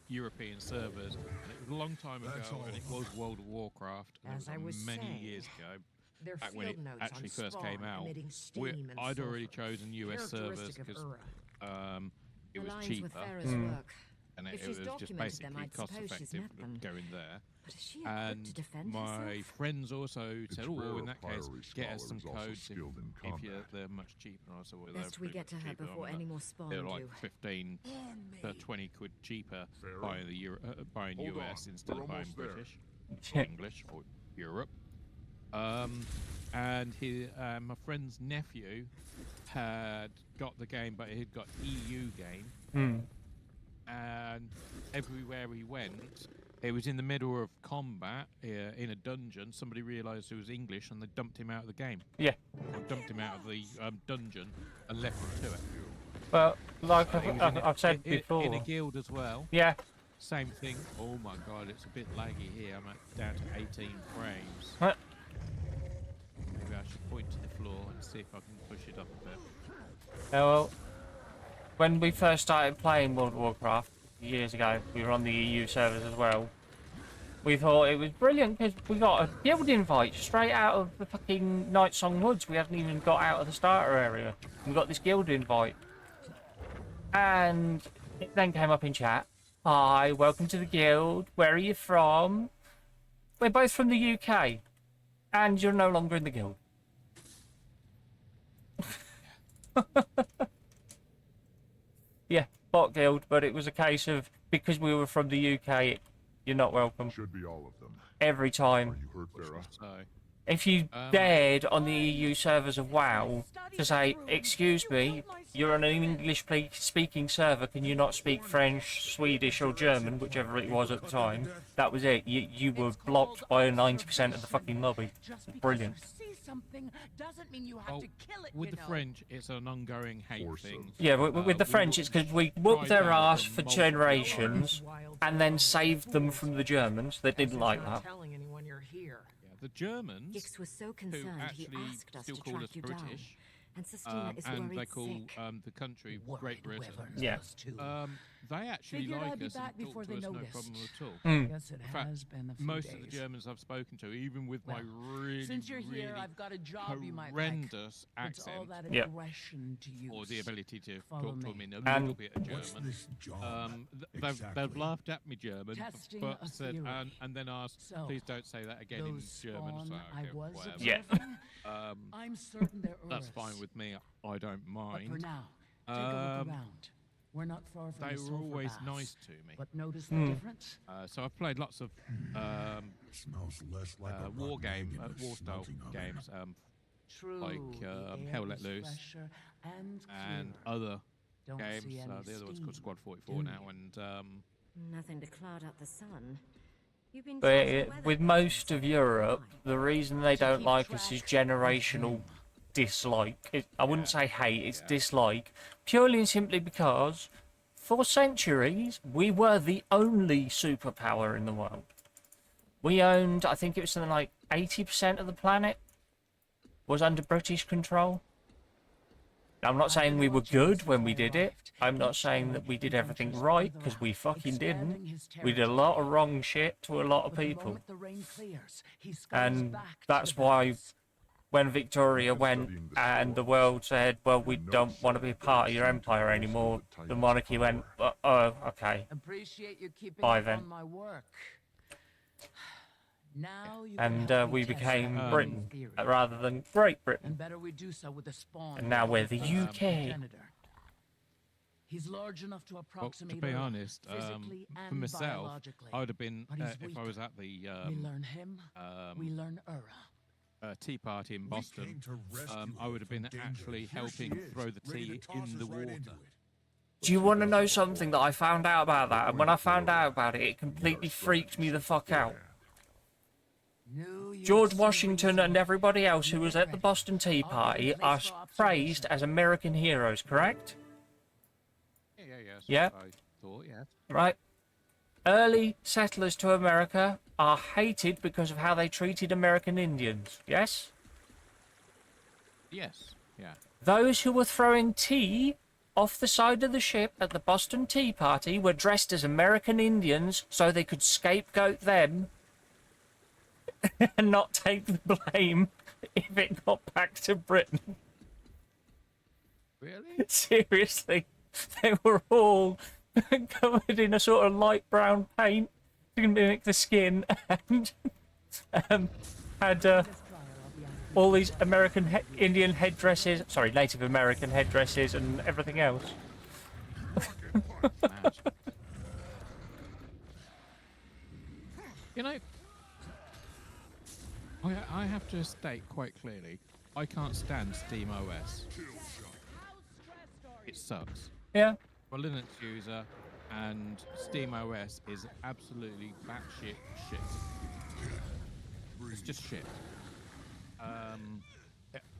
European servers, and it was a long time ago, and it was World of Warcraft, and As it I was many saying, years ago. their Back when it field notes actually on first came Spawn out, emitting steam and I'd already sulfur, chosen US servers characteristic because of it was Aligns cheaper. with Farah's work. And If it she's was just documented them, basically I'd cost suppose she's effective met them. going there. But is she equipped And to defend my herself? friends also said, It's "Oh, well, rare in that case, Priory get us some scholar is also codes skilled in if combat. they're much cheaper." And I said, "Well, Best they're we pretty get to much her cheaper. before I mean, any more spawn they're like do. 15 to 20 quid cheaper buying buying Hold US on, instead we're of buying almost there. British or English or Europe." And my friend's nephew had got the game, but he'd got EU game. And everywhere he went, he was in the middle of combat in a dungeon. Somebody realised he was English, and they dumped him out of the game. Yeah. Or dumped him out of the dungeon and left him to it. Well, like He was I've said in before. in a guild as well. Yeah. Same thing. Oh my god, it's a bit laggy here. I'm down to 18 frames. Huh. Maybe I should point to the floor and see if I can push it up a bit. Well, when we first started playing World of Warcraft years ago, we were on the EU servers as well. We thought it was brilliant because we got a guild invite straight out of the fucking Night Song Woods. We hadn't even got out of the starter area. We got this guild invite. And it then came up in chat. Hi, welcome to the guild. Where are you from? We're both from the UK. And you're no longer in the guild. Yeah, bot guild, but it was a case of because we were from the UK, you're not welcome. Should be all of them. Every time. Are you hurt, Farah? So, If you dared on the EU servers of WoW to say, excuse me, you're on an English-speaking server, can you not speak French, Swedish or German, whichever it was at the time, that was it. You were blocked by 90% of the fucking lobby. Brilliant. With the French, it's an ongoing hate thing. Yeah, with the French, it's because we whooped their ass for generations and then saved them from the Germans. They didn't like that. telling anyone you're here. The Germans, Gix was so who concerned he actually asked us still to call track us you down. British, And Sestina is and worried they call sick. the country Great Britain. Yeah. they actually Figured like I'd be us back and before talk to they us noticed. no problem at all. Guess it In fact, has been a few most days. of the Germans I've spoken to, even with my Well, really, since you're here, really I've got a job you might like. horrendous Puts all accent, that Yep. aggression to use. or the ability to Follow talk to them me. in a And little bit of What's German. this job? They've exactly? laughed at me German, Testing but a said theory. and then asked, So, please don't say that again in those German. spawn So, I okay, was whatever. Yeah. observing, Um, I'm certain they're that's Urus. fine with me. I don't But mind. for now, take a look Um, around. We're not far from They the were sulfur always baths, nice to me. But notice the difference? So I've played lots of Smells less like a war rotten egg game, in a war style smelting oven. games, True. like the air Hell Let is Loose fresher and and clearer. other Don't games. see any The other one's called steam, Squad 44 do now, you? and Nothing to cloud up the sun. You've been But chasing weather with patterns most of all Europe, night. the reason they don't keep like us is track of generational him. dislike. I wouldn't say hate, it's Yeah. dislike. Purely and simply because, for centuries, we were the only superpower in the world. We owned, I think it was something like 80% of the planet was under British control. Now, I'm not saying we were good when we did it. I'm not saying that we did everything right, because we fucking didn't. We did a lot of wrong shit to a lot of But the people. moment the rain clears, he scurries And back to that's the why baths. when Victoria went and the world said, well, we don't want to be part of your empire anymore, the monarchy went, oh, okay. Appreciate you keeping Bye up then. on my work. Now you And can help we me test became that Britain theory. rather than Great Britain. And better we do so with the spawn. And now of we're the first UK. progenitor. He's large enough to well, approximate to be Earth, honest, physically for and myself, biologically. I would have been But he's if I weaker. was at the we learn him, we learn Ura. Tea Party in Boston. came to rescue I would have been her from actually danger. Here she helping is, throw the ready to tea toss in the us right water. into it. Do you want to know something that I found out about that? And when I found out about it, it completely freaked me the fuck out. George Washington and everybody else who was at the Boston Tea Party are praised as American heroes, correct? Yeah. Yeah. I thought, yeah. Right. Early settlers to America are hated because of how they treated American Indians, yes? Yes. Yeah. Those who were throwing tea off the side of the ship at the Boston Tea Party were dressed as American Indians so they could scapegoat them and not take the blame if it got back to Britain. Really? Seriously, they were all covered in a sort of light brown paint to mimic the skin and had all these American Indian headdresses, sorry, Native American headdresses and everything else. You know, I have to state quite clearly, I can't stand Steam OS. It sucks. Yeah. I'm a Linux user, and Steam OS is absolutely batshit shit. It's just shit.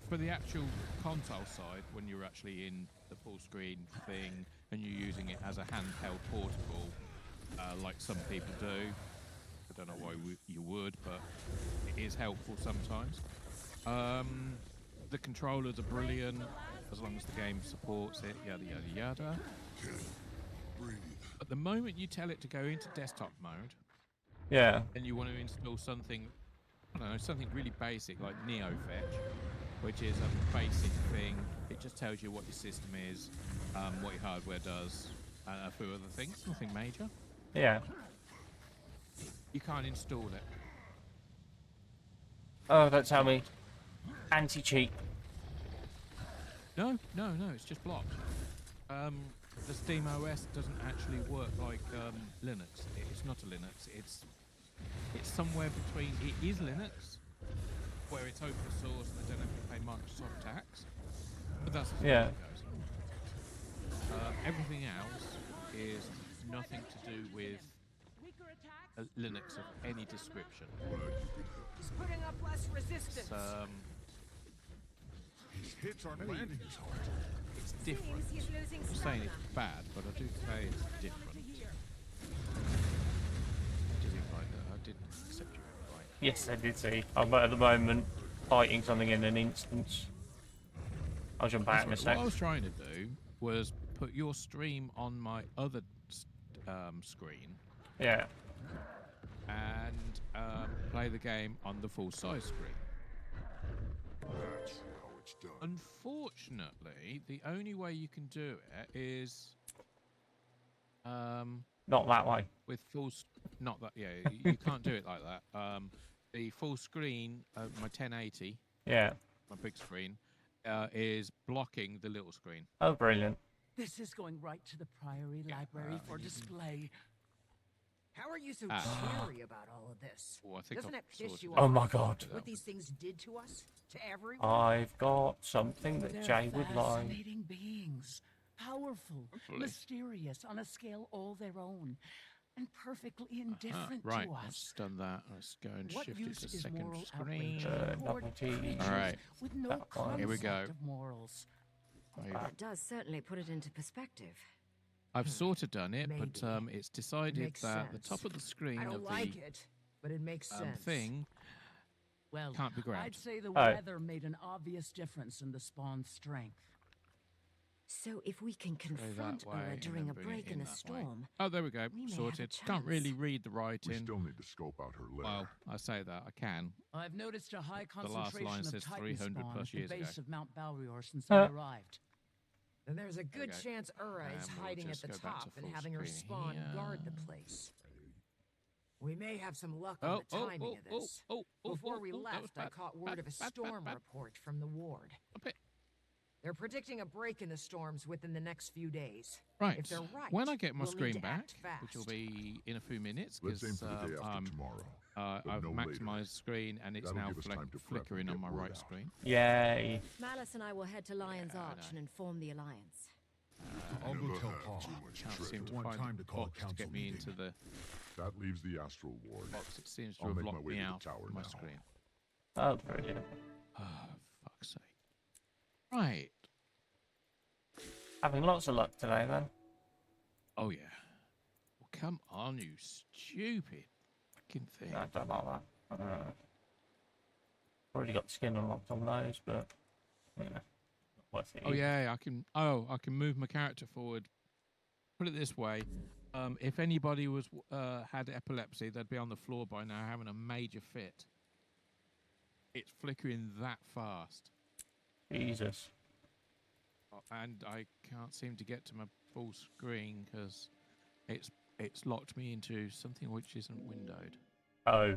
For the actual console side, when you're actually in the full screen thing and you're using it as a handheld portable, like some people do, I don't know why you would, but it is helpful sometimes. The controllers are brilliant, as long as the game supports it, yada yada yada. But the moment you tell it to go into desktop mode, Yeah. and you want to install something, I don't know, something really basic like NeoFetch, which is a basic thing. It just tells you what your system is, what your hardware does, and a few other things. Nothing major. Yeah. You can't install it. Oh, don't tell me. Anti-cheat. No, it's just blocked. The Steam OS doesn't actually work like Linux. It's not a Linux. It's somewhere between. It is Linux, where it's open source and they don't have to pay Microsoft tax. But that's as far as it goes. Everything else is nothing to do with Linux of any description. He's putting up less resistance. His hits aren't landing as hard. It's different. I'm saying it's bad, but I do say it's different. I didn't accept you right. Yes, I did see. I'm at the moment fighting something in an instance. I'll jump back in a What sec. I was trying to do was put your stream on my other screen. Yeah. And play the game on the full size screen. That's how it's done. Unfortunately, the only way you can do it is Not that way. with not that. Yeah, you can't do it like that. The full screen, my 1080. Yeah. My big screen is blocking the little screen. Oh, brilliant. This is going right to the Priory Library for display. How are you so cheery about all of this? Oh, I think Doesn't I've it piss sorted you that off? Oh my God. What these things did to us? To everyone? I've got something that They're Jay would like. fascinating beings. Powerful, Hopefully. mysterious, on a scale all their own, and perfectly indifferent Right, to let's us. done that. Let's go and What shift use it to is second moral screen. outrage toward novelty. creatures All right. with no That one. Here we concept go. of morals? That does certainly put it into perspective. I've sort of done it, but Maybe. it's decided Makes that the sense. top of the screen I don't of like the it, but it makes sense. thing Well, can't be grabbed. I'd say the Oh. weather made an obvious difference in the spawn's strength. So if we can Go confront that way Ura and during then a bring it break in a that way. storm, Oh, there we go. we may have a Sorted. Can't really chance. read the We writing. still need to scope out her lair. Well, I say that I can. I've noticed a high last concentration line of says Titan 300 spawn plus at the years ago. base of Mount Balrior since I arrived. Then there's a good Okay. chance Ura is And we'll hiding at just the go back to top and full having her screen spawn here. guard the place. We may have some luck Oh, on the timing of this. Before we that was left, I bad, caught word of a storm bad. report from the ward. Okay. They're predicting a break in the storms within the next few days. Right. If they're right, when I get my we'll need screen to back, act which will fast. be in a few minutes, Let's aim because for the day after tomorrow. but I've no maximized later. screen and it's That'll now give us time to prep and flickering on get my word right out. screen. Yay. Malice and I will head to Lion's Yeah, I Arch know. and inform the Alliance. I'll go Never tell have Paul. too much Can't trip. seem to One find time the to call a box to council get me meeting. into the That leaves the astral ward. box. It seems to I'll have make my locked way me to the out tower of my now. screen. Oh, brilliant. Oh, fuck's sake. Right. Having lots of luck today, then. Oh, yeah. Well, come on, you stupid fucking thing. No, I don't like that. Already got skin unlocked on those, but yeah, not worth it. Oh either. yeah, I can. Oh, I can move my character forward. Put it this way: if anybody was had epilepsy, they'd be on the floor by now having a major fit. It's flickering that fast, Jesus. and I can't seem to get to my full screen because it's locked me into something which isn't windowed. Oh.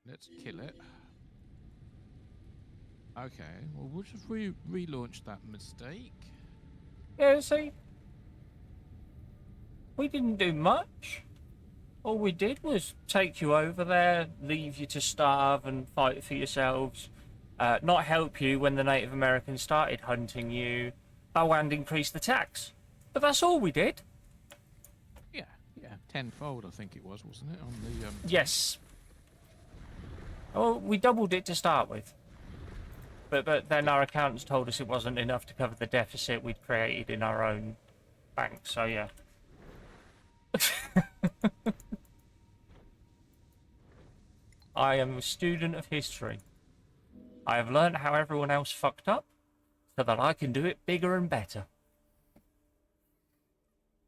Let's kill it. Okay, well we'll just relaunch that mistake. Yeah, see? We didn't do much. All we did was take you over there, leave you to starve and fight for yourselves, not help you when the Native Americans started hunting you, and increase the tax. But that's all we did. Yeah, tenfold I think it was, wasn't it? On the Yes. Well, we doubled it to start with. But then our accountants told us it wasn't enough to cover the deficit we'd created in our own bank, so yeah. I am a student of history. I have learnt how everyone else fucked up, so that I can do it bigger and better.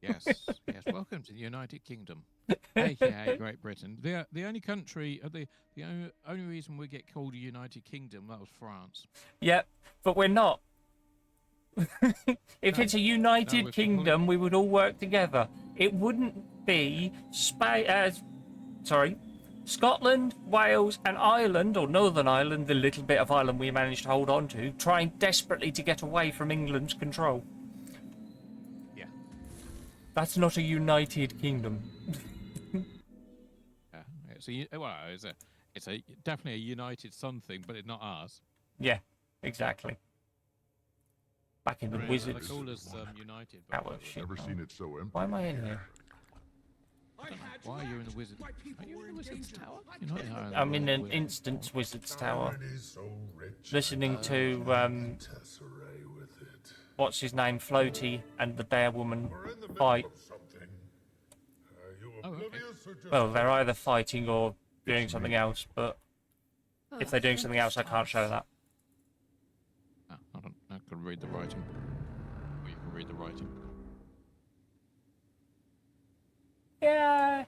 Yes, yes. Welcome to the United Kingdom, aka Great Britain. The only country, the only reason we get called a United Kingdom, that was France. Yep, but we're not. If No. it's a United we're Kingdom, we would all work together. It wouldn't be Scotland, Wales, and Ireland, or Northern Ireland, the little bit of Ireland we managed to hold on to, trying desperately to get away from England's control. Yeah. That's not a United Kingdom. Yeah, it's definitely a united something, but it's not ours. Yeah, exactly. Back in the Wizards. They call us United. That But was shit. Never seen it so empty. Why am I in here? why are you in the Wizard? Are you in the Wizard's Tower? You're not in I'm in an Wizard- instance Wizard's Tower, Already so rich. listening to Tesserae with it. what's his name, Floaty, and the Bear Woman We're in the middle fight. of something. You Oh, okay. oblivious or just Well, they're either fighting or doing something else, but if Oh, they're doing something else, I can't show that. I can read the writing. Or you can read the writing. Yeah.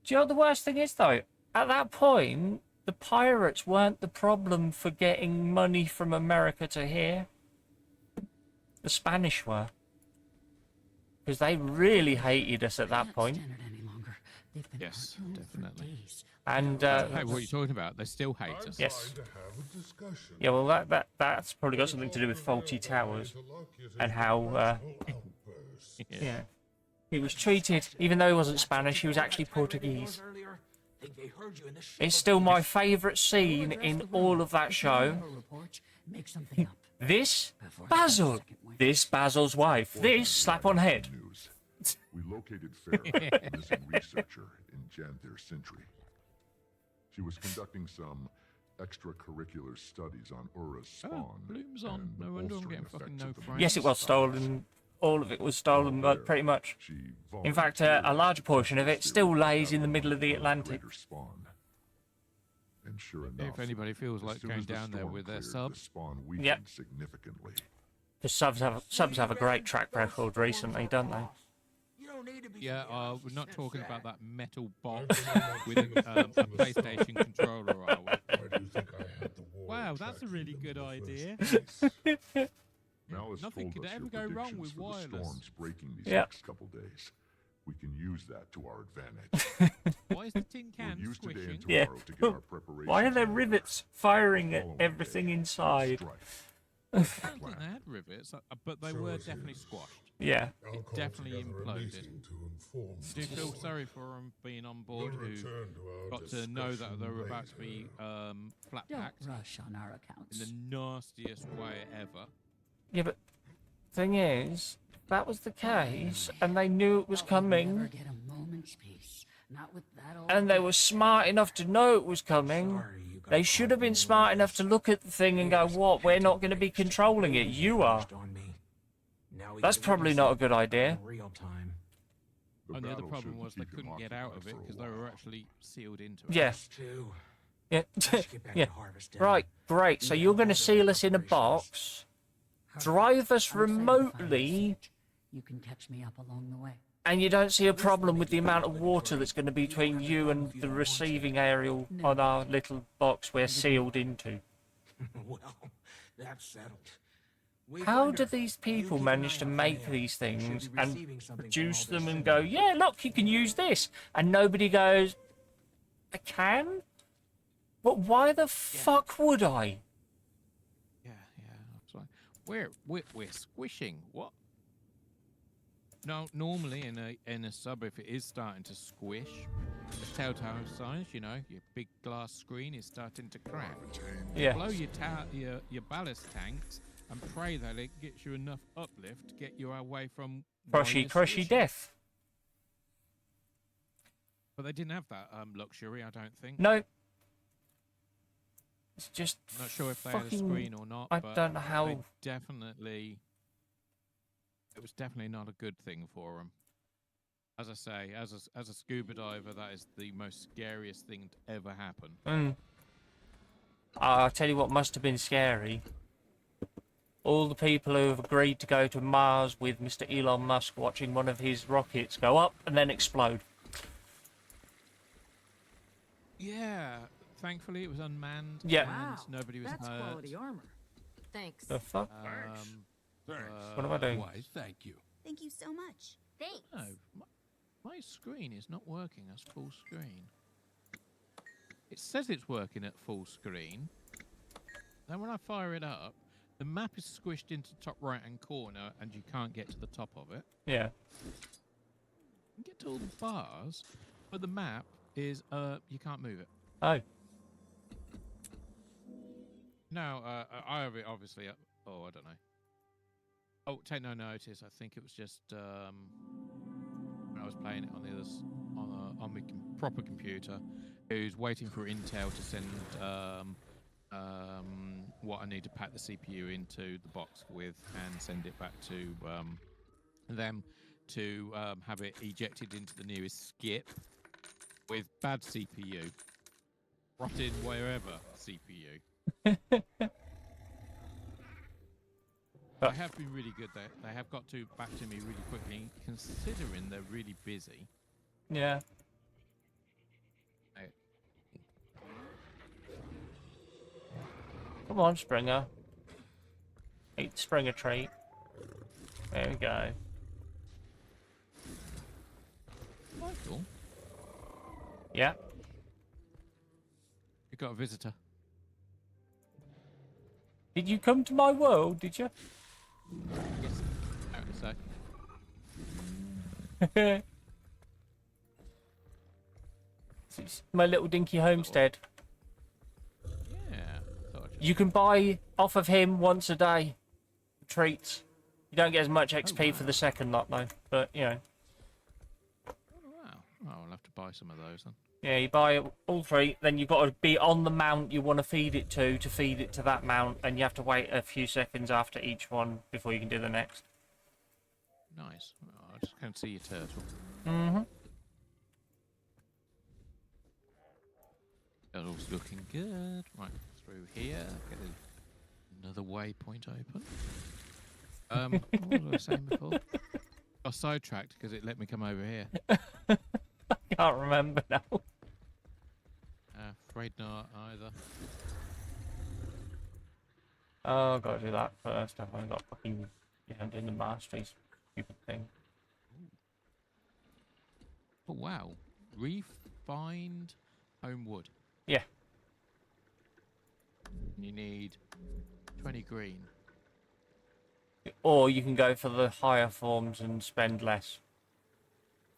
Do you know what the worst thing is, though? At that point, the pirates weren't the problem for getting money from America to here. The Spanish were. Because they really hated us at that point. Yes, definitely. And hey, what are you talking about? They still hate us. Yes. Yeah, well, that's probably got something to do with faulty towers and how yeah, he was treated. Even though he wasn't Spanish, he was actually Portuguese. It's still my favourite scene in all of that show. This Basil. This Basil's wife. This slap on head. We located Farah, a missing researcher in Janther Century. She was conducting some extracurricular studies on Ura's spawn. Bloom's on. No wonder I'm getting fucking no frames. Yes, it was stolen. All of it was stolen, but pretty much. In fact, a large portion of it still lays in the middle of the Atlantic. And sure enough, if anybody feels like going down there with their subs, yep. Significantly. The subs have a great track record recently, don't they? Yeah, we're not talking about that metal box with a PlayStation controller, are we? Wow, that's a really good idea. Nothing could ever go wrong with wireless. Storms breaking these next couple days. We can use that to our advantage. Why is the tin can squishing? Yeah. Why are there rivets firing at everything inside? I don't think they had rivets, but they were definitely squashed. Yeah. It definitely imploded. Do you feel sorry for them being on board who got to know that they were about to be flat packed? Don't rush on our accounts. In the nastiest way ever. Yeah, but thing is, that was the case, and they knew it was coming. And they were smart enough to know it was coming. They should have been smart enough to look at the thing and go, what, we're not going to be controlling it, you are. That's probably not a good idea. And the other problem was they couldn't get out of it because they were actually sealed into it. Yeah. Yeah. Yeah. Right, great. So you're going to seal us in a box, drive us remotely, you can catch me up along the way. And you don't see a problem with the amount of water that's going to be between you and the receiving area on our little box we're sealed into. Well, that's settled. How do these people manage to make these things and produce them and go, yeah, look, you can use this? And nobody goes, I can? But why the fuck would I? Yeah, that's right. We're squishing. What? No, normally in a sub, if it is starting to squish, there's telltale signs. You know, your big glass screen is starting to crack. Yeah. Blow your ballast tanks and pray that it gets you enough uplift to get you away from crushy death. But they didn't have that luxury, I don't think. No. It's just. I'm not sure if they had a screen or not. I but don't know how. It was definitely not a good thing for them. As I say, as a scuba diver, that is the most scariest thing to ever happen. I'll tell you what must have been scary. All the people who have agreed to go to Mars with Mr. Elon Musk watching one of his rockets go up and then explode. Yeah, thankfully it was unmanned. Yeah. And nobody was That's hurt. quality armor. Thanks. The fuck? Thanks. What am I doing? Why, thank you. Thank you so much. Thanks. No, my screen is not working as full screen. It says it's working at full screen. Then when I fire it up, the map is squished into the top right-hand corner, and you can't get to the top of it. Yeah. You can get to all the bars, but the map is you can't move it. Oh. No, I have it obviously. I don't know. Oh, take no notice. I think it was just when I was playing it on the others on my proper computer, who's waiting for Intel to send what I need to pack the CPU into the box with and send it back to them to have it ejected into the nearest skip with bad CPU. Rot in wherever CPU. They have been really good. They have got back to me really quickly, considering they're really busy. Yeah. Right. Come on, Springer. Eat Springer treat. There we go. Michael, Yeah. you got a visitor. Did you come to my world, did you? Yes, apparently so. It's my little dinky homestead. Yeah. Thought I'd just You can buy off of him once a day. Treats. You don't get as much XP for the second lot though, but you know. Oh, wow. Oh, I'll have to buy some of those then. Yeah, you buy all three, then you've got to be on the mount you want to feed it to feed it to that mount, and you have to wait a few seconds after each one before you can do the next. Nice. Oh, I just can't see your turtle. Mm-hmm. Turtle's looking good. Right, through here. Get another waypoint open. What was I saying before? I was sidetracked because it let me come over here. I can't remember now. Afraid not either. Oh, I've got to do that first. I've only got fucking... Yeah, I'm doing the mastery stupid thing. Oh, wow. Refined home wood. Yeah. You need 20 green. Or you can go for the higher forms and spend less.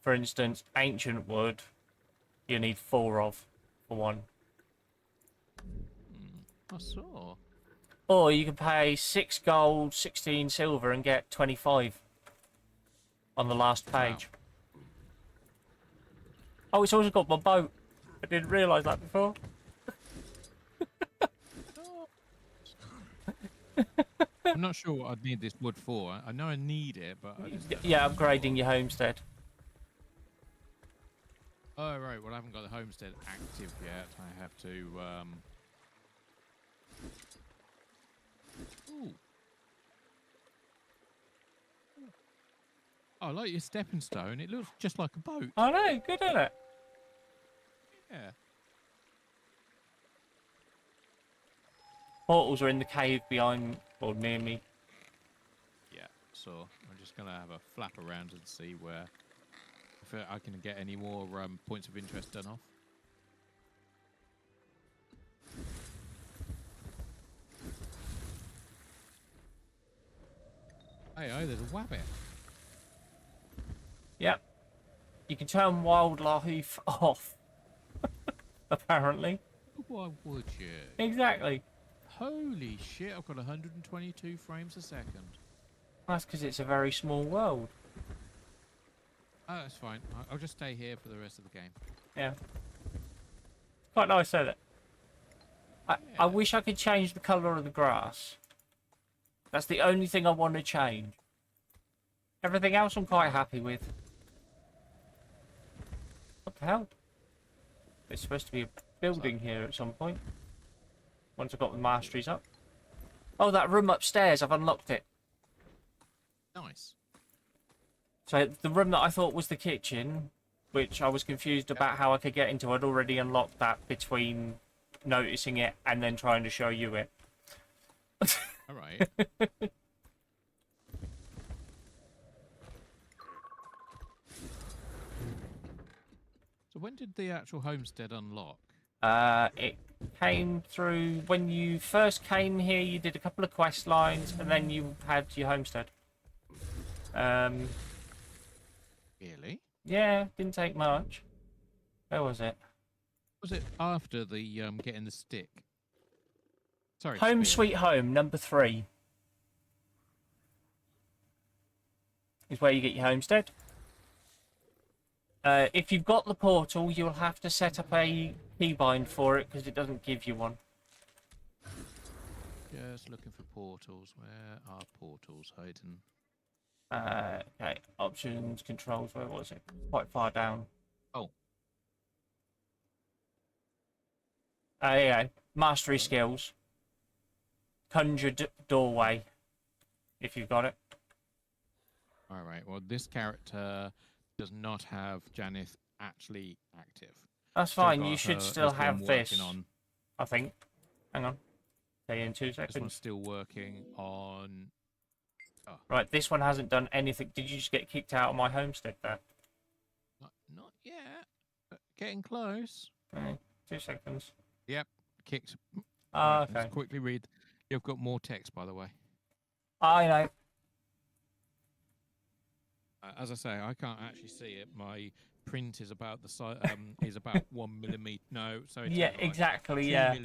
For instance, ancient wood, you need 4 of for one. I saw. Or you can pay 6 gold, 16 silver and get 25 on the last page. Wow. Oh, it's also got my boat. I didn't realise that before. I'm not sure what I'd need this wood for. I know I need it, but I just don't Yeah, know. upgrading your homestead. Oh, right. Well, I haven't got the homestead active yet. I have to, Ooh. Oh, I like your stepping stone. It looks just like a boat. I know, good, isn't it? Yeah. Portals are in the cave behind, or near me. Yeah. So I'm just going to have a flap around and see where... if I can get any more points of interest done off. Hey, oh, there's a wabbit. Yep. You can turn wildlife off. Apparently. Why would you? Exactly. Holy shit, I've got 122 frames a second. That's because it's a very small world. Oh, that's fine. I'll just stay here for the rest of the game. Yeah. Quite nice, isn't it? I wish I could change the colour of the grass. That's the only thing I want to change. Everything else I'm quite happy with. What the hell? There's supposed to be a building here at some point. Once I've got the masteries up. Oh, that room upstairs, I've unlocked it. Nice. So the room that I thought was the kitchen, which I was confused about how I could get into, I'd already unlocked that between noticing it and then trying to show you it. All right. So when did the actual homestead unlock? It came through when you first came here. You did a couple of quest lines, and then you had your homestead. Really? Yeah, didn't take much. Where was it? Was it after the getting the stick? Sorry. Home spear. Sweet Home, number 3. Is where you get your homestead. If you've got the portal, you'll have to set up a keybind for it because it doesn't give you one. Just looking for portals. Where are portals hiding? Okay, options, controls, where was it? Quite far down. Oh. Yeah, mastery skills. Conjure doorway, if you've got it. All right. Well, this character does not have Janeth actually active. That's Still fine. got You should her- still this one have working this. on. I think. Hang on. Okay, in 2 This one's seconds. still working on. Oh, Right, this one hasn't done anything. Did you just get kicked out of my homestead there? not yet. But getting close. Okay, 2 seconds. Yep, kicked. Ah, Right, okay. let's quickly read. You've got more text, by the way. I know. As I say, I can't actually see it. My print is about the size. Is about 1 millimeter. No, sorry. Yeah, tell a lie. exactly. 2 Yeah.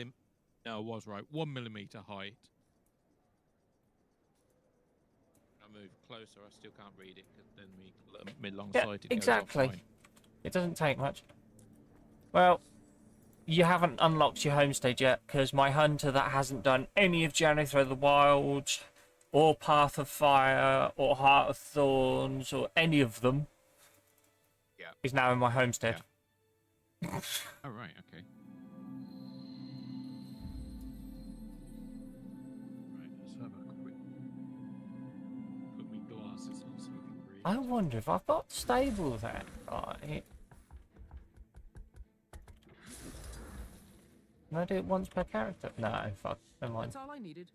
No, I was right. 1 millimeter height. I move closer. I still can't read it because then me long Yeah, sighted. exactly. Goes offline. It doesn't take much. Well, you haven't unlocked your homestead yet because my hunter that hasn't done any of Journey Through the Wilds or Path of Fire or Heart of Thorns or any of them is now in my homestead. Yeah. Oh, right. Okay. Right. Let's have a quick. Put me glasses on so I can read. I wonder if I've got stable there. Right. Can I do it once per character? No, fuck. Never mind. That's all I needed.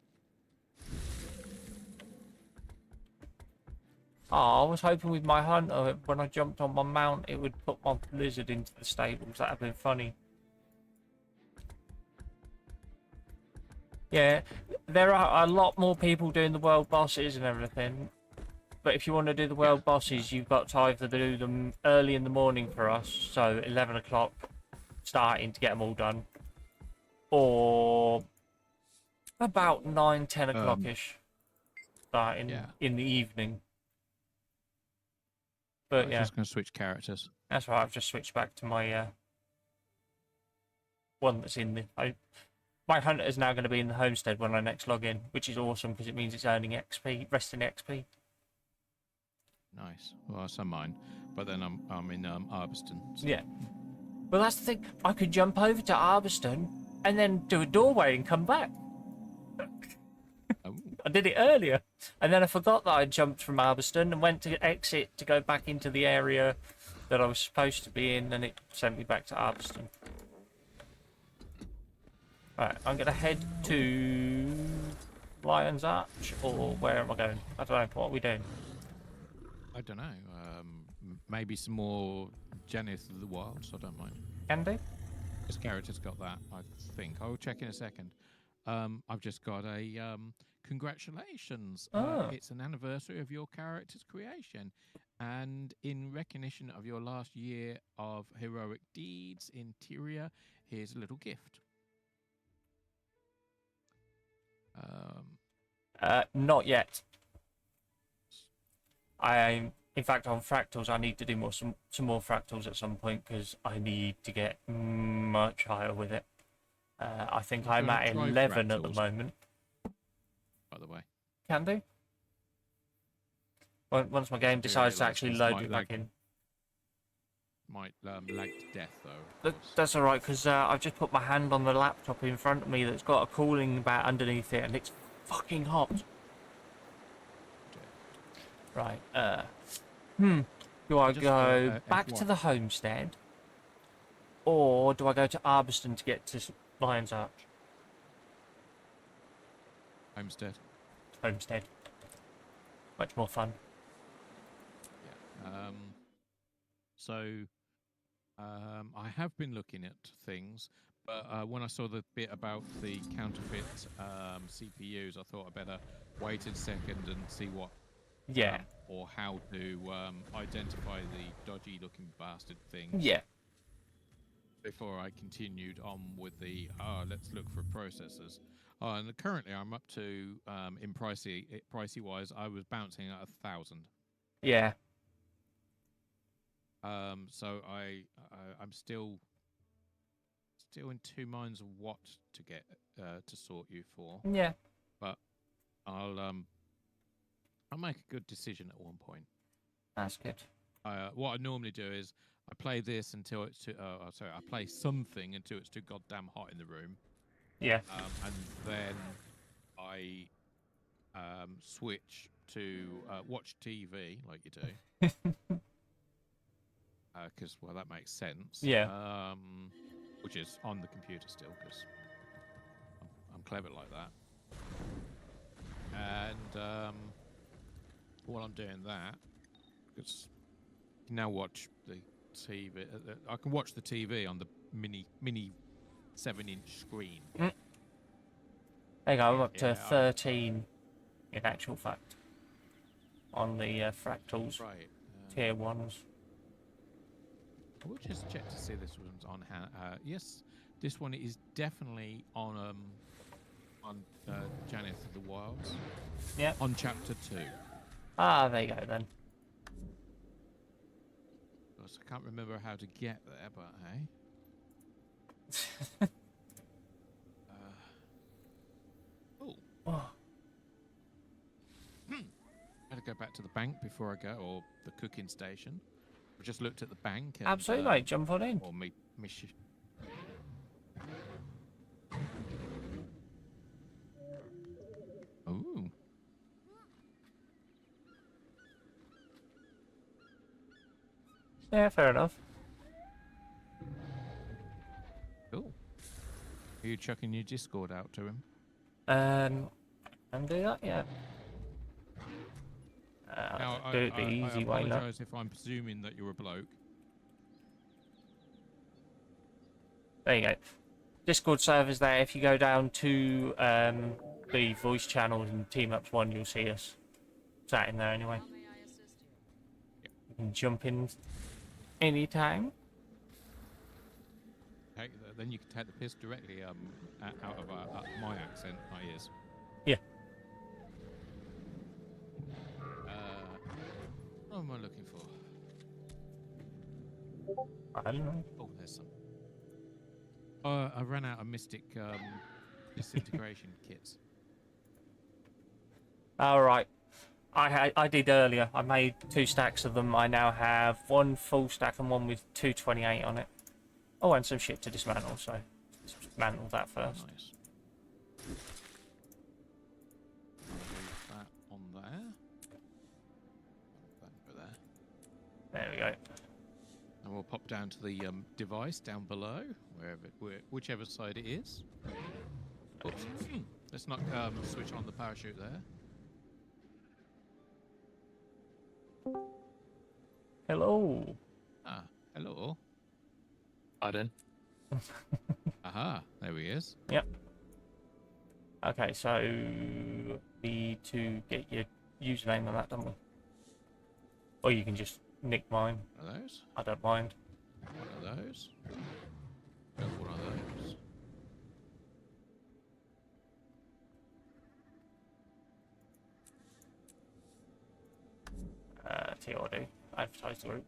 Oh, I was hoping with my hunter, when I jumped on my mount, it would put my lizard into the stables. That'd have been funny. Yeah, there are a lot more people doing the world bosses and everything. But if you want to do the world bosses, you've got to either do them early in the morning for us, so 11 o'clock starting to get them all done, or about 9, 10 o'clock-ish starting in the evening. But I'm yeah, just going to switch characters. that's right. I've just switched back to my one that's in the. My hunter is now going to be in the homestead when I next log in, which is awesome because it means it's earning XP, resting XP. Nice. Well, so mine. But then I'm in Arbiston. So. Yeah. Well, that's the thing. I could jump over to Arbiston and then do a doorway and come back. Oh. I did it earlier, and then I forgot that I jumped from Arbiston and went to exit to go back into the area that I was supposed to be in, and it sent me back to Arbiston. Right, I'm gonna head to Lion's Arch, or where am I going? I don't know. What are we doing? I don't know. Maybe some more Janeth of the Wilds. I don't mind. Can do. This character's got that. I think. I'll check in a second. I've just got a congratulations. It's an anniversary of your character's creation, and in recognition of your last year of heroic deeds in Tyria, here's a little gift. Not yet. In fact, on fractals, I need to do some more fractals at some point because I need to get much higher with it. I think I'm at 11 at the moment. By the way. Can do. Once my game decides to actually load it back in. Might lag to death though. That's all right because I've just put my hand on the laptop in front of me that's got a cooling bat underneath it and it's fucking hot. Right. Do I go back to the homestead, or do I go to Arbiston to get to Lion's Arch? Homestead. Homestead. Much more fun. Yeah. I have been looking at things, but when I saw the bit about the counterfeit CPUs, I thought I'd better wait a second and see what. Yeah. Or how to identify the dodgy-looking bastard thing. Yeah. Before I continued on with the let's look for processors. And currently I'm up to in pricey wise, I was bouncing at 1,000. Yeah. So I'm still in two minds of what to get to sort you for. Yeah. But I'll make a good decision at one point. That's good. What I normally do is I play this until it's too. I play something until it's too goddamn hot in the room. Yeah. And then I switch to watch TV like you do. because well, that makes sense. Yeah. Which is on the computer still, because I'm clever like that. And while I'm doing that, because you can now watch the TV. I can watch the TV on the mini 7-inch screen. There you go. I'm up to 13 in actual fact on the fractals. Right. Tier 1s. I will just check to see this one's on. Yes, this one is definitely on Janeth of the Wilds. Yeah. On chapter 2. Ah, there you go then. Because I can't remember how to get there, but hey. Oh. Better go back to the bank before I go, or the cooking station. I just looked at the bank. And, Absolutely, mate. Jump on in. Or me. Ooh. Yeah, fair enough. Cool. Are you chucking your Discord out to him? And do that, yeah. Now, do it the easy way, I look. apologise if I'm presuming that you're a bloke. There you go. Discord server's there. If you go down to the voice channels and Team Ups 1, you'll see us sat in there anyway. You can jump in anytime. Then you can take the piss directly out of my accent, my ears. Yeah. What am I looking for? I don't know. Oh, there's some. I ran out of Mystic disintegration kits. All right. I did earlier. I made 2 stacks of them. I now have 1 full stack and 1 with 228 on it. Oh, and some shit to dismantle, so dismantle that first. Nice. Leave that on there. That over there. There we go. And we'll pop down to the device down below, whichever side it is. Oops. Let's not switch on the parachute there. Hello. Ah, hello. Pardon. Aha, there he is. Yep. Okay, so need to get your username on that, don't we? Or you can just nick mine. One of those. I don't mind. One of those. Got one of those. TRD. Advertise the group.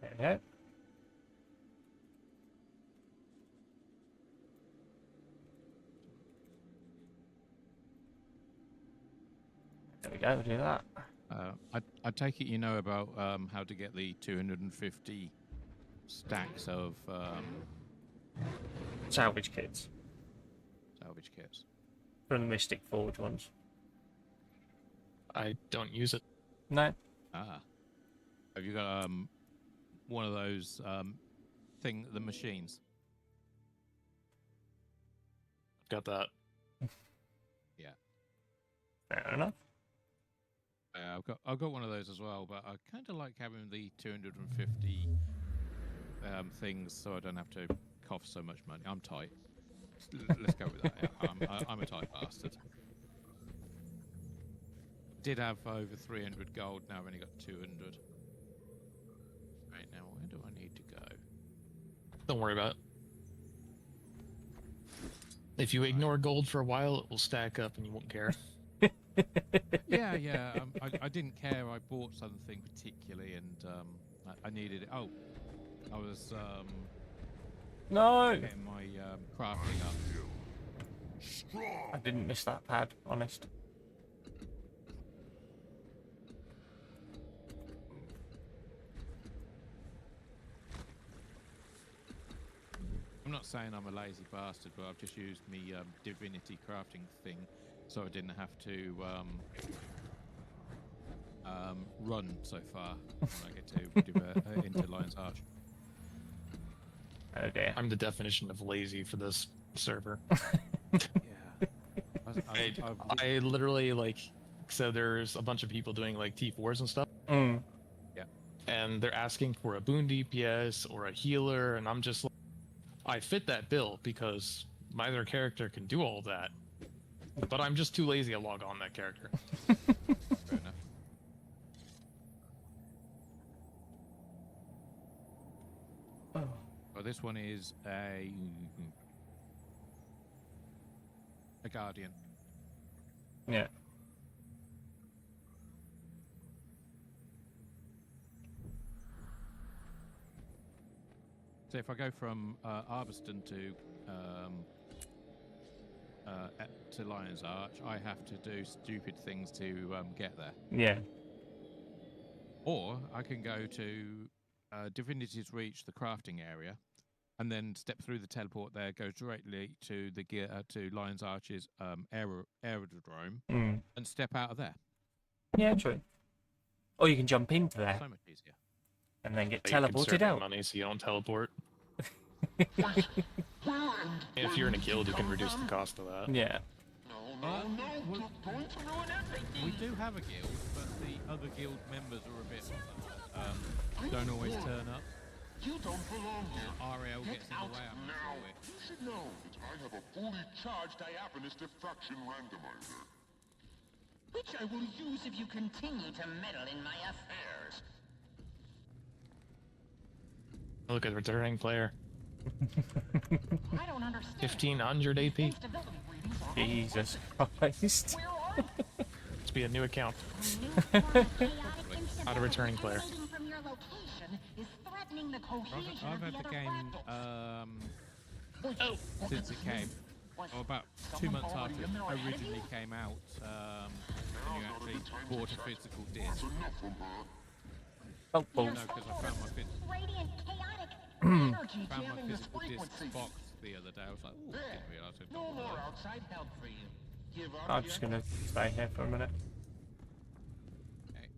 There we go. There we go, we'll do that. I take it you know about how to get the 250 stacks of Salvage kits. Salvage kits. From the Mystic Forge ones. I don't use it. No. Ah. Have you got one of those the machines? Got that. Yeah. Fair enough. I've got one of those as well, but I kind of like having the 250 things, so I don't have to cough so much money. I'm tight. Let's go with that. Yeah, I'm a tight bastard. Did have over 300 gold. Now I've only got 200. Right now, where do I need to go? Don't worry about it. If you ignore gold for a while, it will stack up and you won't care. Yeah. I didn't care. I bought something particularly, and I needed it. Oh, I was No. getting my crafting up. I didn't miss that pad, honest. I'm not saying I'm a lazy bastard, but I've just used me divinity crafting thing, so I didn't have to run so far when I get to into Lion's Arch. Oh dear. I'm the definition of lazy for this server. I literally like, so there's a bunch of people doing like T4s and stuff. Mm. Yeah. And they're asking for a boon DPS or a healer, and I'm just like, I fit that bill because my other character can do all that. But I'm just too lazy to log on that character. Fair enough. Well, this one is a guardian. Yeah. So if I go from Arbiston to Lion's Arch, I have to do stupid things to get there. Yeah. Or I can go to Divinity's Reach, the crafting area, and then step through the teleport there, go directly to the to Lion's Arch's aerodrome, and step out of there. Yeah, true. Or you can jump into there. So much easier. And then get You can teleported serve out. money so you don't teleport. If you're in a guild, you can reduce the cost of that. Yeah. We do have a guild, but the other guild members are a bit don't always turn up. You don't belong here. RL gets in the way. I'm Now, not you should know that I have a fully charged diaphanous diffraction randomizer. Which I will use if you continue to meddle in my affairs. Look at the returning player. I don't understand. 1500 AP. Jesus Christ. Must be a new account. Not a returning player. From your location is threatening the cohesion I've had the game since it came. Or about 2 months after it originally came out, when you actually bought a physical disc. Oh, no, because I found my physical disc box the other day. I was like, ooh, didn't realise it. No more outside help for you. Give up I'm just gonna stay here for a minute. Okay.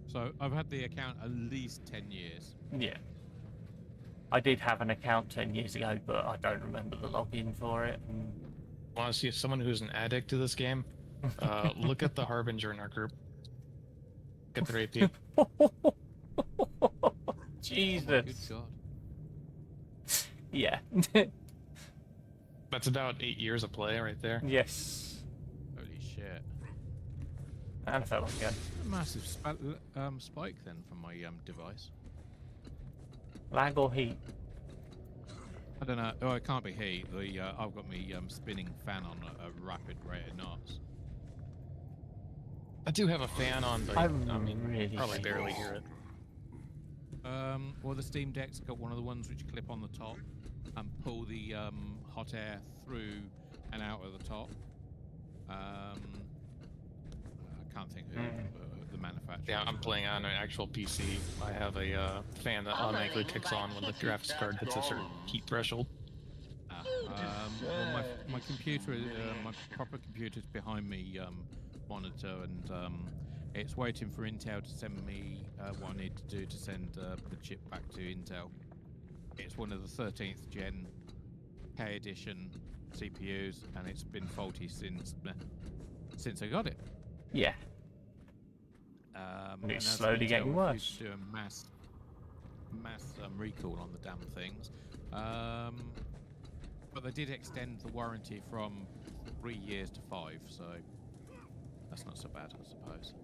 So I've had the account at least 10 years. Yeah. I did have an account 10 years ago, but I don't remember the login for it. Want to see someone who's an addict to this game? Look at the Harbinger in our group. Get their AP. Jesus. Good God. Yeah. That's about 8 years of play right there. Yes. Holy shit. And I felt like a Massive spike then from my device. lag or heat. I don't know. Oh, it can't be heat. I've got me spinning fan on a rapid rate of knots. I do have a fan on, but I mean, really probably barely hear it. Well, the Steam Deck's got one of the ones which clip on the top and pull the hot air through and out of the top. I can't think of the manufacturer. Yeah, I'm playing on an actual PC. I have a fan that automatically kicks on when the graphics card hits a certain heat threshold. Well, my computer, my proper computer's behind me monitor, and it's waiting for Intel to send me what I need to do to send the chip back to Intel. It's one of the 13th gen K edition CPUs, and it's been faulty since I got it. Yeah. And it's slowly getting worse. Do a mass recall on the damn things. But they did extend the warranty from 3 years to 5, so that's not so bad, I suppose.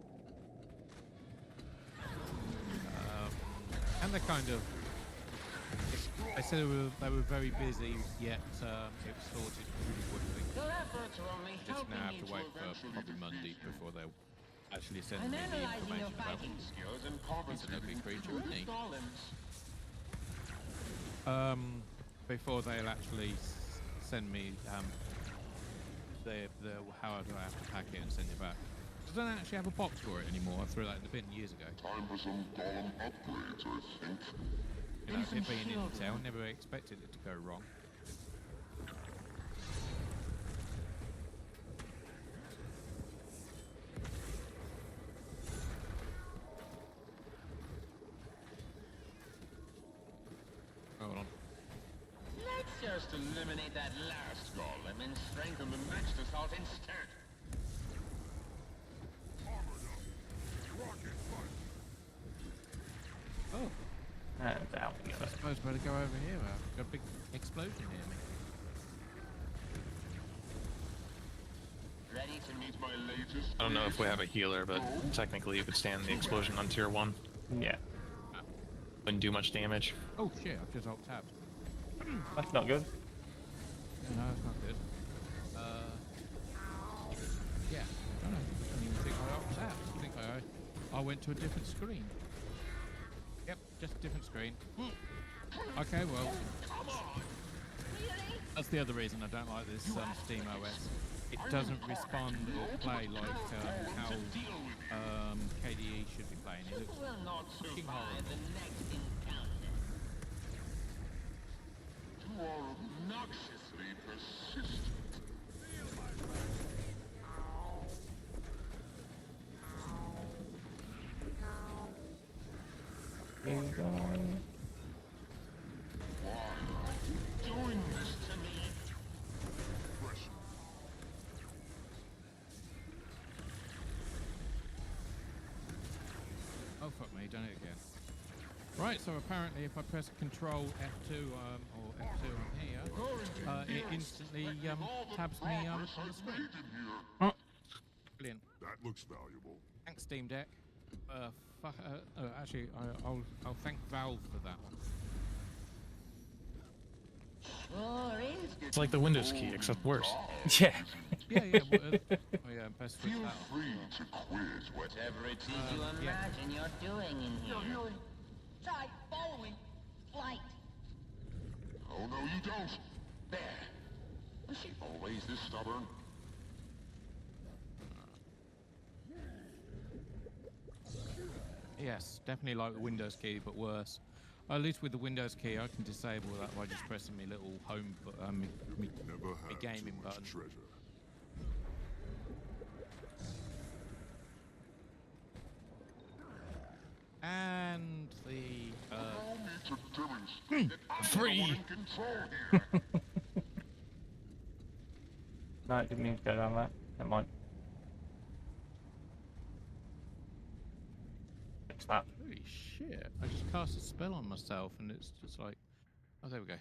And they kind of... They said they were very busy, yet it was sorted pretty quickly. Just now have to wait for probably Monday before they'll actually send me the information about it's an ugly creature, isn't he? Before they'll actually send me the how do I have to pack it and send it back. Doesn't actually have a box for it anymore. I threw that in the bin years ago. Time for some golem upgrades, I think. You know, it being Intel, never expected it to go wrong. Hold on. Let's just eliminate that last golem and strengthen the next assault instead. Oh. And out we go. I suppose better go over here. Got a big explosion near me. Ready to meet my latest. I don't know if we have a healer, but technically you could stand the explosion on tier 1. Yeah. Wouldn't do much damage. Oh shit, I've just alt-tabbed. That's not good. Yeah, no, it's not good. Yeah. I don't even think I alt-tabbed. I think I went to a different screen. Yep, just a different screen. Okay, well. That's the other reason I don't like this Steam OS. It doesn't respond or play like how KDE should be playing. It looks fucking horrible. You are obnoxiously persistent. Doing this to me. Oh fuck me, done it again. Right, so apparently if I press Control F2 or F2 on here, it instantly tabs me on the screen. Brilliant. That looks valuable. Thanks, Steam Deck. Actually, I'll thank Valve for that one. It's like the Windows key, except worse. Yeah. Yeah. Best switch Feel that free to quit whatever it is you imagine you're doing in here. No, try following flight. Oh, no, you don't. There. Was she always this stubborn? Yes, definitely like the Windows key, but worse. At least with the Windows key, I can disable that by just pressing my little home, me gaming button. Treasure. And the free. No, I didn't mean to go down that. Never mind. Fix that. Holy shit! I just cast a spell on myself, and it's just like, oh, there we go.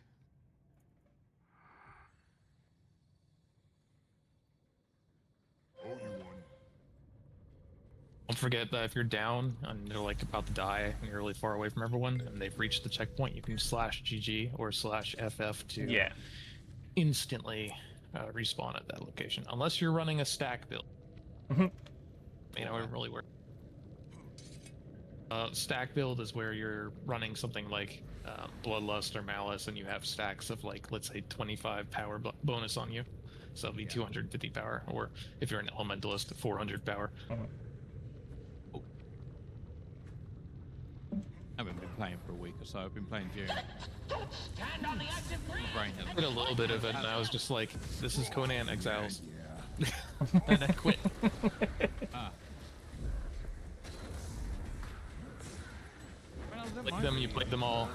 Oh, you won. Don't forget that if you're down and you're like about to die and you're really far away from everyone and they've reached the checkpoint, you can /GG or /FF to instantly respawn at that location. Unless you're running a stack build. You know, it really works. Stack build is where you're running something like Bloodlust or Malice and you have stacks of like, let's say 25 power bonus on you. So it'll be 250 power, or if you're an elementalist, 400 power. I haven't been playing for a week or so. I've been playing June. Stand on the active I did a little bit of it, and I was just like, "This is Conan Exiles," and I quit. Like them, you played them all.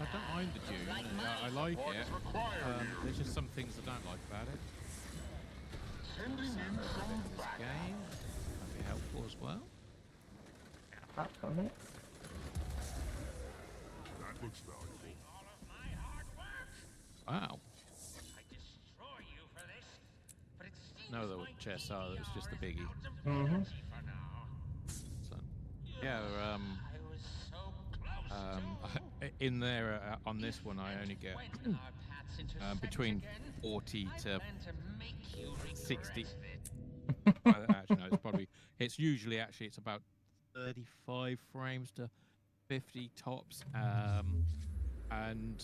I don't mind the June. I like it. There's just some things I don't like about it. This game might be helpful as well. That's on it. That looks valuable. Wow. No, the chests are. It's just the biggie. So, yeah. In there on this one, I only get between 40 to 60. Actually, no, it's usually it's about 35 frames to 50 tops. And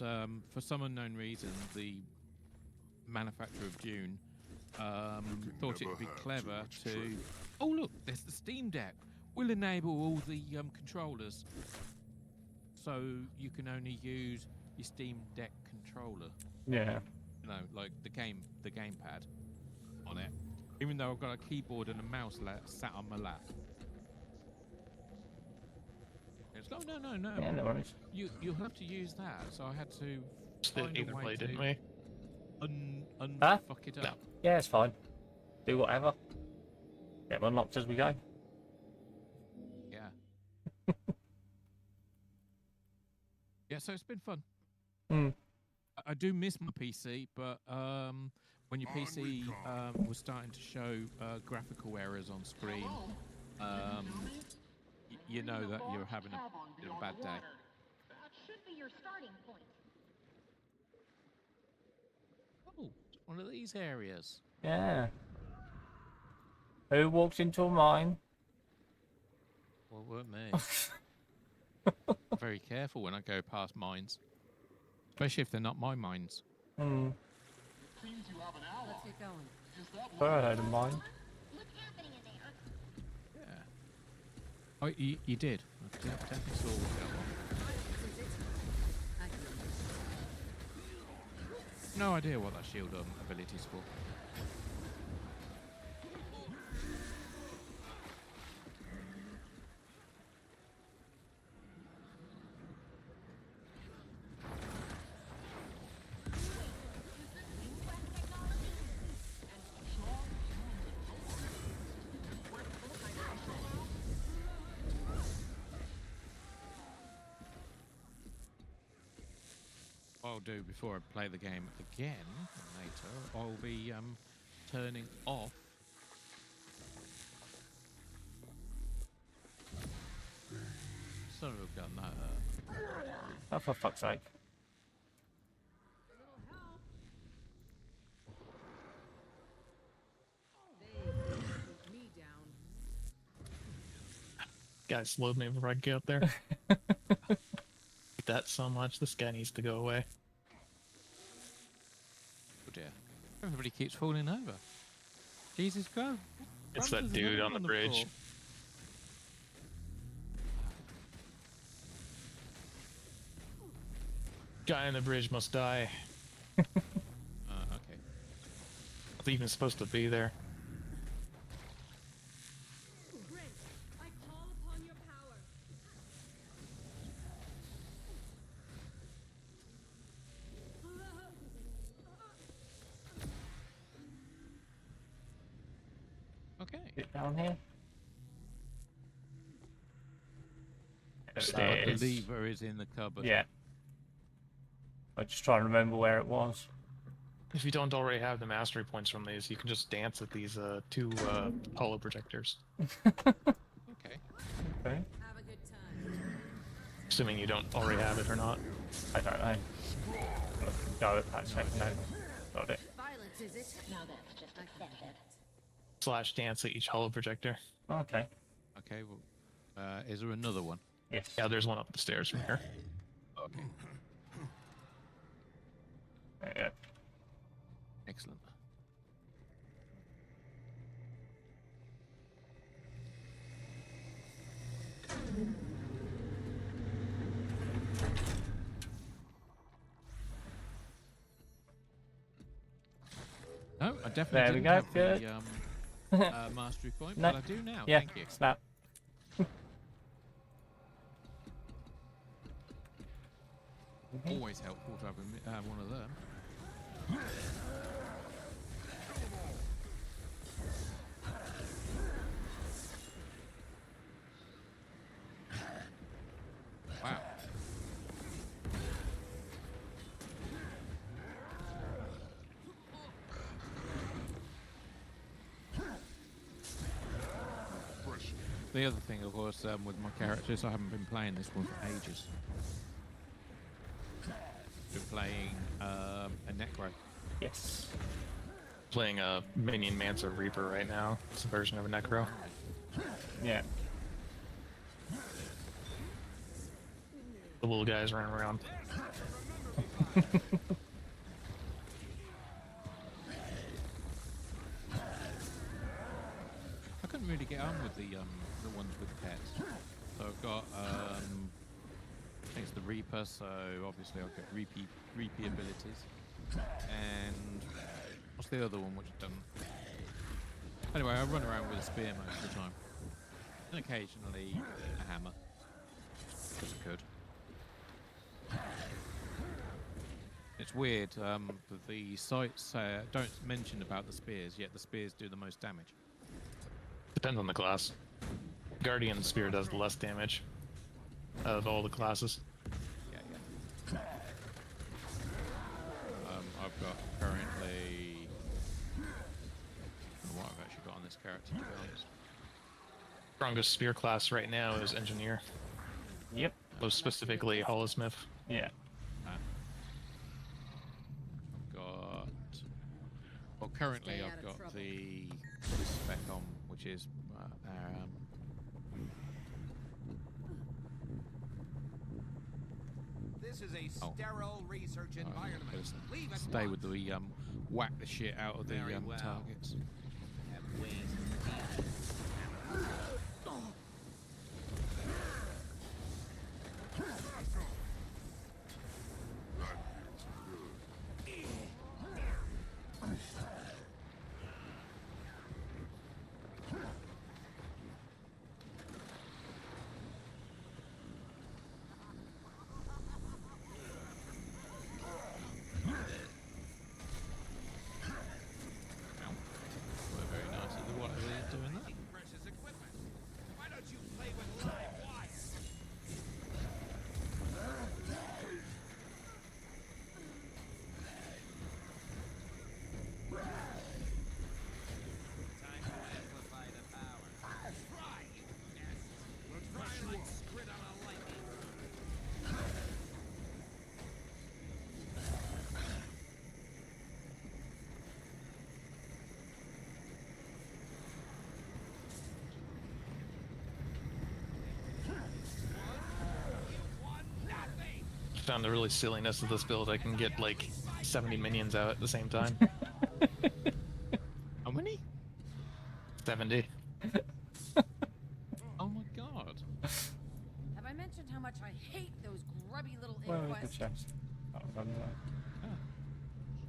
for some unknown reason, the manufacturer of Dune thought it'd be clever to. Oh look, there's the Steam Deck. We'll enable all the controllers, so you can only use your Steam Deck controller. Yeah. You know, like the gamepad on it. Even though I've got a keyboard and a mouse sat on my lap. It's like, no. Yeah, no worries. You'll have to use that. So I had to find Either a way way, to didn't we? fuck it up. Yeah, it's fine. Do whatever. Get them unlocked as we go. Yeah. Yeah, so it's been fun. Hmm. I do miss my PC, but when your PC was starting to show graphical errors on screen, you know that you're having a bad day. That should be your starting point. Oh, one of these areas. Yeah. Who walked into a mine? Well, it weren't me. I'm very careful when I go past mines, especially if they're not my mines. Hmm. Let's get going. But I heard of mine. Yeah. Oh, you did. I definitely saw what that was. No idea what that shield ability's for. I'll do before I play the game again later, I'll be turning off son of a gun, that hurt. Oh, for fuck's sake. Guy slowed me before I could get up there. Hate that so much. This guy needs to go away. Oh dear. Everybody keeps falling over. Jesus Christ. It's that dude on the bridge. Guy on the bridge must die. Okay. Not even supposed to be there. Okay. Get down here. The lever is in the cupboard. Yeah. I'm just trying to remember where it was. If you don't already have the mastery points from these, you can just dance with these two holo projectors. Okay. Okay. Have a good time. Assuming you don't already have it or not. I don't know. Go at that second. No. Got it. Violence, is it? Now that's just accepted. Slash dance at each holo projector. Okay. Okay, well, is there another one? Yes. Yeah, there's one up the stairs from here. Okay. Yeah. Excellent. No, I definitely There we didn't go, have good. the mastery point, No. but I do now. Yeah, Thank you. snap. Always helpful to have one of them. Wow. The other thing, of course, with my characters, I haven't been playing this one for ages. Been playing a Necro. Yes. Playing a Minion Mancer Reaper right now. It's a version of a Necro. Yeah. The little guys running around. didn't really get on with the ones with pets. So I've got I think it's the Reaper. So obviously I've got Reapy abilities, and what's the other one which I don't? Anyway, I run around with a spear most of the time, and occasionally a hammer. Because I could. It's weird that the sites don't mention about the spears, yet the spears do the most damage. Depends on the class. Guardian Spear does the less damage out of all the classes. Yeah. I've got currently... I don't know what I've actually got on this character, to be honest. Strongest spear class right now is Engineer. Yep. Most specifically, Holosmith. Yeah. I've got... Well, currently I've got the spec on, which is... This is a sterile research environment. Leave it Stay with the whack the shit out of the targets. Have ways Found the really silliness of this build. I can get like 70 minions out at the same time. How many? 70. Oh my god. Have I mentioned how much I hate those grubby little Where is the inquests? chest? I don't remember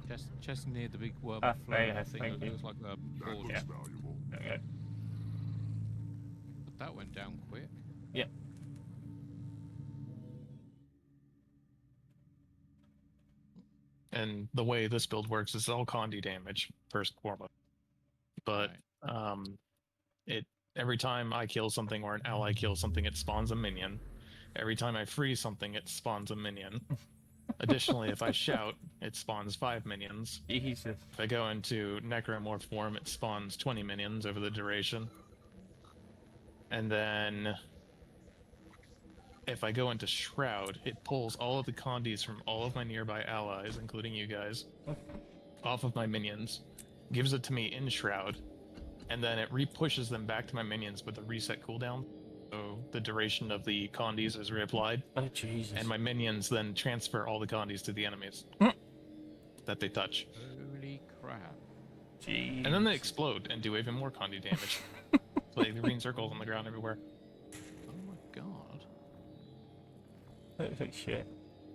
that. Chest near the big worm. Ah, there you go, thing thank that you. looks like a board. Yeah. Okay. But that went down quick. Yeah. And the way this build works is all Condi damage, first and foremost. But every time I kill something or an ally kills something, it spawns a minion. Every time I freeze something, it spawns a minion. Additionally, if I shout, it spawns 5 minions. Jesus. If I go into Necromorph form, it spawns 20 minions over the duration. And then if I go into Shroud, it pulls all of the Condis from all of my nearby allies, including you guys, off of my minions, gives it to me in Shroud, and then it re-pushes them back to my minions with a reset cooldown. So the duration of the Condis is reapplied. Oh, Jesus. And my minions then transfer all the Condis to the enemies that they touch. Holy crap. Jeez. And then they explode and do even more Condi damage. Like the green circles on the ground everywhere. Oh my god. Looks like shit.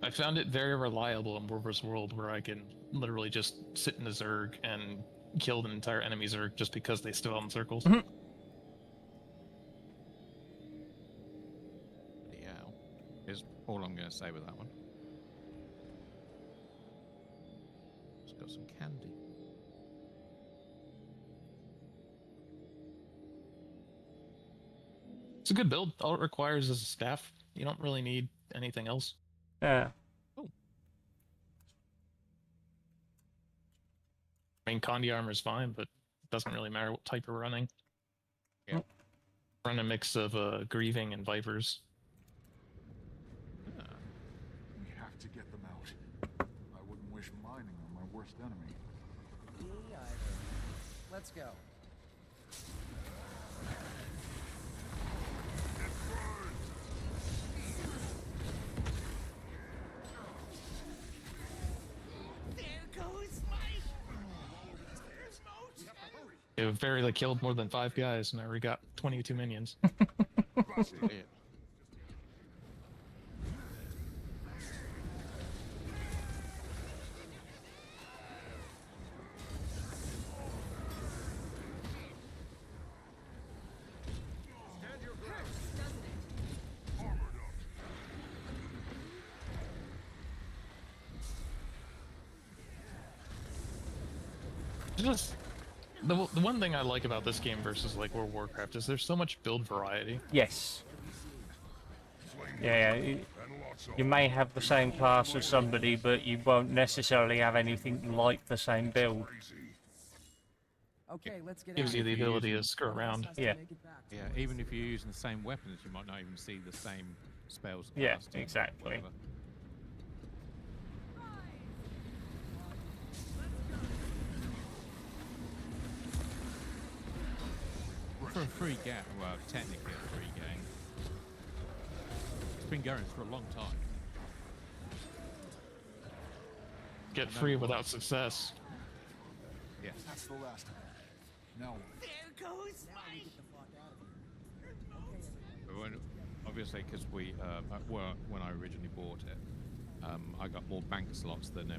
I found it very reliable in War vs. World, where I can literally just sit in a Zerg and kill an entire enemy Zerg just because they still in circles. Yeah. Is all I'm going to say with that one. It's got some candy. It's a good build. All it requires is a staff. You don't really need anything else. Yeah. Oh. I mean, Condi armor is fine, but it doesn't really matter what type you're running. Yeah. Run a mix of Grieving and Vipers. We have to get them out. I wouldn't wish mining on my worst enemy. Me either. Let's go. There goes my... If I've barely killed more than 5 guys, and I already got 22 minions. Just the one thing I like about this game versus like World of Warcraft is there's so much build variety. Yes. Yeah, you may have the same class as somebody, but you won't necessarily have anything like the same build. Okay, let's get Gives out you of the here. ability to screw around. Yeah. Yeah, even if you're using the same weapons, you might not even see the same spells. Yeah, casting, exactly. whatever. For a free game, well, technically a free game. It's been going for a long time. Get free without success. Yeah. That's the last time. Now. There goes Obviously, because we, well, when I originally bought it, I got more bank slots than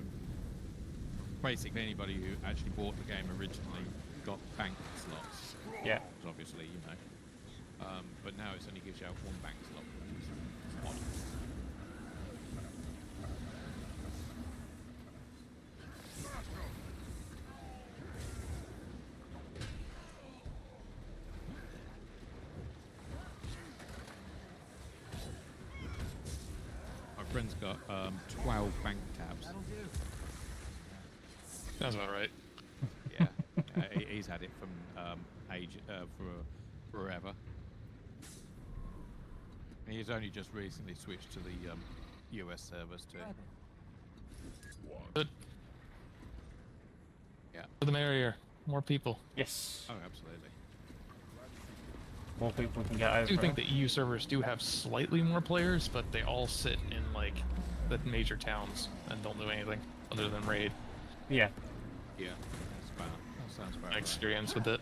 basically anybody who actually bought the game originally got bank slots. Yeah. Which obviously, you know. But now it only gives you out 1 bank slot, which is odd. My friend's got 12 bank tabs. Sounds about right. Yeah, he's had it from forever. And he's only just recently switched to the US servers too. Good. Yeah. For the merrier. More people. Yes. Oh, absolutely. More people can get over. I do think the EU servers do have slightly more players, but they all sit in like the major towns and don't do anything other than raid. Yeah. Yeah, that sounds about My right. experience with it.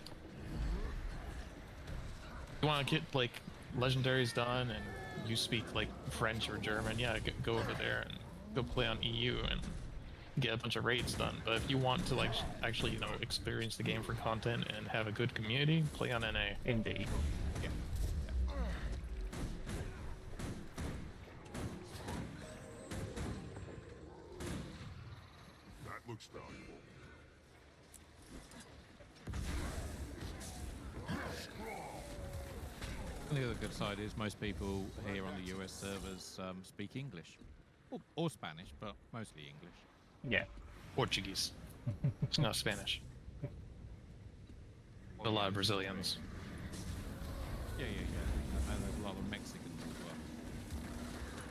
You want to get like legendaries done and you speak like French or German, yeah, go over there and go play on EU and get a bunch of raids done. But if you want to like actually, you know, experience the game for content and have a good community, play on NA. Indeed. Yeah. That looks valuable. And the other good side is most people here on the US servers speak English. Or Spanish, but mostly English. Yeah. Portuguese. It's not Spanish. A lot of Brazilians. Yeah. And there's a lot of Mexicans as well.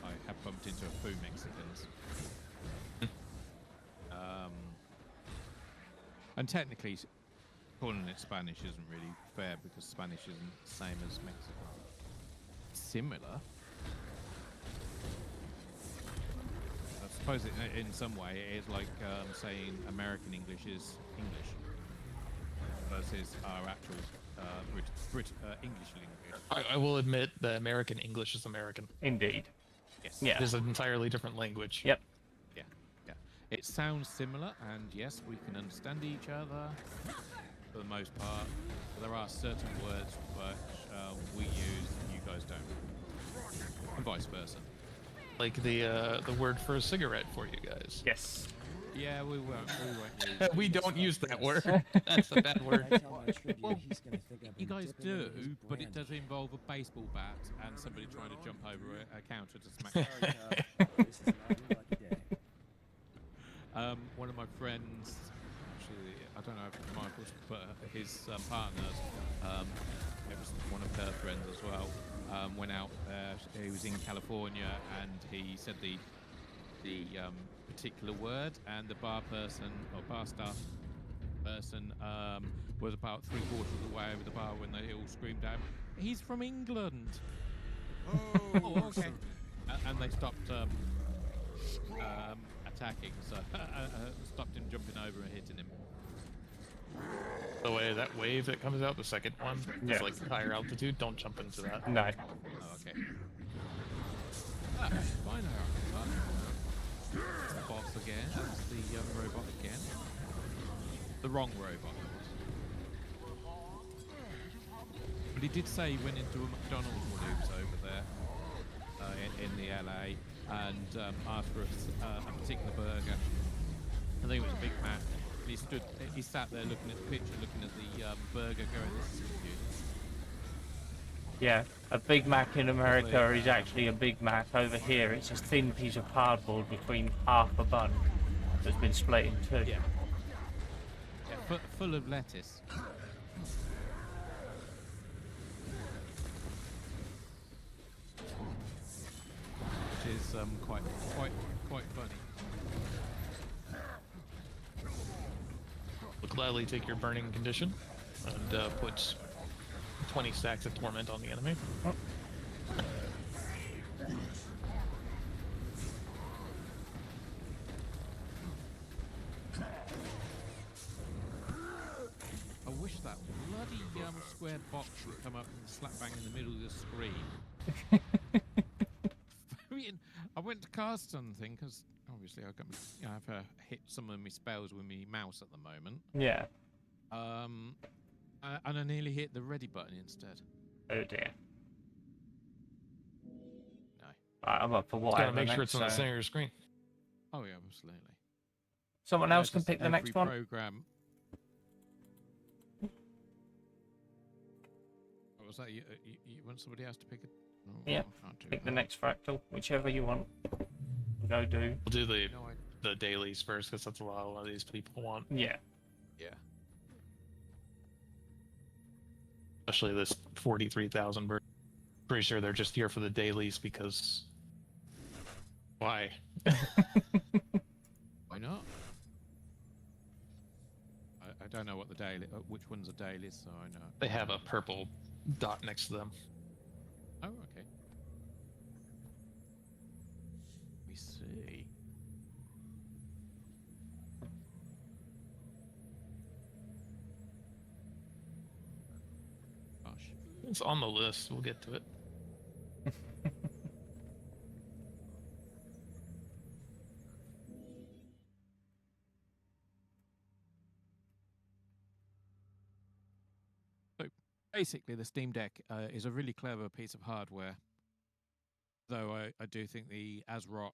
I have bumped into a few Mexicans. And technically, calling it Spanish isn't really fair because Spanish isn't the same as Mexican. Similar. I suppose in some way it is like saying American English is English versus our actual English language. I will admit that American English is American. Indeed. Yes. Yeah. It is an entirely different language. Yep. Yeah. It sounds similar, and yes, we can understand each other for the most part. But there are certain words which we use, you guys don't, and vice versa. Like the word for a cigarette for you guys. Yes. Yeah, we won't use We don't use that word. That's a bad word. Well, you guys do, but it does involve a baseball bat and somebody trying to jump over a counter to smack you. One of my friends, actually, I don't know if it's Michael's, but his partners, it was one of her friends as well, went out there. He was in California and he said the particular word, and the bar person or bar staff person was about 3/4 of the way over the bar when they all screamed out, "He's from England!" Oh, okay. And they stopped attacking, so stopped him jumping over and hitting him. The way that wave that comes out, the second one, Yeah. is like higher altitude. Don't jump into that. No. Oh, okay. Ah, fine. That's the boss again. That's the robot again. The wrong robot. But he did say he went into a McDonald's when he was over there in the LA and asked for a particular burger. I think it was a Big Mac. And he sat there looking at the picture, looking at the burger, going, "This is confusing." Yeah, a Big Mac in America is actually a Big Mac. Over here, it's a thin piece of cardboard between half a bun that's been split in two. Yeah. Full of lettuce. Which is quite funny. Will gladly take your burning condition and put 20 stacks of torment on the enemy. Oh. I wish that bloody square box would come up and slap bang in the middle of the screen. I went to cast something because obviously I've hit some of my spells with my mouse at the moment. Yeah. And I nearly hit the ready button instead. Oh dear. No. Right, I'm up for what? Gotta make sure it's on the center of your screen. Oh yeah, absolutely. Someone else can pick the next one. Program. What was that? You want somebody else to pick it? Oh, Yeah. Pick the next fractal, whichever you want. Go do. We'll do the dailies first because that's a lot of these people want. Yeah. Yeah. Especially this 43,000 bird. Pretty sure they're just here for the dailies because why? Why not? I don't know what the daily, which one's a daily, so I know. They have a purple dot next to them. Oh, okay. We see. Gosh. It's on the list. We'll get to it. So basically, the Steam Deck is a really clever piece of hardware. Though I do think the ASRock,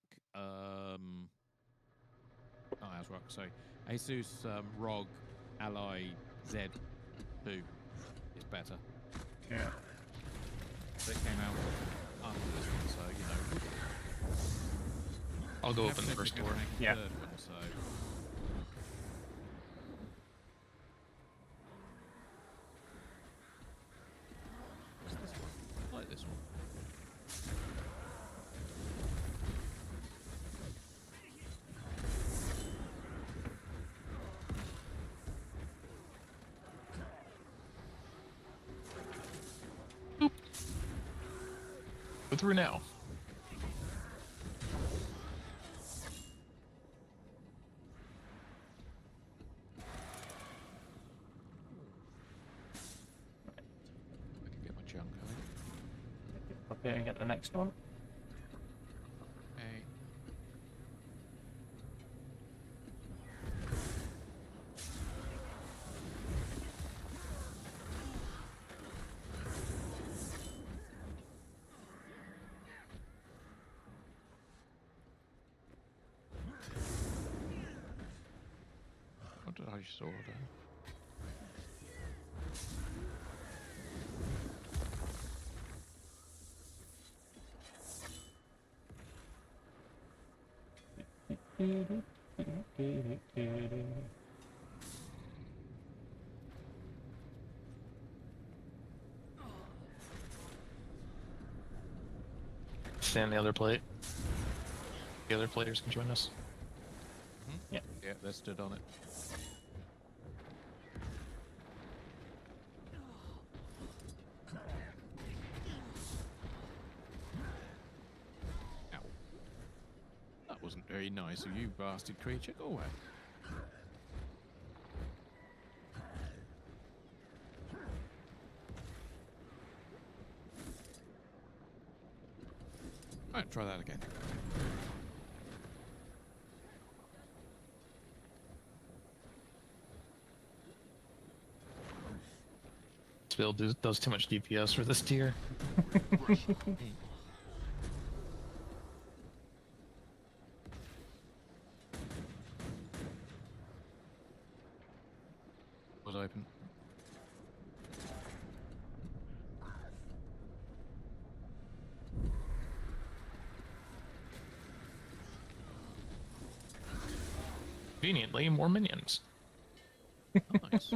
Asus ROG Ally Z2 is better. Yeah. That came out after this one, so you know. I'll go open the first door. Yeah. One, so. What's this one? I like this one. Go through now. I can get my junk out. Up here and get the next one. Okay. What did I just order? Stand the other plate. The other players can join us. Yeah. Yeah, they stood on it. Ow. That wasn't very nice of you, bastard creature. Go away. Right, try that again. This build does too much DPS for this tier. Was open. Conveniently, more minions. Nice.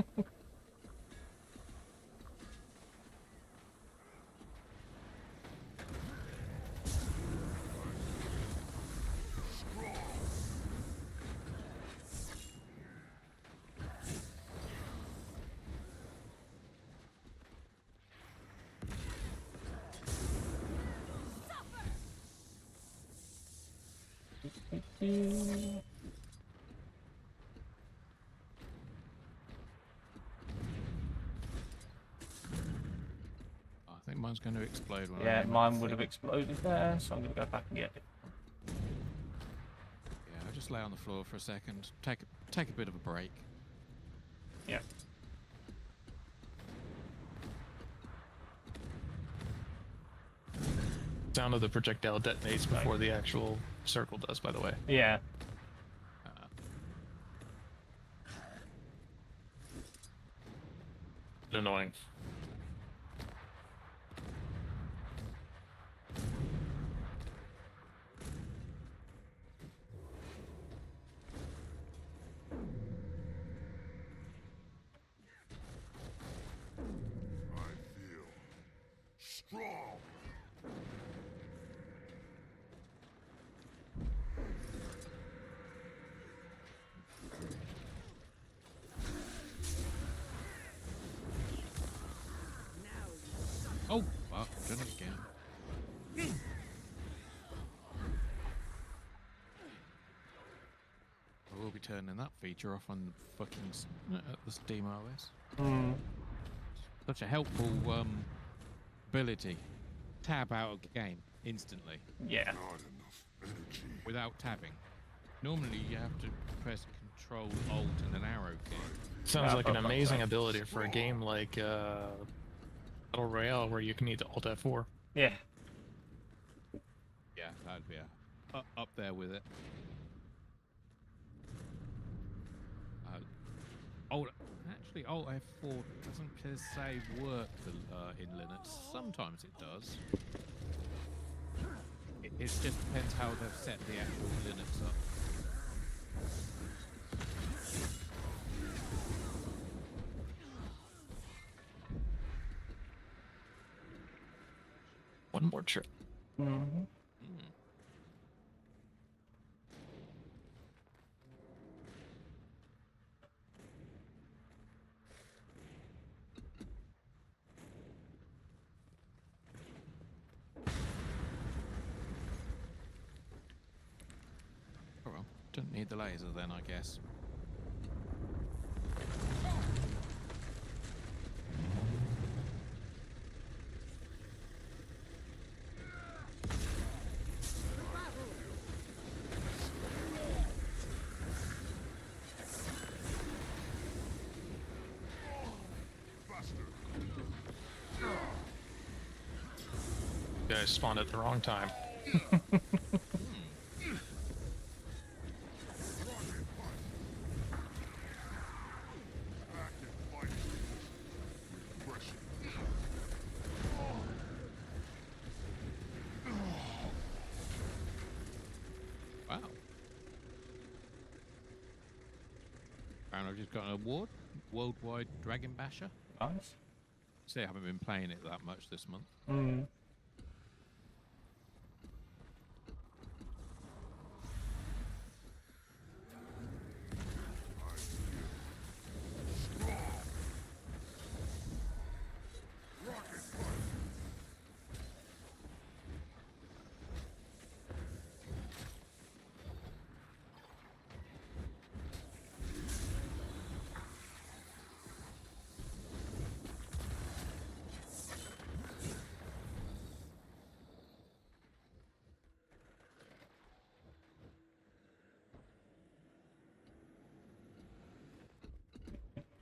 I think mine's going to explode when I Yeah, aim mine at would the have thing. exploded there, so I'm going to go back and get it. Yeah, I'll just lay on the floor for a second. Take a bit of a break. Yeah. Sound of the projectile detonates before the actual circle does, by the way. Yeah. Annoying. Strong. Oh, well, done it again. I will be turning that feature off on fucking the Steam OS. Mm. Such a helpful ability. Tab out of the game instantly. Yeah. Not enough energy. Without tabbing. Normally you have to press Control Alt and an arrow key. Sounds like an amazing ability for a game like Battle Royale, where you can need to Alt F4. Yeah. Yeah, that'd be up there with it. Actually, Alt F4 doesn't per se work in Linux. Sometimes it does. It just depends how they've set the actual Linux up. One more trip. Mm-hmm. Oh well, don't need the laser then, I guess. You guys spawned at the wrong time. Wow. And I've just got an award, Worldwide Dragon Basher. Nice. See, I haven't been playing it that much this month. Mm.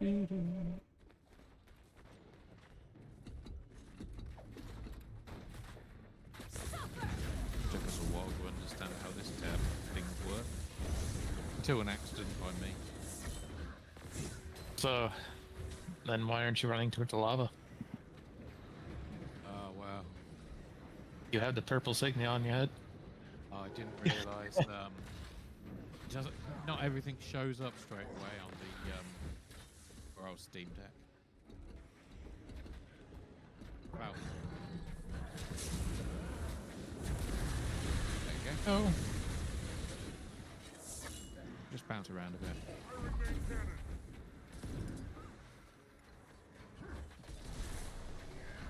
Took us a while to understand how this things work. Until an accident by me. So, then why aren't you running towards the lava? Oh, wow. You have the purple signia on your head. Oh, I didn't realise, not everything shows up straight away on the, or else Steam Deck. Wow. There you go. Oh. Just bounce around a bit.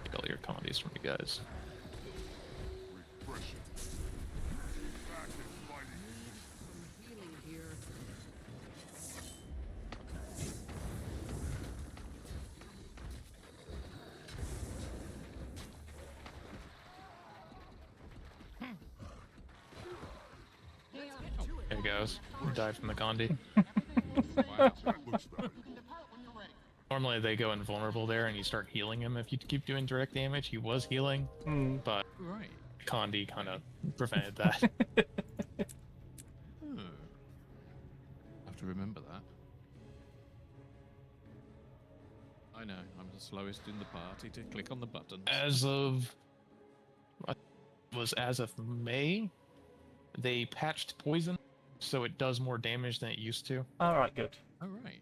Get all your comedies from you guys. There he goes. He died from the Condi. Normally they go invulnerable there and you start healing him if you keep doing direct damage. He was healing, but Right. Condi kind of prevented that. Have to remember that. I know, I'm the slowest in the party to click on the buttons. As of May, they patched poison, so it does more damage than it used to. Alright, good. Alright.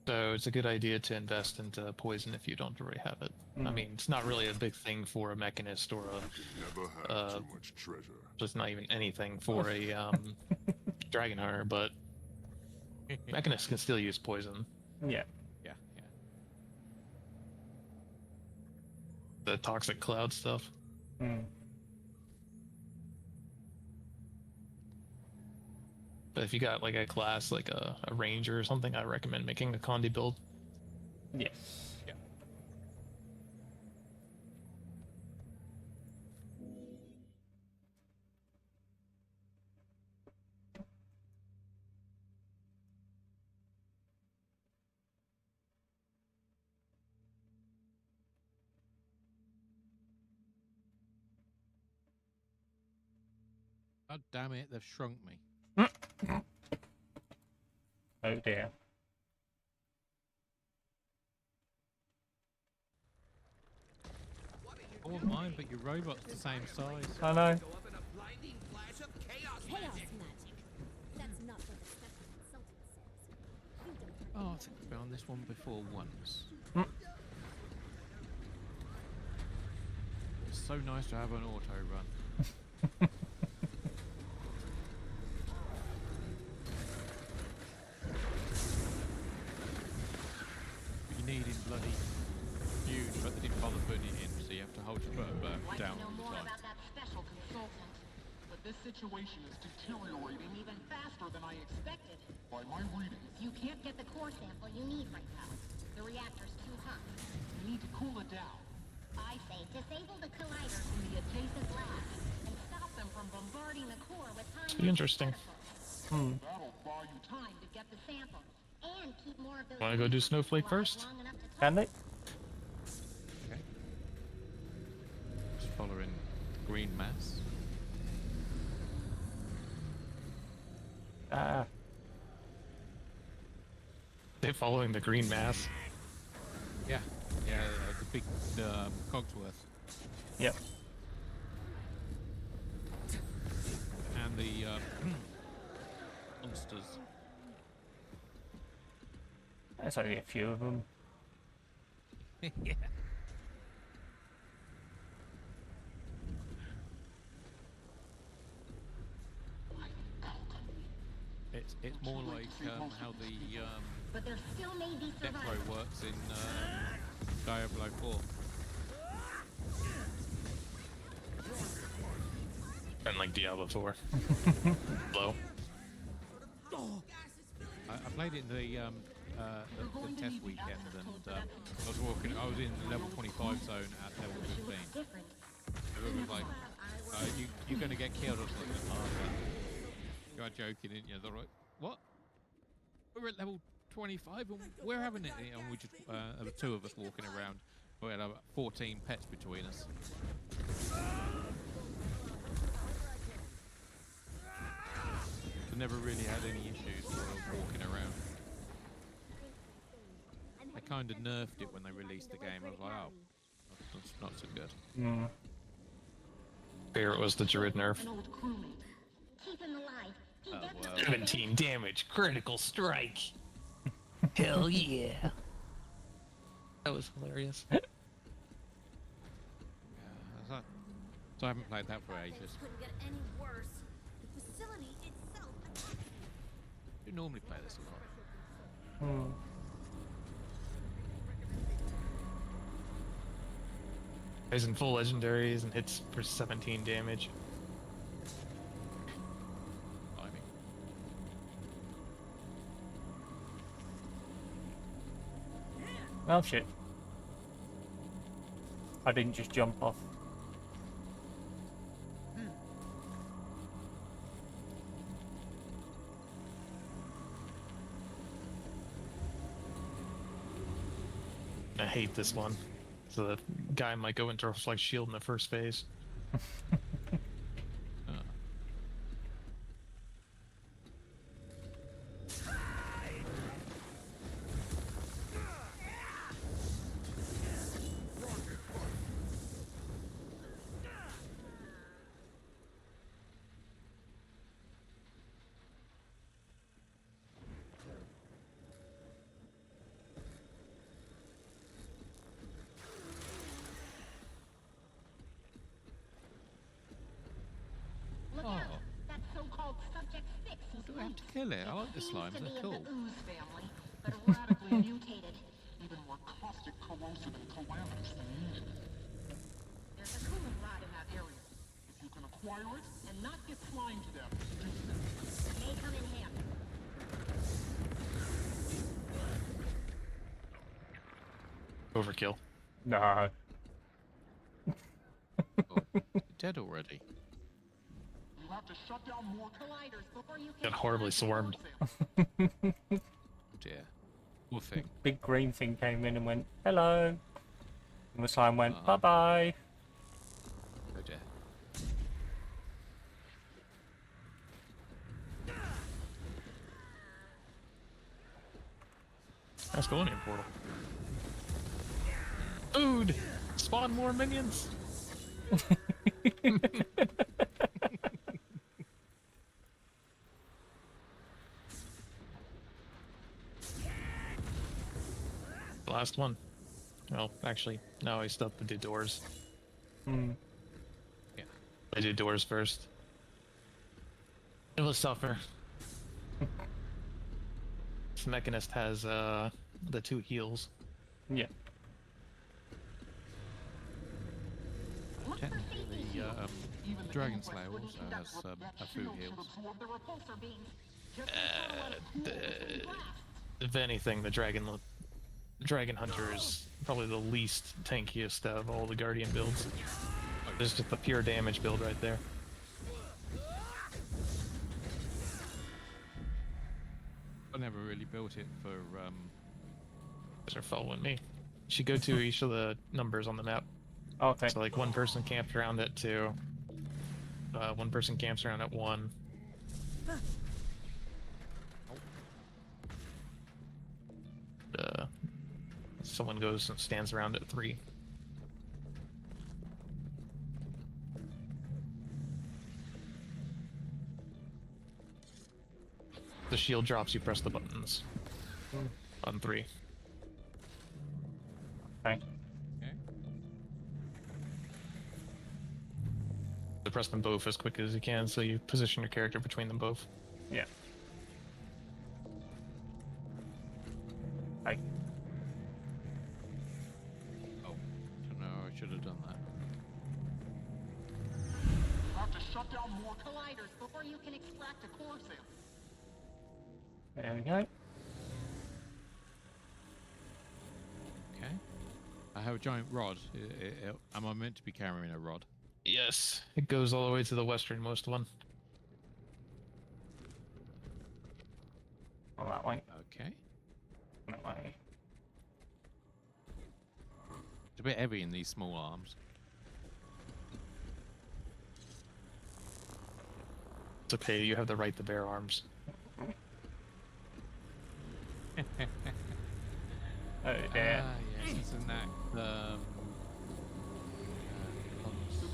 So it's a good idea to invest into poison if you don't already have it. I mean, it's not really a big thing for a mechanist or a Too much treasure. it's not even anything for a dragon hunter, but mechanists can still use poison. Yeah. Yeah. The toxic cloud stuff. But if you got like a class like a ranger or something, I recommend making a Condi build. Yes. Yeah. God damn it, they've shrunk me. Oh dear. All mine, but your robot's the same size. I know. Chaos magic. That's not what the special consultant says. You don't Oh, I think I've been on this one before once. It's so nice to have an auto run. But you need in bloody huge, but they didn't bother putting it in, so you have to hold your button down all the time. That special consultant. But this situation is deteriorating even faster than I expected. By my reading, You can't get the core sample you need right now. The reactor's too hot. You need to cool it down. I say disable the colliders in the adjacent labs and stop them from bombarding the core with time. Interesting. That'll buy you time. Time to get the sample and keep more of those. Want to go do Snowflake first? Can they? Okay. Just following green mass. They're following the green mass. Yeah, the big Cogsworth. Yep. And the monsters. There's only a few of them. Yeah. It's more like how the But there still may be survivors. Necro works in Diablo 4. And like Diablo 4. Low. I played it in the the test weekend, and I was walking. I was in the level 25 zone at level 15. Everyone was like, "You're going to get killed or something." You are joking, aren't you? They're like, "What? We're at level 25 and we're having it." And we just there were two of us walking around. We had about 14 pets between us. I never really had any issues while I was walking around. They kind of nerfed it when they released the game. I was like, oh, that's not so good. Mm. Favorite was the Druid nerf. Oh, well. 17 damage, critical strike. Hell yeah. That was hilarious. Yeah, so I haven't played that for ages. Couldn't get any worse. The facility itself. You normally play this a lot. Hmm. He's in full legendaries and hits for 17 damage. Oh shit. I didn't just jump off. I hate this one. So the guy might go into reflect shield in the first phase. Look out! That so-called subject 6 is Do I have to kill it? I like the slimes, they're cool. the ooze family, but radically mutated. Even more caustic, corrosive, and calamitous than me. There's a cooling rod in that area. If you can acquire it and not get slimed to death, do so. It may come in handy. Overkill. No. Dead already. You have to shut down more colliders before you can Got horribly swarmed. Dear. Poor thing. Big green thing came in and went, hello. And the slime went, bye-bye. Oh dear. That's going in portal. Food! Spawn more minions! Last one. Well, actually, no, I still have to do doors. Hmm. Yeah. I do doors first. It was tougher. This Mechanist has the 2 heals. Yeah. Technically, the Dragon Slayer also has a food heals. If anything, the Dragon Hunter is probably the least tankiest of all the Guardian builds. There's just the pure damage build right there. I never really built it for. They're following me. You should go to each of the numbers on the map. Okay. So like one person camped around at 2. One person camps around at 1. Someone goes and stands around at 3. The shield drops, you press the buttons. On 3. Okay. So press them both as quick as you can, so you position your character between them both. Yeah. Hi. Oh, no, I should have done that. You have to shut down more colliders before you can extract a core sample. There we go. have a giant rod. Am I meant to be carrying a rod? Yes, it goes all the way to the westernmost one. Oh, that way. Okay. That way. It's a bit heavy in these small arms. It's okay, you have the right to bear arms. Oh dear. Yes, isn't that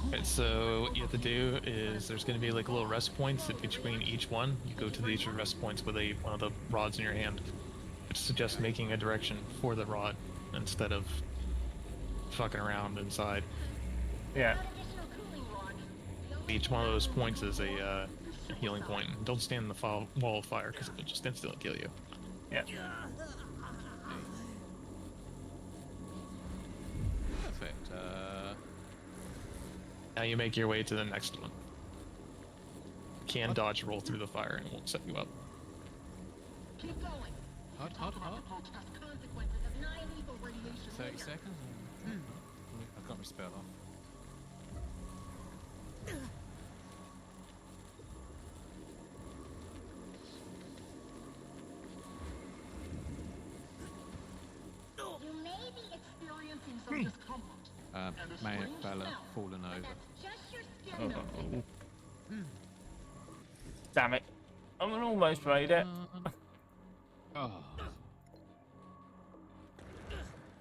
Alright, so what you have to do is there's going to be like little rest points in between each one. You go to these rest points with one of the rods in your hand. I suggest making a direction for the rod instead of fucking around inside. Yeah. Each one of those points is a healing point. Don't stand in the wall of fire because it will just instantly kill you. Yeah. perfect? Now you make your way to the next one. You can dodge roll through the fire and it won't set you up. Keep going. Hot. 30 seconds? I've got my spell off. You may be experiencing some discomfort. May have fallen over. Just your skin melting. Damn it. I'm almost made it. Oh.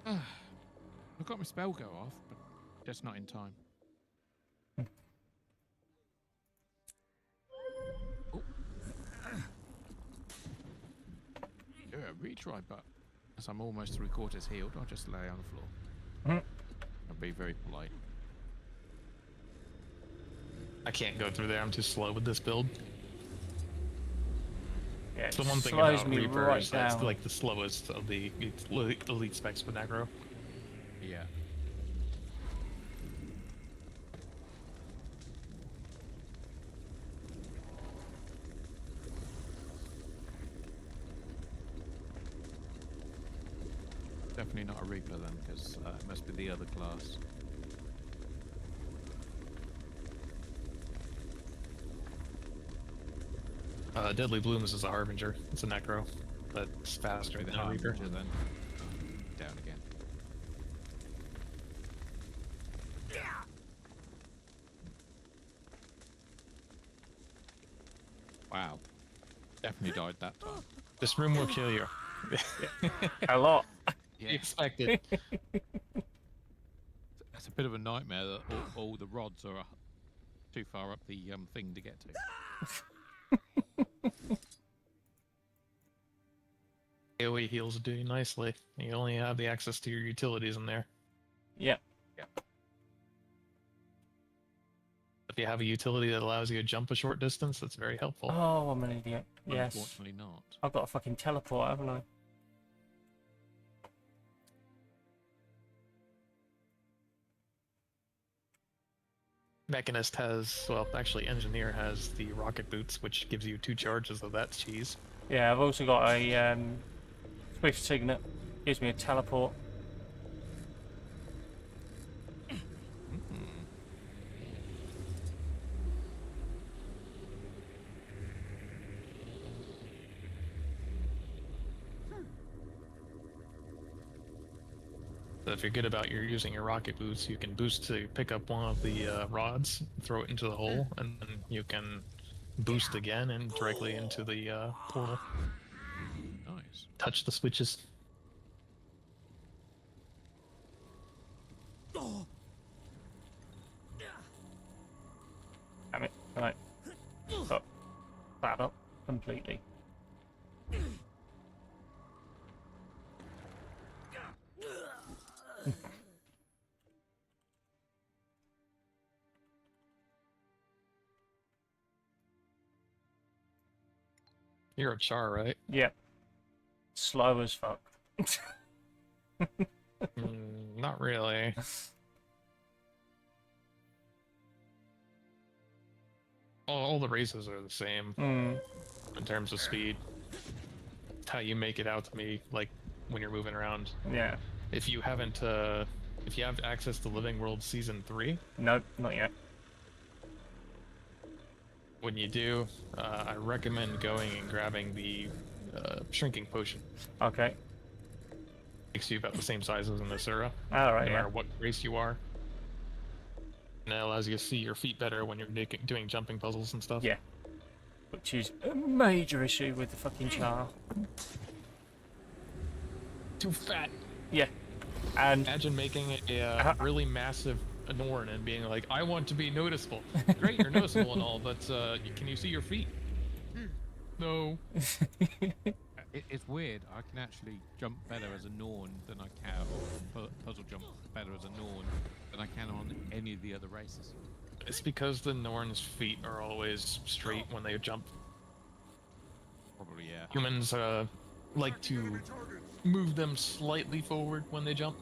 I've got my spell go off, but just not in time. Oh. Yeah, retry, but as I'm almost 3/4 healed, I'll just lay on the floor. I'll be very polite. I can't go through there, I'm too slow with this build. Yeah, it's the one thing slows about me Reaper right is that it's down. like the slowest of the elite specs with aggro. Yeah. Definitely not a Reaper then, because it must be the other class. Deadly Blooms is a Harbinger. It's a Necro, but it's faster than a Reaper. Then. Down again. Wow. Definitely died that time. This room will kill you. A lot. Yeah. Expected. It's a bit of a nightmare that all the rods are too far up the thing to get to. AoE heals do you nicely. You only have the access to your utilities in there. Yeah. If you have a utility that allows you to jump a short distance, that's very helpful. Oh, I'm an idiot. Yes. Unfortunately not. I've got a fucking teleport, haven't I? Mechanist has, well, actually Engineer has the rocket boots, which gives you 2 charges of that cheese. Yeah, I've also got a Swift Signet. Gives me a teleport. So if you're good about using your rocket boots, you can boost to pick up one of the rods, throw it into the hole, and then you can boost again and directly into the portal. Nice. Touch the switches. Damn it. Right. Got that up completely. You're a char, right? Yep. Slow as fuck. Not really. All the races are the same in terms of speed. It's how you make it out to me, like when you're moving around. Yeah. If you if you have access to Living World Season 3. Nope, not yet. When you do, I recommend going and grabbing the shrinking potion. Okay. Makes you about the same size as an Asura, Alright, no yeah. matter what race you are. And that allows you to see your feet better when you're doing jumping puzzles and stuff. Yeah. Which is a major issue with the fucking char. Too fat. Yeah. And imagine making a really massive Norn and being like, I want to be noticeable. Great, you're noticeable and all, but can you see your feet? No. It's weird. I can actually jump better as a Norn than I can, or puzzle jump better as a Norn than I can on any of the other races. It's because the Norn's feet are always straight when they jump. Probably, yeah. Humans like to move them slightly forward when they jump.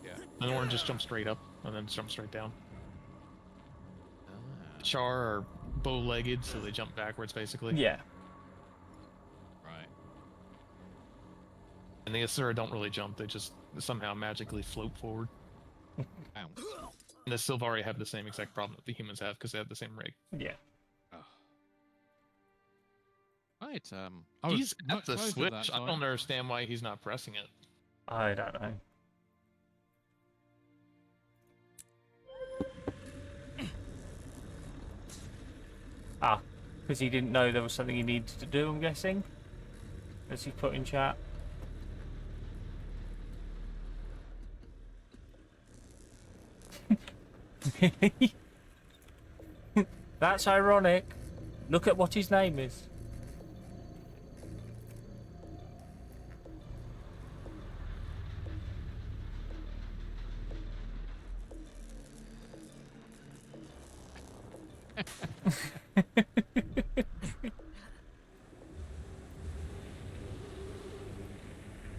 Yeah. The Norn just jumps straight up and then jump straight down. Char are bow-legged, so they jump backwards, basically. Yeah. Right. And the Asura don't really jump, they just somehow magically float forward. Ow. And the Sylvari have the same exact problem that the humans have, because they have the same rig. Yeah. Right, He's at the switch. I don't understand why he's not pressing it. I don't know. Ah, because he didn't know there was something he needed to do, I'm guessing? As he put in chat. That's ironic. Look at what his name is.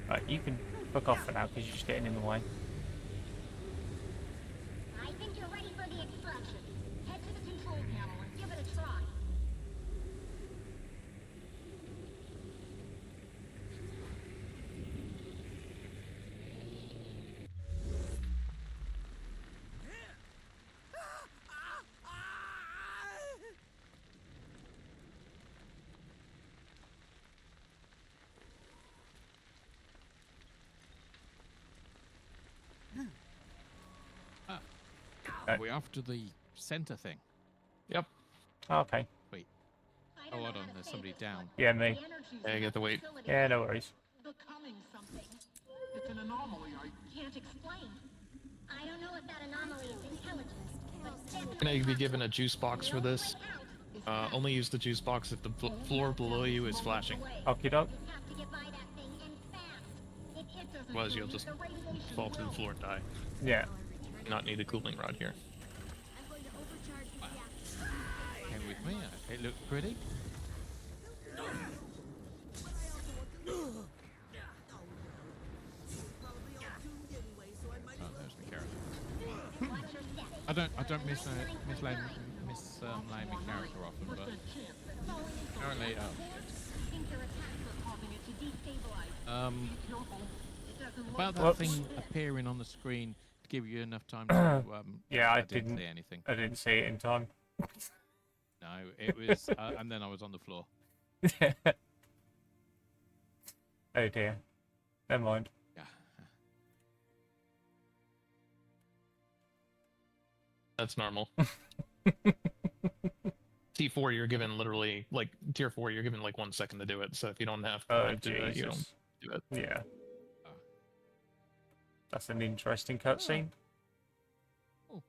Right, you can fuck off for now because you're just getting in the way. I think you're ready for the extraction. Head to the control panel and give it a try. Are we off to the center thing? Yep. Okay. Wait. Oh, hold on. There's somebody down. Yeah, me. Yeah, you get the wait. Yeah, no worries. Becoming something. It's an anomaly I can't explain. I don't know if that anomaly is intelligent, but it's You're gonna be given a juice box for this. Only use the juice box if the floor below you is flashing. Okie doke. Otherwise, you'll just fall to the floor and die. Yeah. Not need a cooling rod here. Came with me. It looks pretty. Oh, there's the character. I don't mislame my character often, but apparently, about that thing appearing on the screen to give you enough time to yeah, I didn't see anything. I didn't see it in time. No, it was, and then I was on the floor. Oh dear. Never mind. Yeah. That's normal. T4, you're given literally, like, tier 4, you're given like 1 second to do it, so if you don't have time to do it, you don't do it. Yeah. That's an interesting cutscene. Oh.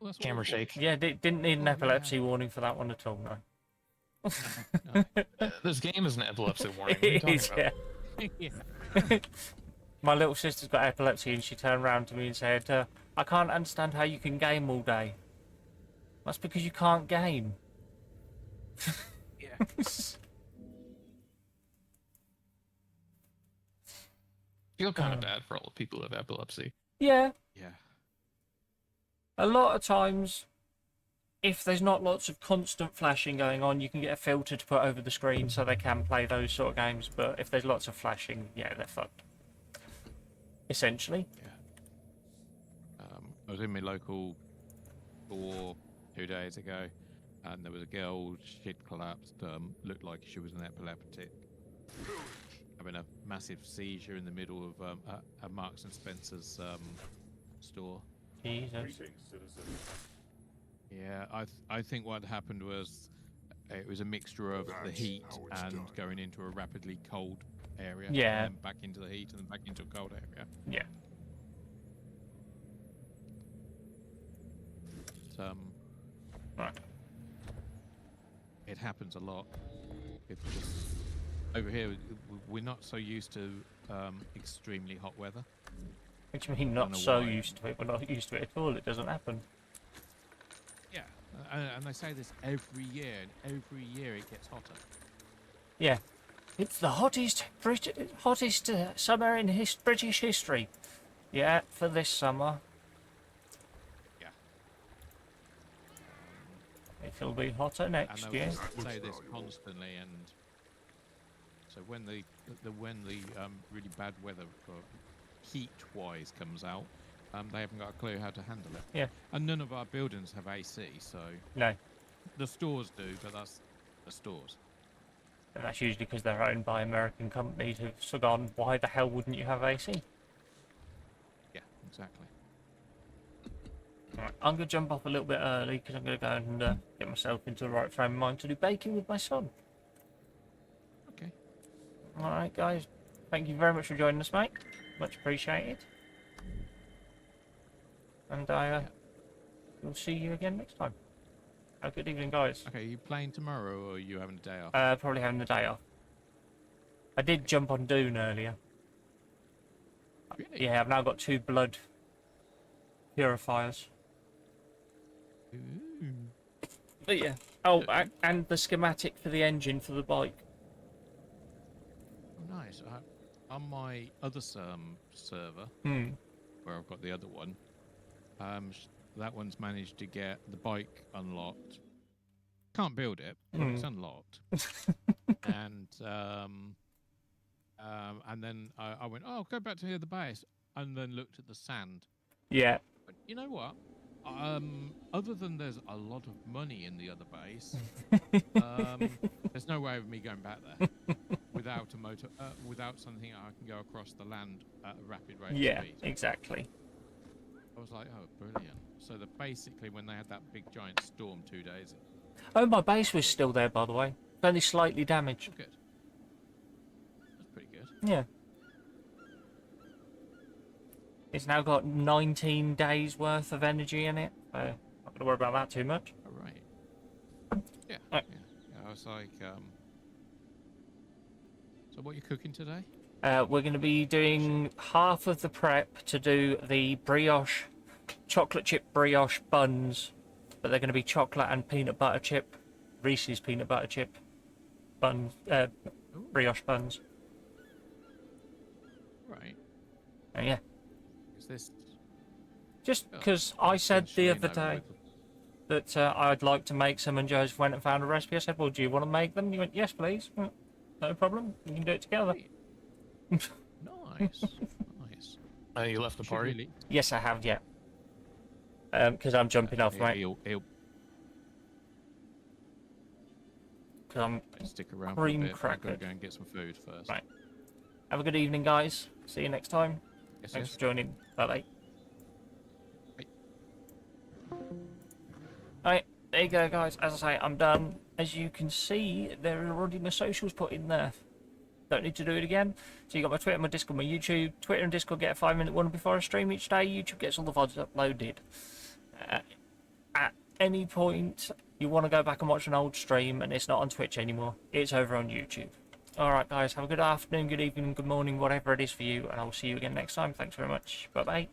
Well, camera shake. Yeah, didn't need an epilepsy warning for that one at all, no. This game is an epilepsy warning. It What are you is, talking yeah. Yeah. My little sister's got epilepsy and she turned around to me and said, I can't understand how you can game all day. That's because you can't game. Yeah. feel kind of bad for all the people who have epilepsy. Yeah. Yeah. A lot of times, if there's not lots of constant flashing going on, you can get a filter to put over the screen so they can play those sort of games. But if there's lots of flashing, yeah, they're fucked. Essentially. Yeah. I was in my local store 2 days ago, and there was a girl. She'd collapsed. Looked like she was an epileptic, having a massive seizure in the middle of a Marks and Spencer's store. Jesus. Yeah, I think what happened was it was a mixture of the heat and going into a rapidly cold area. Yeah. And then back into the heat and then back into a cold area. Yeah. Right. It happens a lot. It's just over here we're not so used to extremely hot weather. What do you mean not so used to it? We're not used to it at all. It doesn't happen. Yeah, and they say this every year, and every year it gets hotter. Yeah. It's the hottest summer in British history. Yeah, for this summer. Yeah. It'll be hotter next year. And they say this constantly, and so when the really bad weather for heat-wise comes out, they haven't got a clue how to handle it. Yeah. And none of our buildings have AC, so no. The stores do, but that's the stores. And that's usually because they're owned by American companies who've so gone, why the hell wouldn't you have AC? Yeah, exactly. Right, I'm going to jump off a little bit early because I'm going to go and get myself into the right frame of mind to do baking with my son. Okay. Alright guys, thank you very much for joining us, mate. Much appreciated. And I will see you again next time. Have a good evening, guys. Okay, are you playing tomorrow or are you having a day off? Probably having the day off. I did jump on Dune earlier. Really? Yeah, I've now got 2 blood purifiers. Ooh. But yeah. Oh, and the schematic for the engine for the bike. Oh, nice. On my other server, where I've got the other one, that one's managed to get the bike unlocked. Can't build it, but it's unlocked. And then I went, oh, go back to the other base, and then looked at the sand. Yeah. But you know what? Other than there's a lot of money in the other base, there's no way of me going back there without a motor, without something I can go across the land at a rapid rate of speed. Yeah, exactly. I was like, oh, brilliant. So basically when they had that big giant storm 2 days ago. Oh, my base was still there, by the way. Only slightly damaged. Good. That's pretty good. Yeah. It's now got 19 days worth of energy in it. So not going to worry about that too much. All right. Yeah. Right. Yeah. I was like, so what are you cooking today? We're going to be doing half of the prep to do the brioche, chocolate chip brioche buns, but they're going to be chocolate and peanut butter chip, Reese's peanut butter chip buns, brioche buns. Right. Yeah. Is this just because I said the other day that I'd like to make some, and Joseph went and found a recipe. I said, well, do you want to make them? He went, yes, please. No problem. We can do it together. Nice. Nice. You left the party? Really... Yes, I have, yeah. Because I'm jumping off, mate. Because I'm stick around cream for a bit. I've got crackered. to go and get some food first. Right. Have a good evening, guys. See you next time. Yes, Thanks yes. for joining. Bye-bye. Bye. Right, there you go, guys. As I say, I'm done. As you can see, there are already my socials put in there. Don't need to do it again. So you got my Twitter, my Discord, my YouTube. Twitter and Discord get a 5-minute warning before I stream each day. YouTube gets all the VODs uploaded. At any point you want to go back and watch an old stream and it's not on Twitch anymore, it's over on YouTube. Alright guys, have a good afternoon, good evening, good morning, whatever it is for you, and I'll see you again next time. Thanks very much. Bye bye.